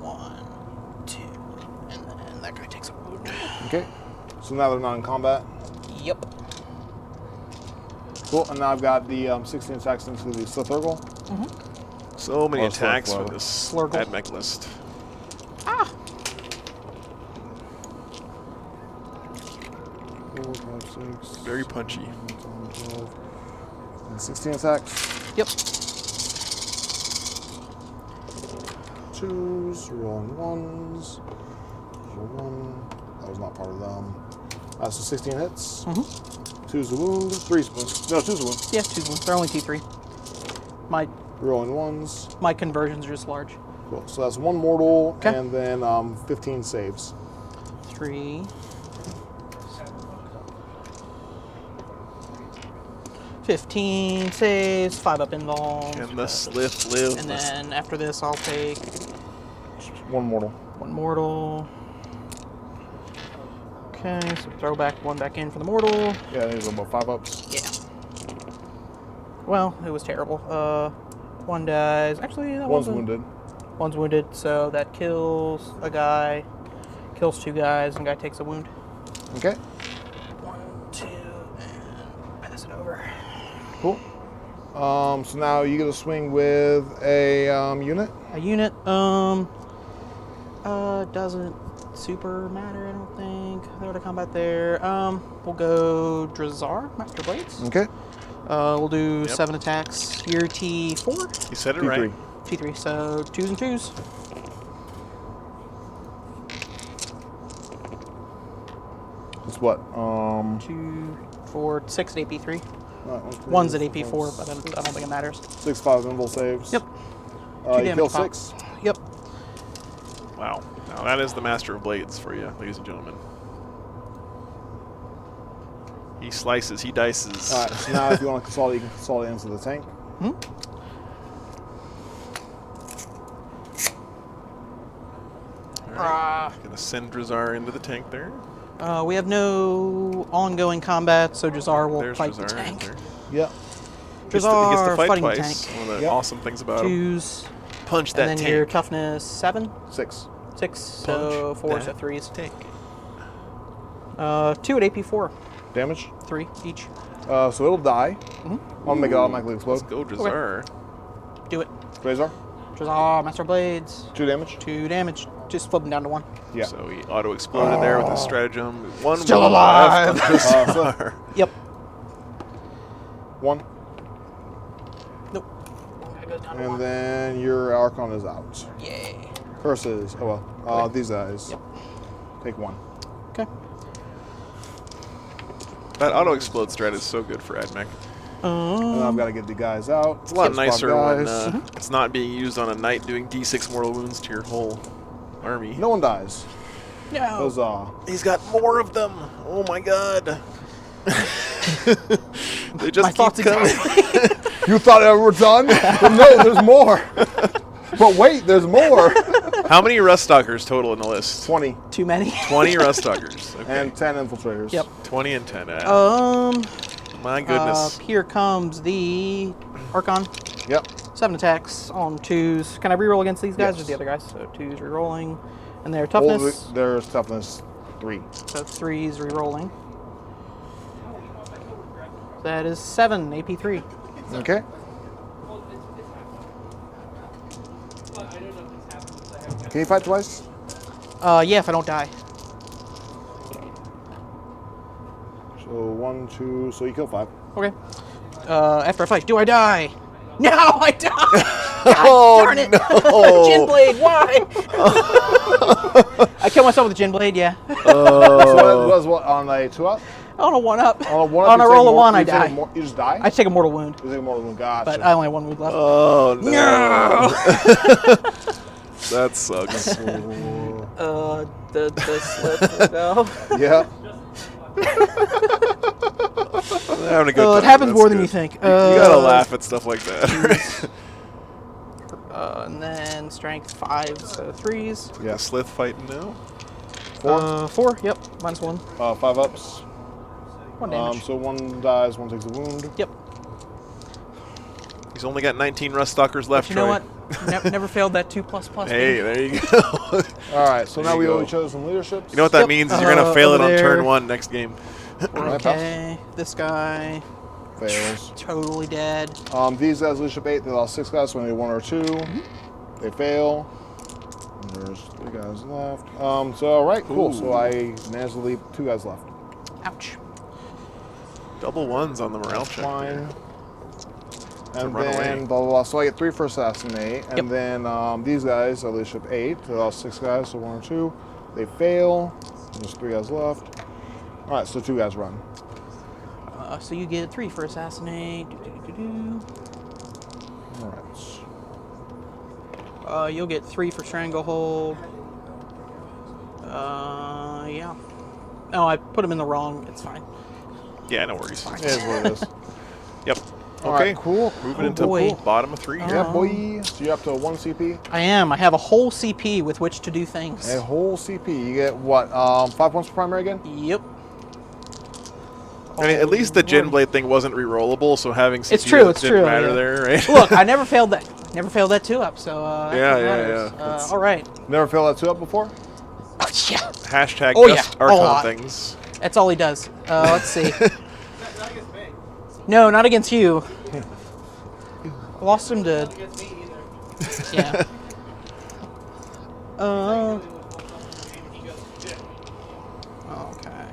1, 2, and then that guy takes a wound. Okay. So now they're not in combat. Yep. Cool. And now I've got the 16 attacks into the Slith Urgle. So many Oh, Slurp attacks Flow. with this Slurgle. Admech list. Ah! 4, 5, 6. Very punchy. 10, 12, and 16 attacks. Yep. 2s, rolling 1s. Roll 1. That was not part of them. So 16 hits. 2's a wound. 3's a wound. No, 2's a wound. Yeah, 2 wounds. They're only T3. My Rolling 1s. my conversions are just large. Cool. So that's 1 mortal 'Kay. and then 15 saves. 3. 15 saves, 5 up invulns. And the Slith live. And then after this, I'll take 1 mortal. 1 mortal. Okay, so throw back 1 back in for the mortal. Yeah, these are about 5 ups. Yeah. Well, it was terrible. 1 dies. Actually, that 1's wasn't. wounded. 1's wounded, so that kills a guy, kills 2 guys, and guy takes a wound. Okay. 1, 2, and pass it over. Cool. So now you get a swing with a unit. A unit, doesn't super matter, I don't think. They're out of combat there. We'll go Drazar, Master Blades. Okay. We'll do Yep. 7 attacks. Year T4. You said it T3. right. T3, so 2s and 2s. It's what? 2, 4, 6 at AP3. Right, One's at AP4, but I don't think it matters. 6/5 invul saves. Yep. You damage kill pop. 6. Yep. Wow. Now that is the Master of Blades for you, ladies and gentlemen. He slices, he dices. All right. So now, if you want to consolidate, you can consolidate into the tank. Gonna send Drazar into the tank there. We have no ongoing combat, so Drazar will There's fight Drazar the right tank. there. Yep. He gets to fight fighting twice. the tank. One of the Yep. awesome things about him. 2s, Punch that and then tank. your toughness 7, 6. 6, so 4, so that 3s. tank. 2 at AP4, Damage. 3 each. So it'll die. I'll make it automatically explode. Let's go, Drazar. Do it. Razor. Drazar, Master Blades, 2 damage. 2 damage. Just flip him down to 1. Yeah. So he auto-exploded there with his stratagem. One Still wound alive. left on Drazar. Yep. 1. Nope. That goes down to And 1. then your Archon is out. Yay. Curses. Oh well. These guys. Yep. Take 1. Okay. That auto-explode strat is so good for Admech. And I've got to get the guys out. It's a lot 6/5 nicer when guys. it's not being used on a knight doing d6 mortal wounds to your whole army. No one dies. No. Huzzah. He's got more of them. Oh my god. They just My thoughts keep coming. exactly. You thought we were done? But no, there's more. But wait, there's more. How many Ruststalkers total in the list? 20 Too many. 20 Ruststalkers. Okay. and 10 infiltrators. Yep. 20 and 10. My Uh, goodness. here comes the Archon. Yep. 7 attacks on 2s. Can I reroll against these guys or Yes. the other guys? So 2s rerolling. And their Well, toughness. there's toughness 3. So 3s rerolling. That is 7 AP3. Okay. Can you fight twice? Yeah, if I don't die. So 1, 2. So you kill 5. Okay. After I fight, do I die? No, I die! God darn it! Gin blade, why? I kill myself with a gin blade, yeah. So that was what on a 2-up? On a 1-up. On a 1-up. On a you roll take of 1, I you take die. You just die? I take a mortal wound, You take more than one. Gotcha. but I only have 1 wound left. Oh no. No! That sucks. The slip, no. Yeah. I'm having a good time. It happens That's more than good. you think. You gotta laugh at stuff like that. And then strength 5, so 3s. Yeah, Slith fighting now. 4. 4, yep, -1. 5 ups. 1 damage. So 1 dies, 1 takes a wound. Yep. He's only got 19 Ruststalkers left. But you know Troy. what? Never failed that 2++. Hey, thing. there you go. All right, so There now you we owe go. each other some leaderships. You know what that Yep. means is you're gonna fail it Over on turn there. 1 next game. Okay, this guy Fails. totally dead. These guys leadership 8. They lost 6 guys, so only 1 or 2. They fail. And there's 3 guys left. So all right, cool. So I managed to leave 2 guys left. Ouch. Double 1s on the morale check. Fine. And run then away. blah blah blah. So I get 3 for assassinate, and Yep. then these guys are leadership 8. They lost 6 guys, so 1 or 2. They fail. There's 3 guys left. All right, so 2 guys run. So you get 3 for assassinate. All right. You'll get 3 for stranglehold. Yeah. Oh, I put him in the wrong. It's fine. Yeah, no worries. It is what it is. Yep. All Okay. right, cool. Moving Oh, into boy. bottom of 3 here. Yeah, boy. So you're up to 1 CP. I am. I have a whole CP with which to do things. A whole CP. You get what? 5 points per primary again? Yep. I mean, at least the Gin Blade thing wasn't re-rollable, so having CP It's true, it's didn't true, matter yeah. there, right? Look, I never failed that. Never failed that 2-up, so that Yeah, matters. yeah. That's- All right. Never failed that 2-up before? Yeah. Hashtag Oh, yeah. just A Archon lot. things. That's all he does. Let's see. Not against me. No, not against you. I lost him to. Not against me either. Yeah. Okay.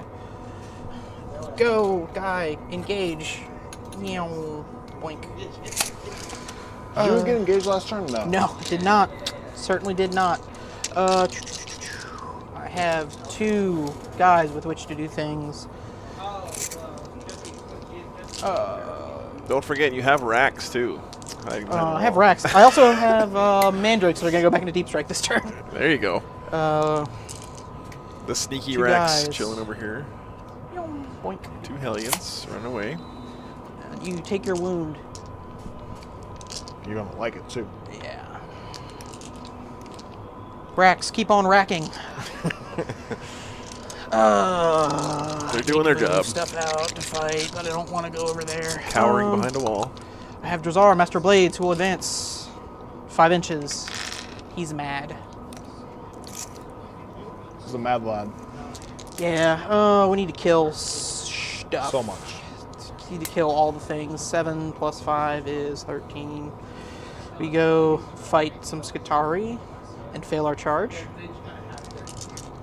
Go, guy, engage. Meow. Boink. Did you get engaged last turn? No. No, did not. Certainly did not. I have 2 guys with which to do things. Don't forget, you have racks too. I have racks. I also have mandrakes that are going to go back into Deep Strike this turn. There you go. The sneaky racks guys. chilling over here. Boink. 2 Hellions, run away. You take your wound. You're gonna like it too. Yeah. Racks, keep on racking. They're doing their job. Stuff out to fight, but I don't want to go over there. Cowering behind a wall. I have Drukhari, Master Blades, who will advance 5 inches. He's mad. This is a mad lad. Yeah, we need to kill stuff. So much. We need to kill all the things. 7 plus 5 is 13. We go fight some Skitarii and fail our charge.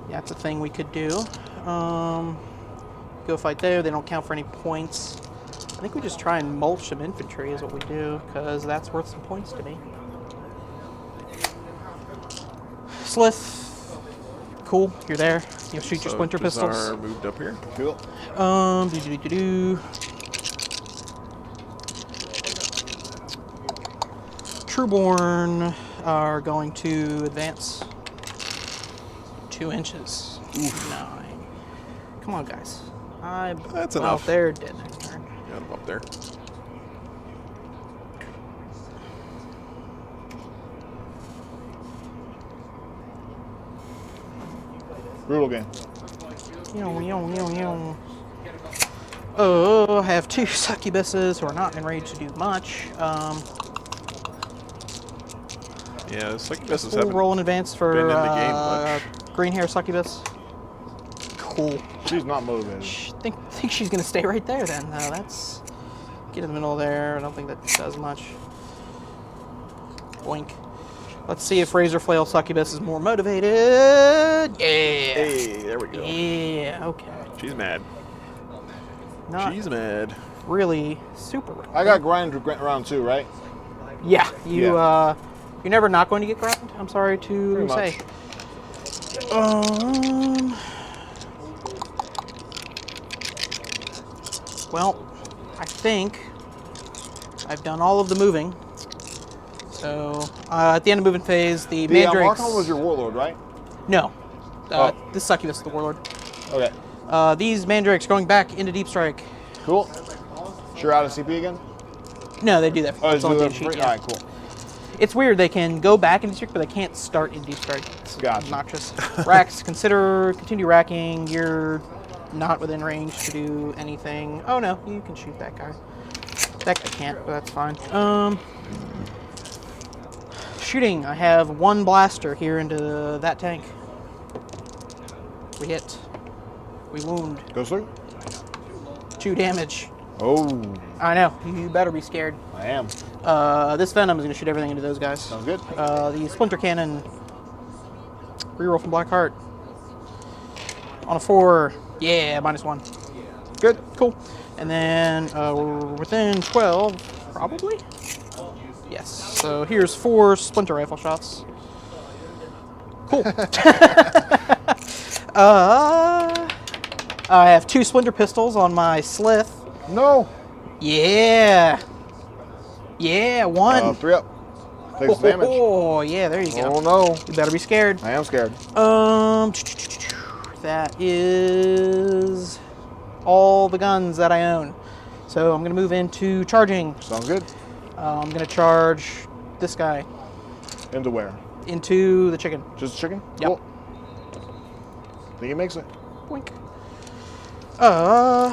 Yeah, that's a thing we could do. Go fight there. They don't count for any points. I think we just try and mulch some infantry is what we do, because that's worth some points to me. Slith. Cool, you're there. You'll shoot your splinter pistols. Are moved up here. Cool. Trueborn are going to advance 2 inches. 9. Come on, guys. That's well, enough. They're dead next turn. Got them up there. Brutal game. Oh, I have 2 succubuses who are not enraged to do much. Yeah, the succubuses We'll haven't roll in advance for been in the game much. green hair succubus. Cool. She's not motivated. Think she's gonna stay right there then. That's get in the middle there. I don't think that does much. Boink. Let's see if Razor Flail Succubus is more motivated. Yeah. Hey, there we go. Yeah. Okay. She's mad. Not She's mad. really super. I got grind round 2, right? Yeah. You Yeah. you're never not going to get ground. I'm sorry to Pretty say. Well, I think I've done all of the moving. So, at the end of moving phase, the Mandrakes... Marshal was your Warlord, right? No. This Succubus is the Warlord. Okay. These Mandrakes going back into Deep Strike. Cool. Sure out of CP again? No, they do that. Oh, It's on do the that sheet, for free? yeah. Alright, cool. It's weird. They can go back in Deep Strike, but they can't start in Deep Strike. It's Gotcha. obnoxious. Racks, continue racking. You're not within range to do anything. Oh no, you can shoot that guy. That guy can't, but that's fine. Shooting. I have 1 blaster here into that tank. We hit. We wound. Goes through? 2 damage. Oh, I know. You better be scared. I am. This Venom is going to shoot everything into those guys. Sounds good. The Splinter Cannon. Reroll from Blackheart. On a 4. Yeah, -1. Good. Cool. And then we're within 12, probably? Yes. So here's 4 Splinter Rifle shots. Cool. I have 2 Splinter Pistols on my Slith. No. Yeah. Yeah, 1. 3 up. Takes damage. Oh, yeah, there you go. Oh no. You better be scared. I am scared. That is all the guns that I own. So I'm going to move into charging. Sounds good. I'm going to charge this guy Into where? into the chicken. Just chicken? Yep. Cool. Think he makes it. Boink. All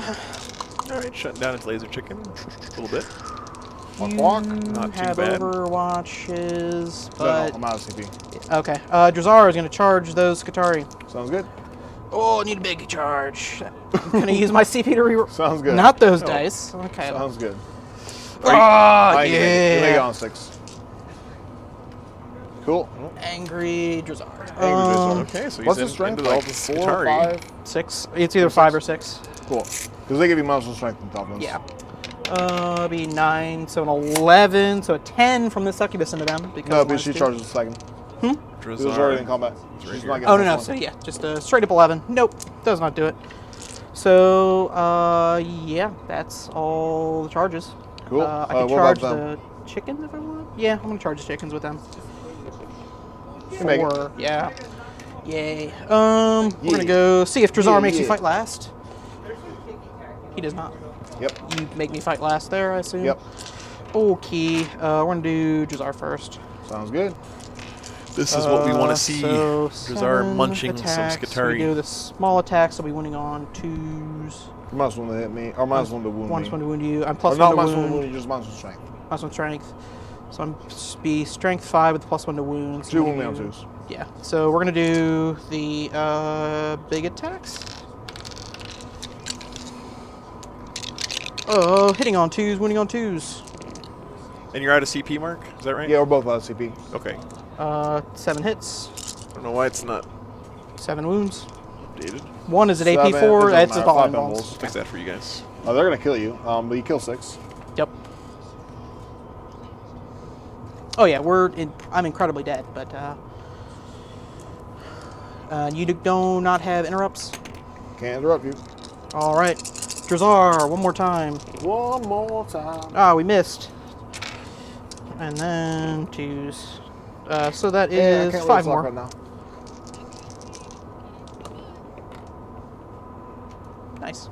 right, shutting down his laser chicken a little bit. Walk. Not too have bad. Overwatches, No, but I'm out of CP. okay. Drukhari is going to charge those Skitarii. Sounds good. Oh, I need a big charge. I'm going to use my CP to reroll. Sounds good. Not those dice. Okay. Sounds good. Oh, You make it yeah. on 6. Cool. Angry Drukhari. Okay, so he's What's in, the strength? into all Like the 4 or Skitarii. 5? 6. It's either 5 or 6. Cool. Because they give you muscle strength and toughness. Yeah. It'll be 9, so an 11, so a 10 from the succubus into them. Because No, but minus she 2. charges a second. She was already in combat. She's not getting Oh, no, plus so one. yeah, just a straight up 11. Nope, does not do it. So, yeah, that's all the charges. Cool. I can what charge about the chickens if I want. Yeah, I'm going to charge the chickens with them. You make it. 4, yeah. Yay. We're going to go see if Drazar makes you fight last. He does not. Yep. You make me fight last there, I assume? Yep. Okay, we're going to do Drazar first. Sounds good. This is what we want to see. So Drazar 7 munching attacks. some Skitarii. We do the small attacks, I'll be winning on 2s. Minus one to hit me, or minus one to wound Minus me. 1 to wound you. I'm Or plus not 1 minus to one to wound. wound you, just minus one strength. Plus 1 strength. So I'm be strength 5 with plus 1 to wound. So 2 I'm wound me gonna on do- 2s. Yeah. So we're gonna do the big attacks. Oh, hitting on 2s, wounding on 2s. And you're out of CP, Mark? Is that right? Yeah, we're both out of CP. Okay. 7 hits, I don't know why it's not 7 wounds. updated. 1 is at 7, AP4. it doesn't That's matter, a 5 volume impulse. balls. Fix that for you guys. Oh, they're gonna kill you, but you kill 6. Yep. Oh yeah, I'm incredibly dead, but you do not have interrupts. Can't interrupt you. All right, Drazar, one more time. One more time. Ah, we missed. And then 2s. So that Yeah, I is can't 5 let more. right now. Nice.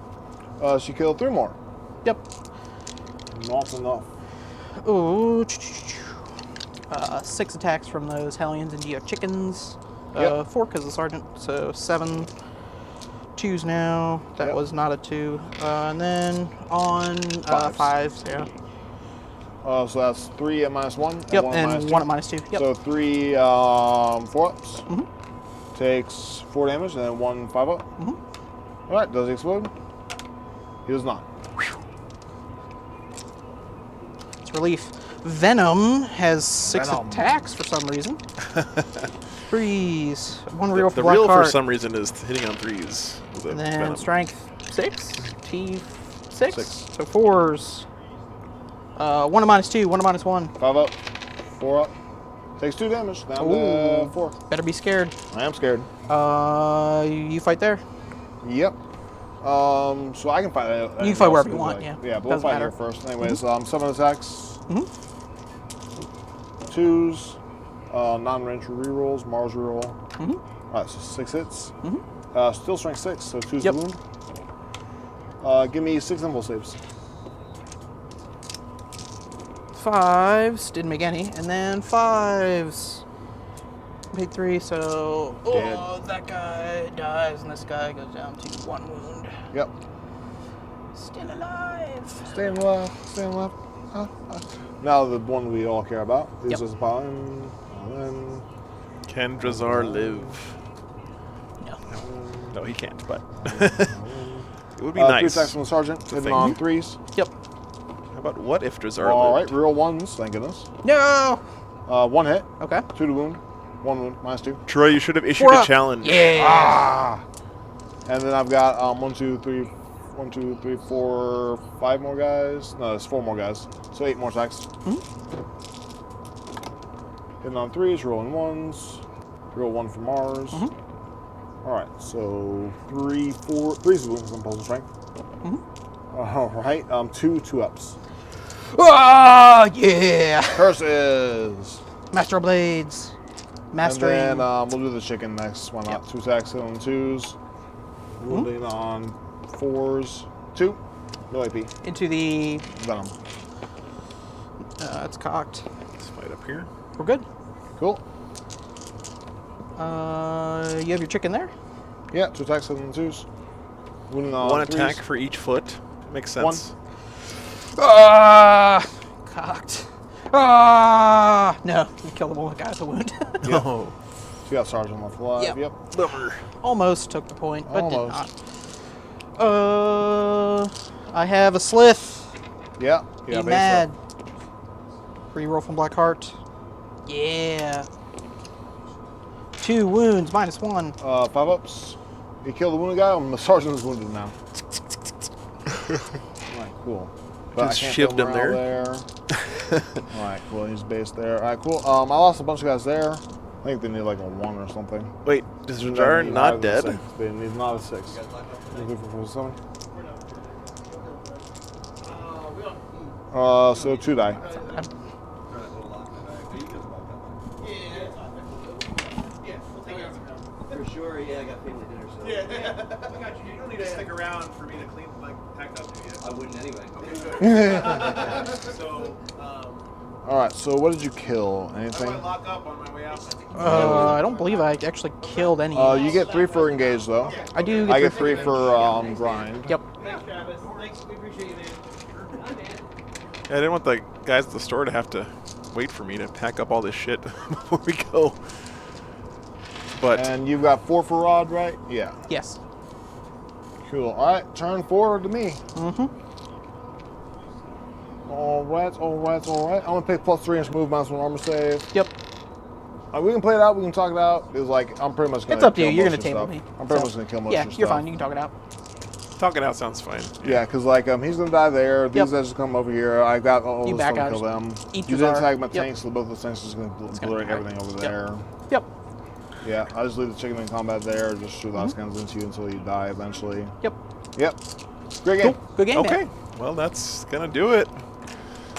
She killed 3 more. Yep. Not enough. Ooh. 6 attacks from those Hellions and Geo chickens. Yep. 4 because of the sergeant. So 7. 2s now. That Yep. was not a 2. And then on 5s. 5s. Yeah. So that's 3 at minus 1. Yep. And 1 And at minus 1 2. at minus 2. Yep. So 3 4-ups. Mhm. Takes 4 damage and then 1 5-up. Mhm. Alright, does he explode? He does not. It's relief. Venom has 6 Venom. attacks for some reason. 3s. 1 reroll for The Black real for Heart. some reason is hitting on 3s. With a And then Venom. strength 6, T 6, 6. so 4s. 1 to minus 2, 1 to minus 1. 5 up, 4 up. Takes 2 damage. Down to Ooh. 4. Better be scared. I am scared. You fight there. Yep. So I can fight. You can fight wherever you want, yeah. Yeah, but we'll Doesn't fight matter. here first. Anyways, 7 attacks. Mhm. 2s. Non-range rerolls. Mars reroll. Mhm. Alright, so 6 hits. Mhm. Still strength 6, so 2's Yep. the wound. Give me 6 impulse saves. 5s, didn't make any. And then 5s. Paid 3, so Dead. that guy dies, and this guy goes down to 1 wound. Yep. Still alive. Staying alive. Staying alive. Now the one we all care about is Yep. this Battalion. And then Can Drazar live? No. No, he can't, but it would be nice. 3 attacks from the sergeant, hitting thing. on 3s. Yep. How about what if Drazar All right, lived? real 1s, thank goodness. No. 1 hit, Okay. 2 to wound, 1 wound, minus 2. Troy, you should have issued 4 a up. challenge. Yeah. And then I've got 1, 2, 3, 4, 5 more guys. No, it's 4 more guys. So 8 more attacks. Hitting on 3s, rolling 1s. Roll 1 for Mars. Alright, so 3, 4, 3's wounds on pulse strength. Alright, 2 2-ups. Ah, yeah. Curses! Master of Blades. Mastering. And then we'll do the chicken next. Why not? Yep. 2 attacks hit on 2s. Wounding on 4s. 2. No AP. Into the. Venom. It's cocked. Let's fight up here. We're good. Cool. You have your chicken there? Yeah, 2 attacks hit on 2s. Wounding on 1 3s. attack for each foot. Makes sense. Ah! Cocked. Ah! No, you killed the one guy with the wound. No. So you got Sergeant left alive. Yep. Bummer. Almost took the point, but Almost. did not. I have a Slith. Yeah. Be Yeah, mad. Reroll from Black Heart. Yeah. 2 wounds, minus 1. 5 ups. You killed the wounded guy. The sergeant is wounded now. Alright, cool. But Just I can't shivved throw him morale there. All right, cool. He's based there. All right, cool. I lost a bunch of guys there. I think they need like a 1 or something. Wait, is They Jar need higher not than a dead? 6. They need not a 6. So 2 die. For sure, yeah, I got family dinner, so. Yeah. I got you. You don't need to stick around for me to clean, like, pack up, do you? I wouldn't anyway. Okay, good. So, All right, so what did you kill? how Anything? do I lock up on my way out? I don't believe I actually killed any. You get 3 for engage though. I do. Get I get 3 for grind. Yep. Thanks, Travis. Thanks, we appreciate you, man. Hi, man. Yeah, I didn't want the guys at the store to have to wait for me to pack up all this shit before we go. But And you've got 4 for rod, right? Yeah. Yes. Cool. All right, turn forward to me. Mm-hmm. All right, all right, all right. I'm gonna pick +3 inch move, -1 armor save. Yep. We can play it out. We can talk it out. It's like I'm pretty much gonna. It's up to you. kill You're most gonna of table your me. stuff. I'm pretty So, much gonna kill most yeah, of your you're stuff. fine. You can talk it out. talking out sounds fine. Yeah, because like he's gonna die there. These Yep. guys just come over here. I got all You this back stuff to out, kill them. eat You your didn't Zara. tag my Yep. tanks, so both the tanks is gonna blur Yep. everything over there. Yep. Yeah, I just leave the chicken in combat there. Just shoot last guns into you until you die eventually. Yep. Yep. Great game. Cool. Good game. Okay, Man. well that's gonna do it.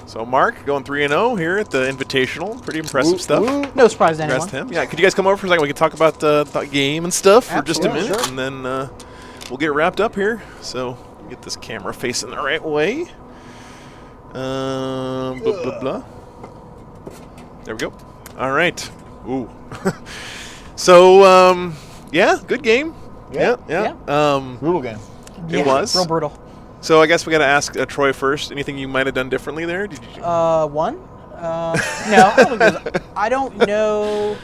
So Mark going 3-0 here at the Invitational. Pretty impressive Woo, stuff. woo. No surprise to Congrats anyone. to him. Yeah, could you guys come over for a second? We can talk about the game and stuff for just a Absolutely, minute, sure. and then we'll get wrapped up here. So get this camera facing the right way. Blah blah blah. There we go. All right. Ooh. So yeah, good game. Yeah. Yeah. Brutal game. It Yeah, was. real brutal. So I guess we got to ask Troy first. Anything you might have done differently there? Did you? One? No. I don't know.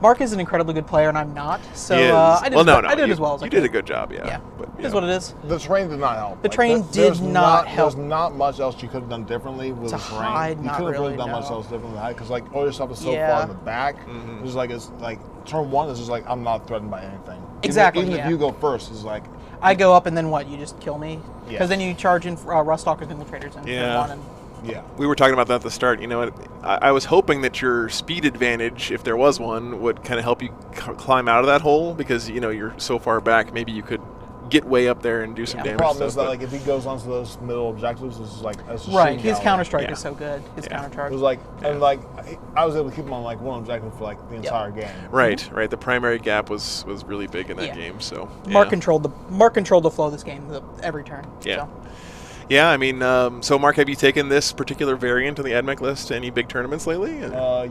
Mark is an incredibly good player, and I'm not. So He is. I did, I did you, as well as I you could. did a good job. Yeah. Yeah. But, It is what it is. The terrain did not help. The terrain there's did not help. There's not much else you could have done differently with To the terrain. hide, You not couldn't have really, done much no. else differently to hide because like all your stuff is so Yeah. far in the back. Mm-hmm. It's like turn 1 is just like I'm not threatened by anything. Exactly, Even yeah. if you go first, it's like I go up, and then what? You just kill me? Yeah. Because then you charge in Ruststalkers, Infiltrators, and Yeah. turn one, and yeah. We were talking about that at the start. You know, I was hoping that your speed advantage, if there was one, would kind of help you climb out of that hole because you know you're so far back. Maybe you could get way up there and do some Yeah. damage. The problem and is stuff, that but- like if he goes onto those middle objectives, it's just like it's a right. shooting His gallery. counter strike Yeah. is so good. His Yeah. counter charge. It was like and like I was able to keep him on like one objective for like the entire game. Right, right. The primary gap was really big in that Yeah. game. So Mark yeah. controlled the flow of this game every turn. Yeah. So. Yeah, I mean, so Mark, have you taken this particular variant of the Admech list to any big tournaments lately?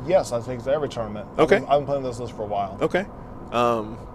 Yes, I take it to every tournament. Okay. I've been playing this list for a while. Okay.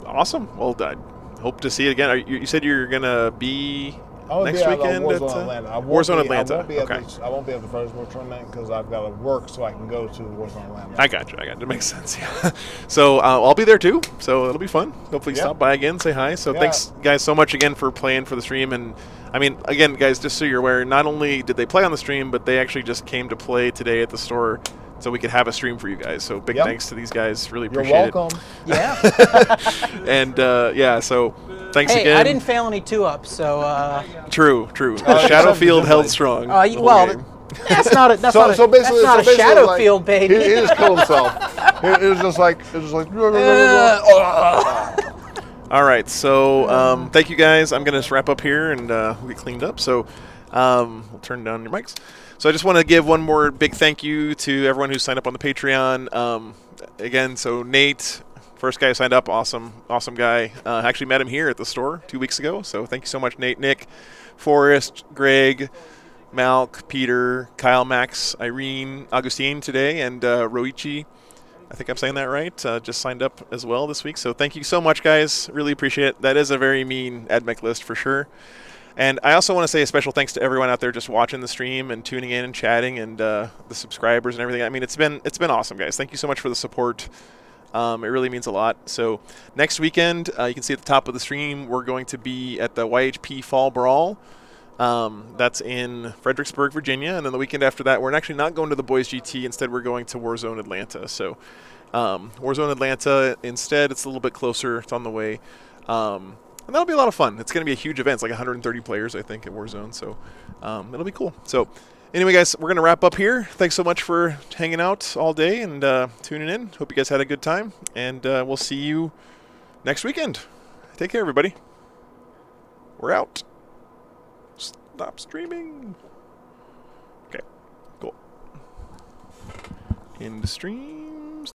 Awesome. Well, I hope to see it again. You said you're gonna be I won't next be at weekend Warzone at Atlanta. I won't Warzone be- Atlanta. I won't be at Okay. I won't be at the Fredericksburg tournament because I've got to work so I can go to Warzone Atlanta. I got you. It makes sense. Yeah. So I'll be there too. So it'll be fun. Hopefully, Yeah. stop by again, say hi. So Yeah. thanks, guys, so much again for playing for the stream. And I mean, again, guys, just so you're aware, not only did they play on the stream, but they actually just came to play today at the store, so we could have a stream for you guys. So big Yep. thanks to these guys. Really You're appreciate welcome. Yeah. it. And yeah, so thanks Hey, again. I didn't fail any 2-ups, so True. except Shadowfield the held blade. strong. well, the whole game. that's not a that's So, not a, so basically, that's not a so basically, shadow like, field, baby. He just killed himself. it was just like All right, so thank you guys. I'm going to wrap up here and we'll get cleaned up. So we'll turn down your mics. So I just want to give one more big thank you to everyone who signed up on the Patreon. Again, so Nate, first guy who signed up, awesome guy. Actually met him here at the store 2 weeks ago. So thank you so much, Nate, Nick, Forrest, Greg, Malk, Peter, Kyle, Max, Irene, Augustine today, and Roichi. I think I'm saying that right. Just signed up as well this week. So thank you so much, guys. Really appreciate it. That is a very mean Admech list for sure. And I also want to say a special thanks to everyone out there just watching the stream and tuning in and chatting and the subscribers and everything. I mean, it's been awesome, guys. Thank you so much for the support. It really means a lot. So next weekend, you can see at the top of the stream, we're going to be at the YHP Fall Brawl. That's in Fredericksburg, Virginia. And then the weekend after that, we're actually not going to the Boys GT. Instead, we're going to Warzone Atlanta. So Warzone Atlanta instead, it's a little bit closer. It's on the way. And that'll be a lot of fun. It's going to be a huge event. It's like 130 players, I think, at Warzone. So it'll be cool. So anyway, guys, we're going to wrap up here. Thanks so much for hanging out all day and tuning in. Hope you guys had a good time. And we'll see you next weekend. Take care, everybody. We're out. Stop streaming. Okay, cool. End stream.